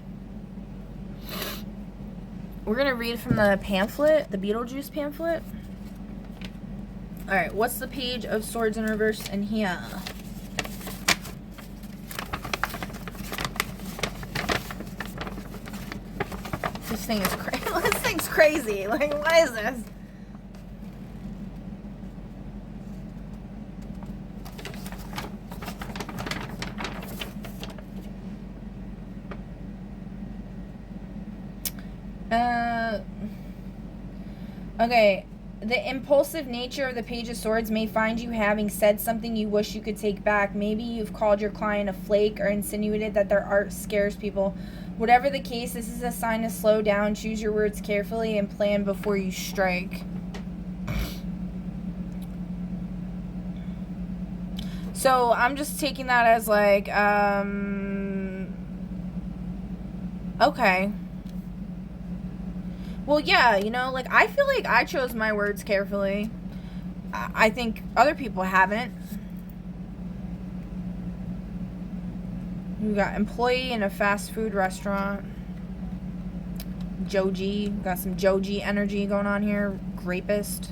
We're going to read from the pamphlet, the Beetlejuice pamphlet. Alright, what's the Page of Swords in reverse in here? This thing is crazy. This thing's crazy. Like, what is this? Okay, the impulsive nature of the Page of Swords may find you having said something you wish you could take back. Maybe you've called your client a flake or insinuated that their art scares people. Whatever the case, this is a sign to slow down, choose your words carefully, and plan before you strike. So, I'm just taking that as like, okay. Well, yeah, you know, like, I feel like I chose my words carefully. I think other people haven't. We got employee in a fast food restaurant. Joji. Got some Joji energy going on here. Rapist.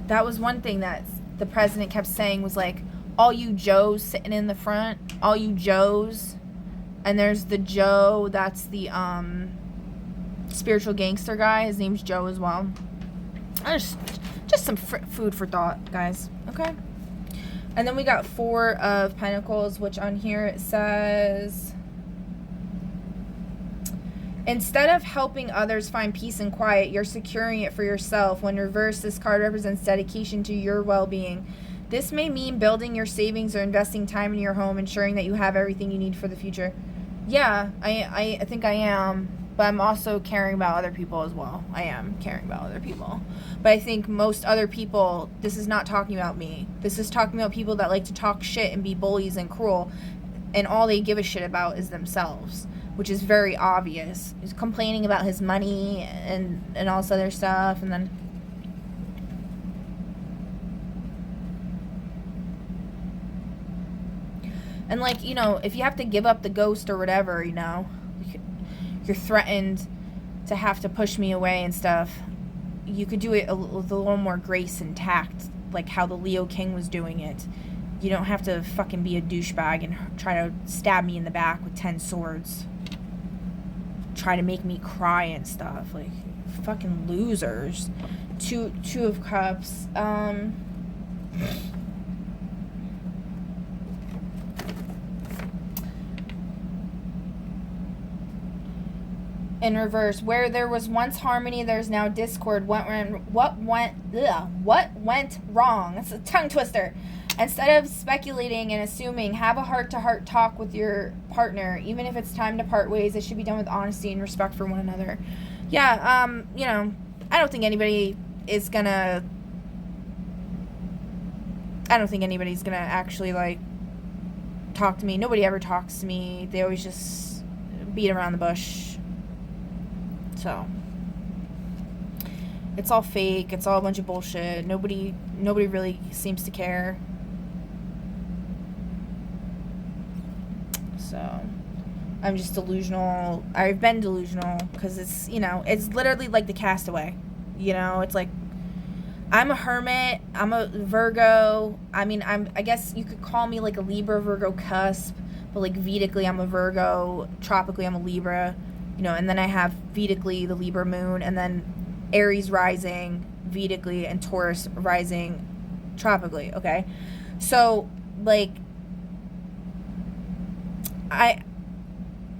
That was one thing that the president kept saying was like, all you Joes sitting in the front. All you Joes. And there's the Joe that's the, spiritual gangster guy. His name's Joe as well. Just some food for thought, guys. Okay. And then we got Four of Pentacles, which on here it says, instead of helping others find peace and quiet, you're securing it for yourself. When reversed, this card represents dedication to your well-being. This may mean building your savings or investing time in your home, ensuring that you have everything you need for the future. Yeah, I think I am. But I'm also caring about other people as well. I am caring about other people. But I think most other people, this is not talking about me. This is talking about people that like to talk shit and be bullies and cruel. And all they give a shit about is themselves, which is very obvious. He's complaining about his money and all this other stuff. And then... And, like, you know, if you have to give up the ghost or whatever, you know, you're threatened to have to push me away and stuff, you could do it with a little more grace and tact, like how the Leo King was doing it. You don't have to fucking be a douchebag and try to stab me in the back with 10 swords. Try to make me cry and stuff. Like, fucking losers. Two of Cups. In reverse, where there was once harmony, there's now discord. What went wrong? It's a tongue twister. Instead of speculating and assuming, have a heart-to-heart talk with your partner. Even if it's time to part ways, it should be done with honesty and respect for one another. Yeah, you know, I don't think anybody's gonna actually, like, talk to me. Nobody ever talks to me. They always just beat around the bush. So, it's all fake. It's all a bunch of bullshit. Nobody really seems to care. So, I'm just delusional. I've been delusional because it's, you know, it's literally like the Castaway. You know, it's like, I'm a hermit. I'm a Virgo. I mean, I guess you could call me like a Libra Virgo cusp, but like Vedically, I'm a Virgo. Tropically, I'm a Libra. You know, and then I have Vedically the Libra moon, and then Aries rising Vedically and Taurus rising tropically, okay? So, like, I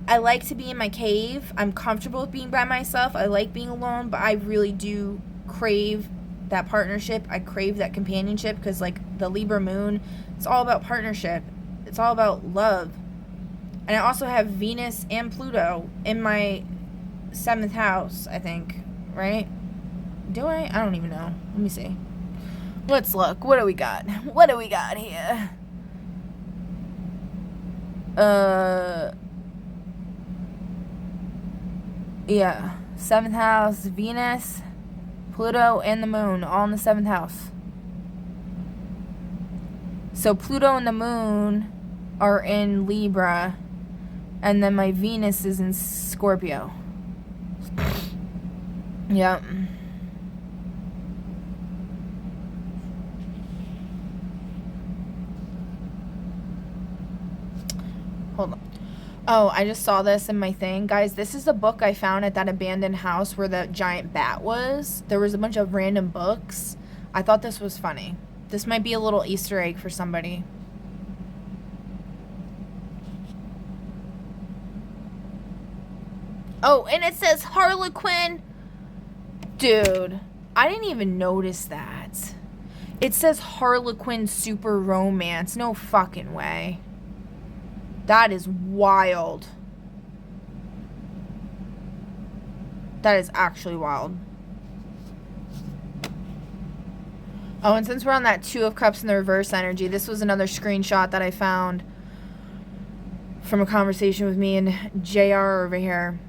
like to be in my cave. I'm comfortable with being by myself. I like being alone, but I really do crave that partnership. I crave that companionship because, like, the Libra moon, it's all about partnership. It's all about love. And I also have Venus and Pluto in my 7th house, I think. Right? Do I? I don't even know. Let me see. Let's look. What do we got? What do we got here? Yeah. 7th house, Venus, Pluto, and the moon, all in the 7th house. So Pluto and the moon are in Libra. And then my Venus is in Scorpio. Yep. Hold on. Oh, I just saw this in my thing. Guys, this is a book I found at that abandoned house where the giant bat was. There was a bunch of random books. I thought this was funny. This might be a little Easter egg for somebody. Oh, and it says Harlequin. Dude, I didn't even notice that. It says Harlequin Super Romance. No fucking way. That is wild. That is actually wild. Oh, and since we're on that 2 of Cups in the reverse energy, this was another screenshot that I found from a conversation with me and JR over here.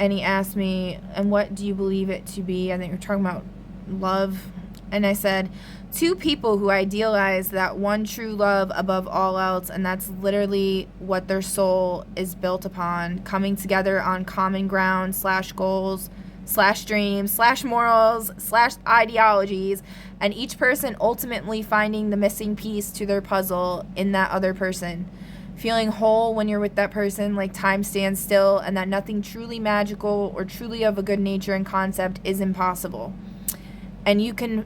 And he asked me, and what do you believe it to be? I think you're talking about love. And I said, 2 people who idealize that one true love above all else, and that's literally what their soul is built upon, coming together on common ground / goals / dreams / morals / ideologies, and each person ultimately finding the missing piece to their puzzle in that other person. Feeling whole when you're with that person, like time stands still, and that nothing truly magical or truly of a good nature and concept is impossible. And you can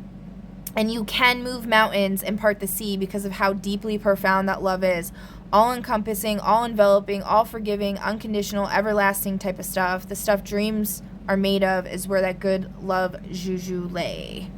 move mountains and part the sea because of how deeply profound that love is. All-encompassing, all-enveloping, all-forgiving, unconditional, everlasting type of stuff. The stuff dreams are made of is where that good love juju lay.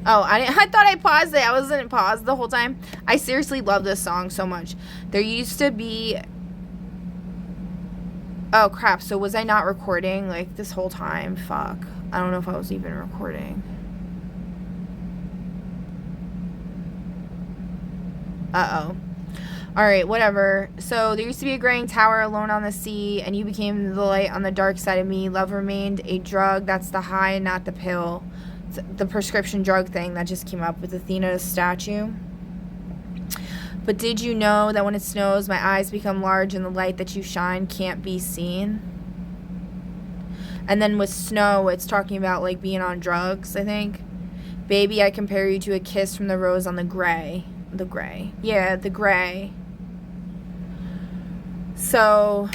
Oh, I thought I paused it. I wasn't paused the whole time. I seriously love this song so much. There used to be... Oh, crap. So was I not recording, like, this whole time? Fuck. I don't know if I was even recording. Uh-oh. Alright, whatever. So, there used to be a graying tower alone on the sea, and you became the light on the dark side of me. Love remained a drug. That's the high and not the pill. It's the prescription drug thing that just came up with Athena's statue. But did you know that when it snows, my eyes become large and the light that you shine can't be seen? And then with snow, it's talking about, like, being on drugs, I think. Baby, I compare you to a kiss from the rose on the gray. The gray. Yeah, the gray. So,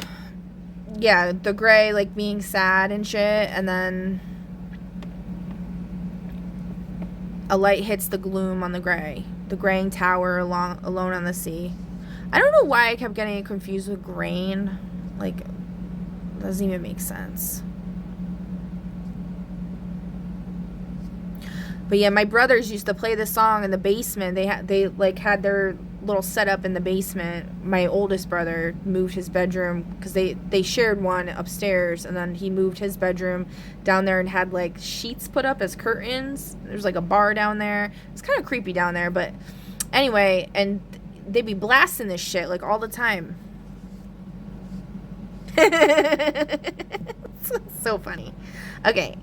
yeah, the gray, like, being sad and shit, and then a light hits the gloom on the gray. The graying tower alone on the sea. I don't know why I kept getting it confused with grain. Like, doesn't even make sense. But yeah, my brothers used to play this song in the basement. They had their little setup in the basement. My oldest brother moved his bedroom because they shared one upstairs, and then he moved his bedroom down there and had like sheets put up as curtains. There's like a bar down there. It's kind of creepy down there, but anyway, and they'd be blasting this shit like all the time. So funny. Okay.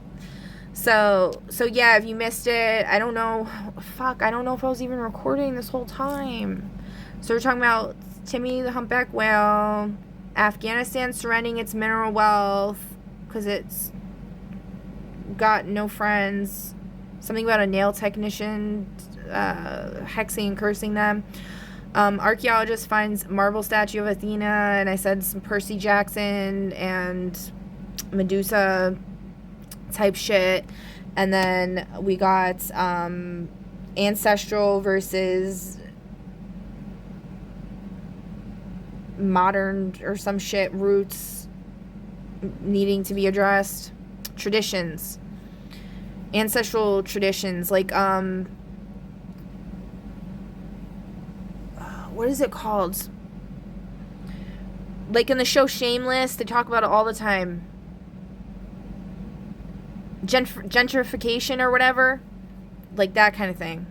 So yeah, if you missed it, I don't know. Fuck, I don't know if I was even recording this whole time. So we're talking about Timmy the humpback whale, Afghanistan surrendering its mineral wealth because it's got no friends, something about a nail technician hexing and cursing them. Archaeologist finds marble statue of Athena, and I said some Percy Jackson and Medusa type shit. And then we got ancestral versus modern or some shit, roots needing to be addressed, traditions, ancestral traditions, like what is it called, like in the show Shameless, they talk about it all the time. Gentrification or whatever, like that kind of thing.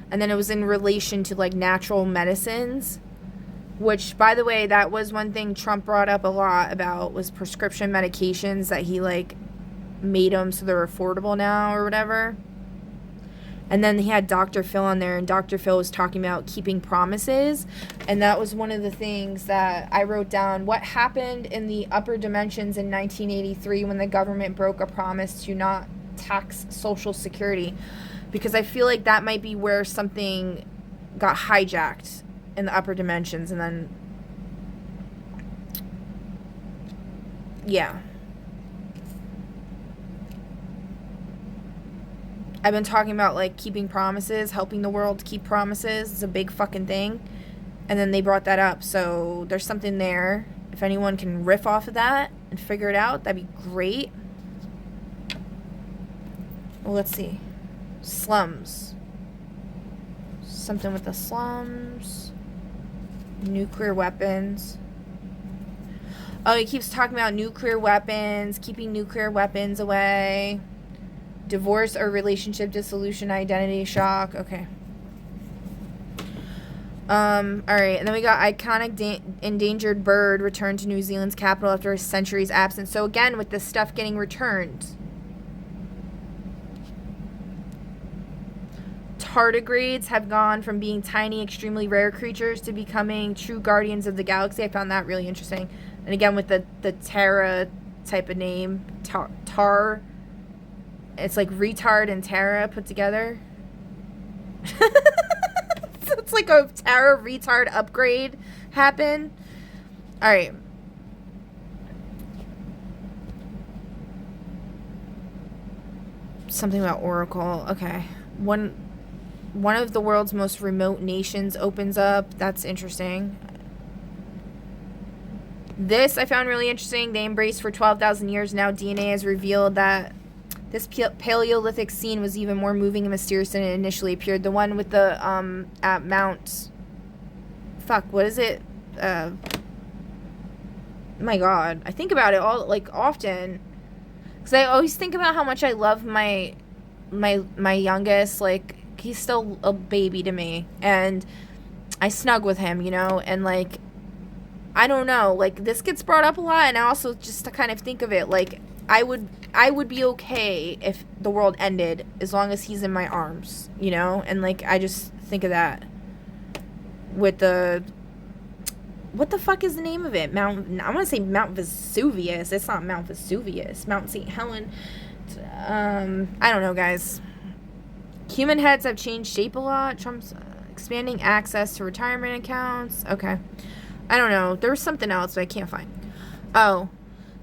And then it was in relation to like natural medicines, which, by the way, that was one thing Trump brought up a lot about, was prescription medications, that he like made them so they're affordable now or whatever. And then he had Dr. Phil on there, and Dr. Phil was talking about keeping promises. And that was one of the things that I wrote down. What happened in the upper dimensions in 1983 when the government broke a promise to not tax Social Security? Because I feel like that might be where something got hijacked in the upper dimensions. And then, yeah. I've been talking about, like, keeping promises, helping the world keep promises. It's a big fucking thing. And then they brought that up. So there's something there. If anyone can riff off of that and figure it out, that'd be great. Well, let's see. Slums. Something with the slums. Nuclear weapons. Oh, he keeps talking about nuclear weapons, keeping nuclear weapons away. Divorce or relationship dissolution, identity shock. Okay. Alright, and then we got iconic endangered bird returned to New Zealand's capital after a century's absence. So again, with this stuff getting returned. Tardigrades have gone from being tiny, extremely rare creatures to becoming true guardians of the galaxy. I found that really interesting. And again, with the Terra type of name, Tar. It's like retard and Terra put together. So it's like a Terra retard upgrade happen. Alright. Something about Oracle. Okay. One of the world's most remote nations opens up. That's interesting. This I found really interesting. They embraced for 12,000 years. Now DNA has revealed that This Paleolithic scene was even more moving and mysterious than it initially appeared. The one with the at Mount, fuck, what is it? My God, I think about it all often, because I always think about how much I love my youngest. Like, he's still a baby to me, and I snug with him, and like, I don't know, like, this gets brought up a lot, and I also just to kind of think of it, like, I would be okay if the world ended as long as he's in my arms, and like, I just think of that with what the fuck is the name of it? I want to say Mount Vesuvius. It's not Mount Vesuvius. Mount St. Helen. I don't know, guys. Human heads have changed shape a lot. Trump's expanding access to retirement accounts. Okay. I don't know. There was something else, but I can't find. Oh.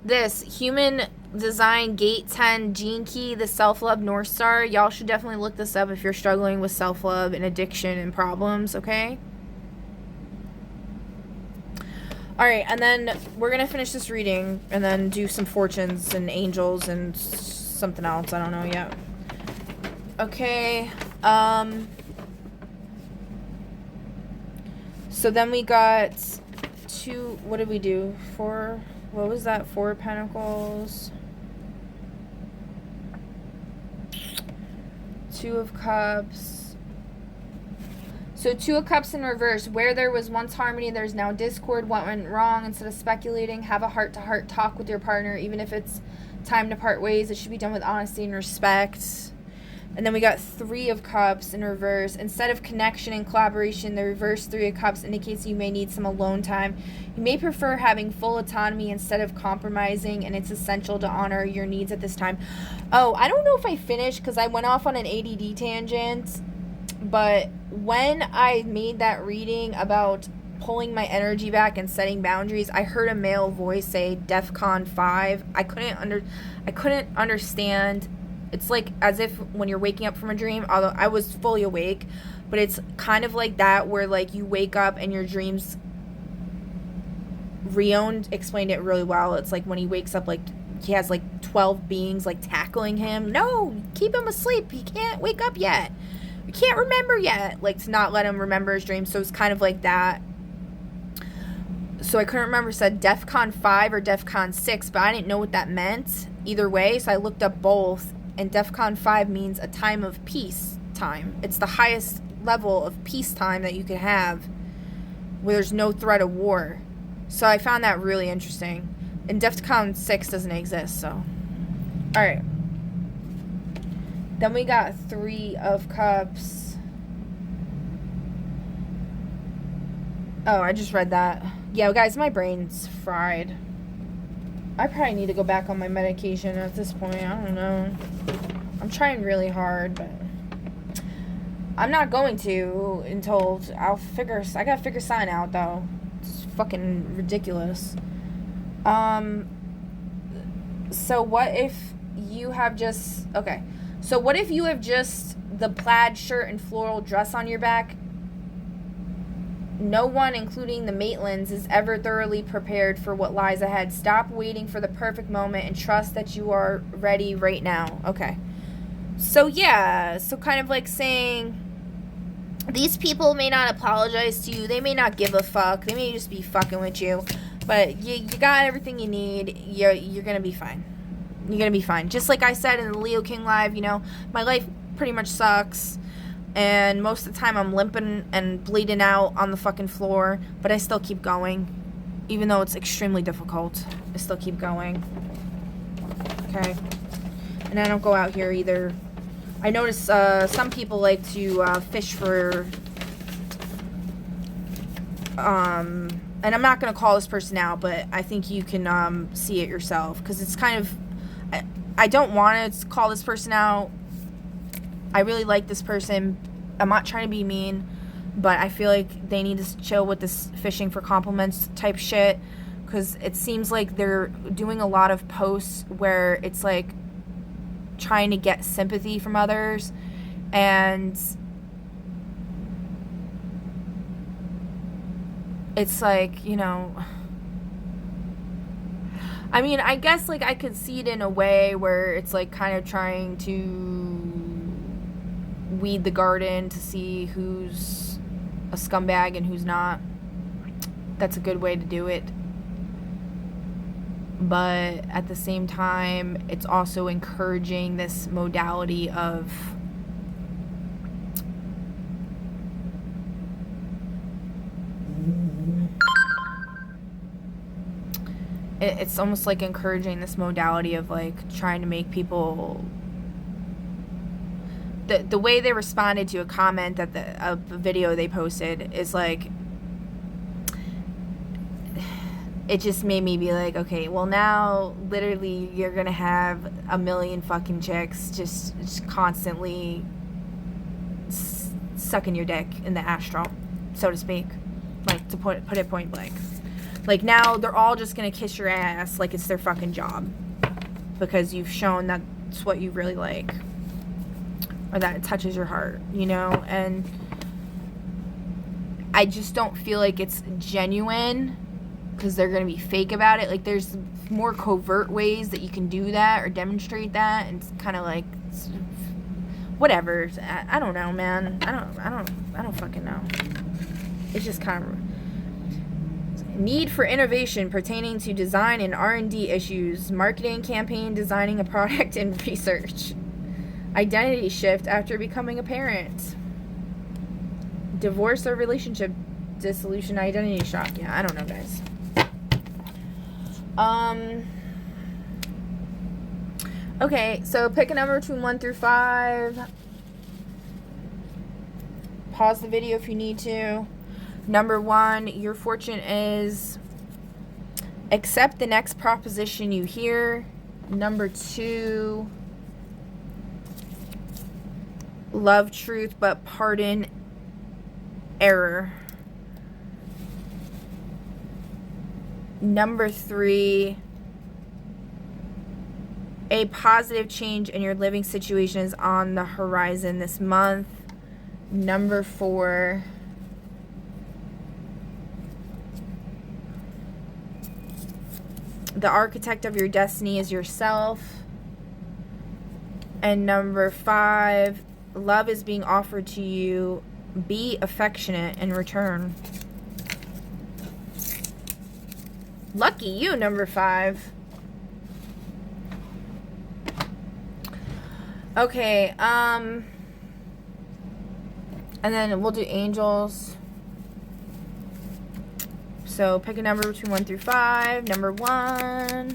This human design gate 10 gene key, the self-love North Star. Y'all should definitely look this up if you're struggling with self-love and addiction and problems, okay? Alright, and then we're going to finish this reading and then do some fortunes and angels and something else. I don't know yet. Okay. So then we got two, what did we do? Four, what was that? 4 Pentacles. 2 of Cups. So 2 of Cups in reverse. Where there was once harmony, there's now discord. What went wrong? Instead of speculating, have a heart-to-heart talk with your partner. Even if it's time to part ways, it should be done with honesty and respect. And then we got 3 of Cups in reverse. Instead of connection and collaboration, the reverse 3 of Cups indicates you may need some alone time. You may prefer having full autonomy instead of compromising, and it's essential to honor your needs at this time. Oh, I don't know if I finished because I went off on an ADD tangent. But when I made that reading about pulling my energy back and setting boundaries, I heard a male voice say DEFCON 5. I couldn't understand. It's like as if when you're waking up from a dream, although I was fully awake, but it's kind of like that where like you wake up and your dreams. Rion explained it really well. It's like when he wakes up, like he has like 12 beings like tackling him. No, keep him asleep. He can't wake up yet. You can't remember yet. Like to not let him remember his dreams. So it's kind of like that. So I couldn't remember if it said DEFCON 5 or DEFCON 6, but I didn't know what that meant either way. So I looked up both. And DEFCON 5 means a time of peace time. It's the highest level of peace time that you can have where there's no threat of war. So I found that really interesting. And DEFCON 6 doesn't exist, so. Alright. Then we got 3 of Cups. Oh, I just read that. Yeah, guys, my brain's fried. I probably need to go back on my medication at this point. I don't know. I'm trying really hard, but I'm not going to until I gotta figure something out, though. It's fucking ridiculous. So what if you have just, okay. So what if you have just the plaid shirt and floral dress on your back? No one, including the Maitlands, is ever thoroughly prepared for what lies ahead. Stop waiting for the perfect moment and trust that you are ready right now. Okay. So, yeah. So, kind of like saying, these people may not apologize to you. They may not give a fuck. They may just be fucking with you. But you got everything you need. You're going to be fine. You're going to be fine. Just like I said in the Leo King Live, my life pretty much sucks. And most of the time I'm limping and bleeding out on the fucking floor. But I still keep going. Even though it's extremely difficult. I still keep going. Okay. And I don't go out here either. I notice some people like to fish for... and I'm not going to call this person out. But I think you can see it yourself. Because it's kind of... I don't want to call this person out. I really like this person. I'm not trying to be mean, but I feel like they need to chill with this fishing for compliments type shit, because it seems like they're doing a lot of posts where it's like trying to get sympathy from others, and it's like, I mean, I guess, like, I could see it in a way where it's, like, kind of trying to weed the garden to see who's a scumbag and who's not. That's a good way to do it. But at the same time, it's also encouraging this modality of it's almost like encouraging this modality of, like, trying to make people, the way they responded to a comment that a video they posted is like, it just made me be like, okay, well, now literally you're gonna have a million fucking chicks just constantly sucking your dick in the astral, so to speak, like, to put it point blank. Like, now they're all just gonna kiss your ass like it's their fucking job because you've shown that's what you really like, or that it touches your heart, you know? And I just don't feel like it's genuine because they're gonna be fake about it. Like, there's more covert ways that you can do that or demonstrate that, and it's kind of like, whatever. I don't know, man. I don't fucking know. It's just kind of need for innovation pertaining to design and R&D issues, marketing campaign, designing a product, and research. Identity shift after becoming a parent. Divorce or relationship dissolution, identity shock. Yeah, I don't know, guys. Okay, so pick a number between 1 through 5. Pause the video if you need to. Number 1, your fortune is accept the next proposition you hear. Number 2, love truth but pardon error. Number 3, a positive change in your living situation is on the horizon this month. Number 4, the architect of your destiny is yourself. And number 5, love is being offered to you. Be affectionate in return. Lucky you, number 5. Okay, and then we'll do angels. So pick a number between 1 through 5. Number 1.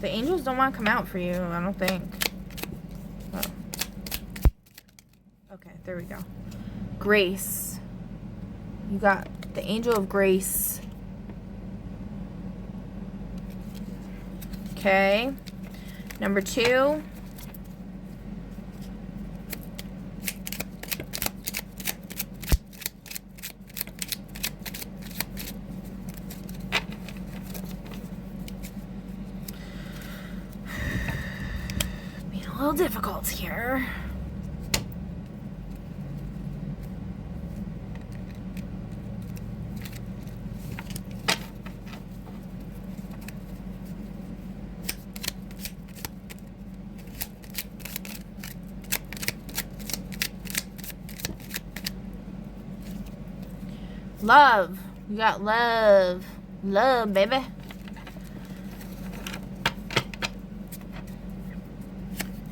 The angels don't want to come out for you, I don't think. Oh. Okay, there we go. Grace. You got the angel of grace. Okay. Number 2. Being a little difficult here. Love. You got love. Love, baby.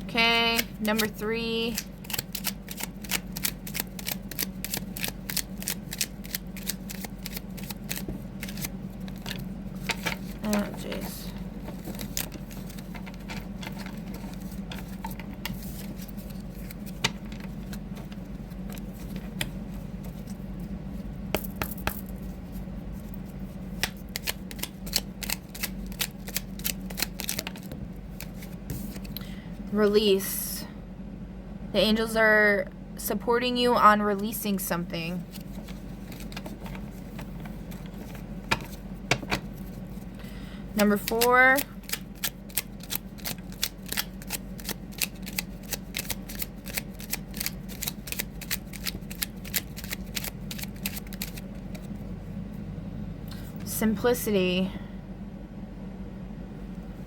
Okay, number 3. Oh, jeez. Release. The angels are supporting you on releasing something. Number 4. Simplicity.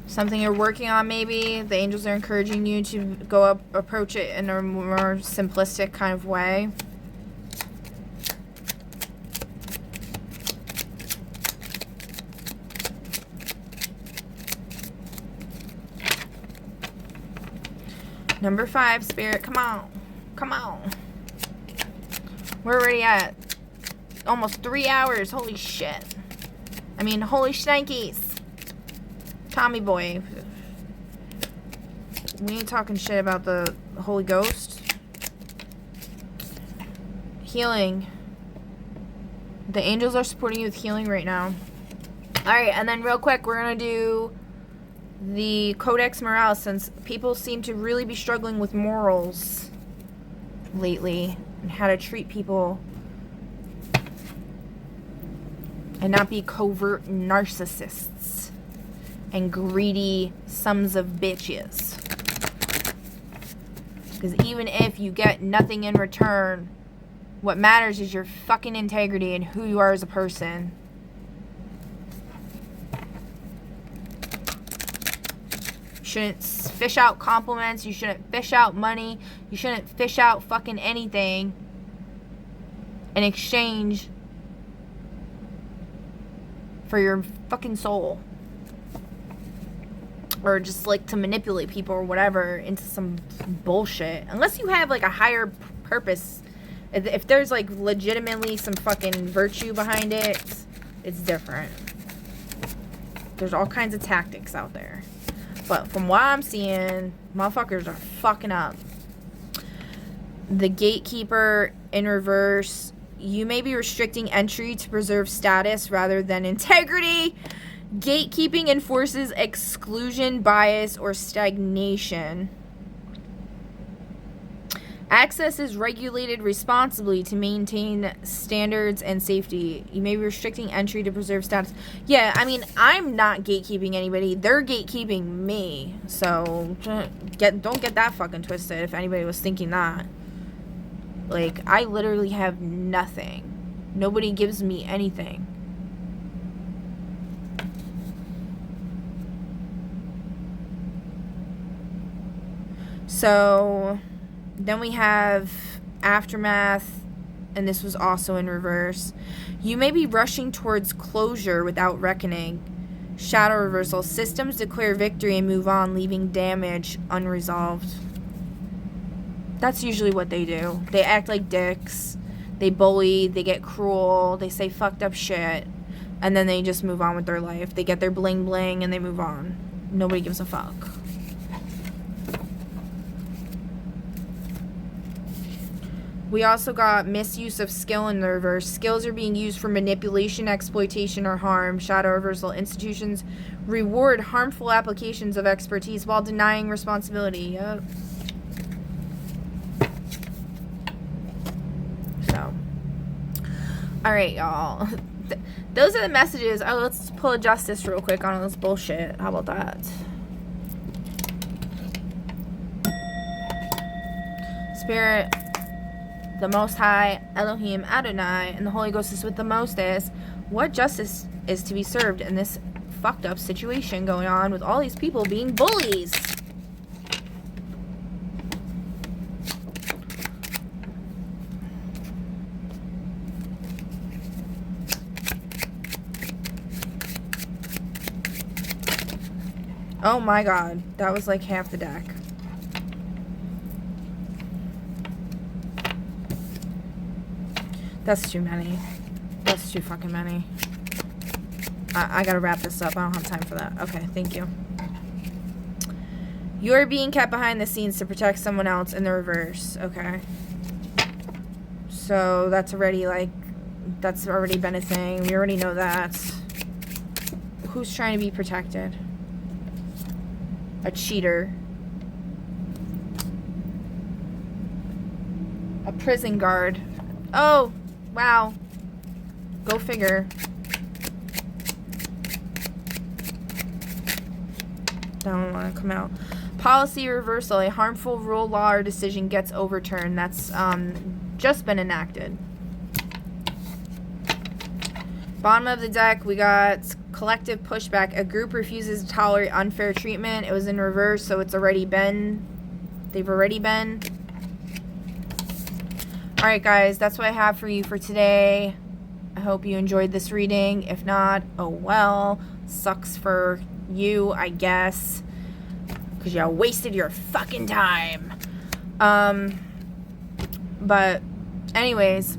Something you're working on, maybe. The angels are encouraging you to go up, approach it in a more simplistic kind of way. Number 5, Spirit, come on. Come on. We're already at almost 3 hours. Holy shit. I mean, holy shnikes. Tommy boy. We ain't talking shit about the Holy Ghost. Healing. The angels are supporting you with healing right now. Alright, and then real quick, we're going to do the Codex Morales, since people seem to really be struggling with morals lately and how to treat people and not be covert narcissists and greedy sons of bitches. Because even if you get nothing in return, what matters is your fucking integrity and who you are as a person. You shouldn't fish out compliments. You shouldn't fish out money. You shouldn't fish out fucking anything in exchange for your fucking soul. Or just like to manipulate people or whatever into some bullshit. Unless you have like a higher purpose. If there's like legitimately some fucking virtue behind it, it's different. There's all kinds of tactics out there. But from what I'm seeing, motherfuckers are fucking up. The Gatekeeper in reverse. You may be restricting entry to preserve status rather than integrity. Gatekeeping enforces exclusion, bias, or stagnation. Access is regulated responsibly to maintain standards and safety. You may be restricting entry to preserve status. Yeah, I mean, I'm not gatekeeping anybody. They're gatekeeping me. So, don't get that fucking twisted if anybody was thinking that. Like, I literally have nothing. Nobody gives me anything. So, then we have Aftermath, and this was also in reverse. You may be rushing towards closure without reckoning. Shadow reversal. Systems declare victory and move on, leaving damage unresolved. That's usually what they do. They act like dicks. They bully. They get cruel. They say fucked up shit. And then they just move on with their life. They get their bling bling and they move on. Nobody gives a fuck. We also got misuse of skill in the reverse. Skills are being used for manipulation, exploitation, or harm. Shadow reversal. Institutions reward harmful applications of expertise while denying responsibility. Yep. So. Alright, y'all. Those are the messages. Oh, let's pull a justice real quick on all this bullshit. How about that? Spirit, the Most High, Elohim, Adonai, and the Holy Ghost is with the Mostest. What justice is to be served in this fucked up situation going on with all these people being bullies? Oh my god, that was like half the deck. That's too many. That's too fucking many. I gotta wrap this up. I don't have time for that. Okay, thank you. You're being kept behind the scenes to protect someone else in the reverse. Okay. So that's already like, that's already been a thing. We already know that. Who's trying to be protected? A cheater. A prison guard. Oh! Wow. Go figure. That one want to come out. Policy reversal. A harmful rule, law, or decision gets overturned. That's just been enacted. Bottom of the deck, we got collective pushback. A group refuses to tolerate unfair treatment. It was in reverse, so it's already been. They've already been. Alright, guys, that's what I have for you for today. I hope you enjoyed this reading. If not, oh well. Sucks for you, I guess. Because you wasted your fucking time. But, anyways.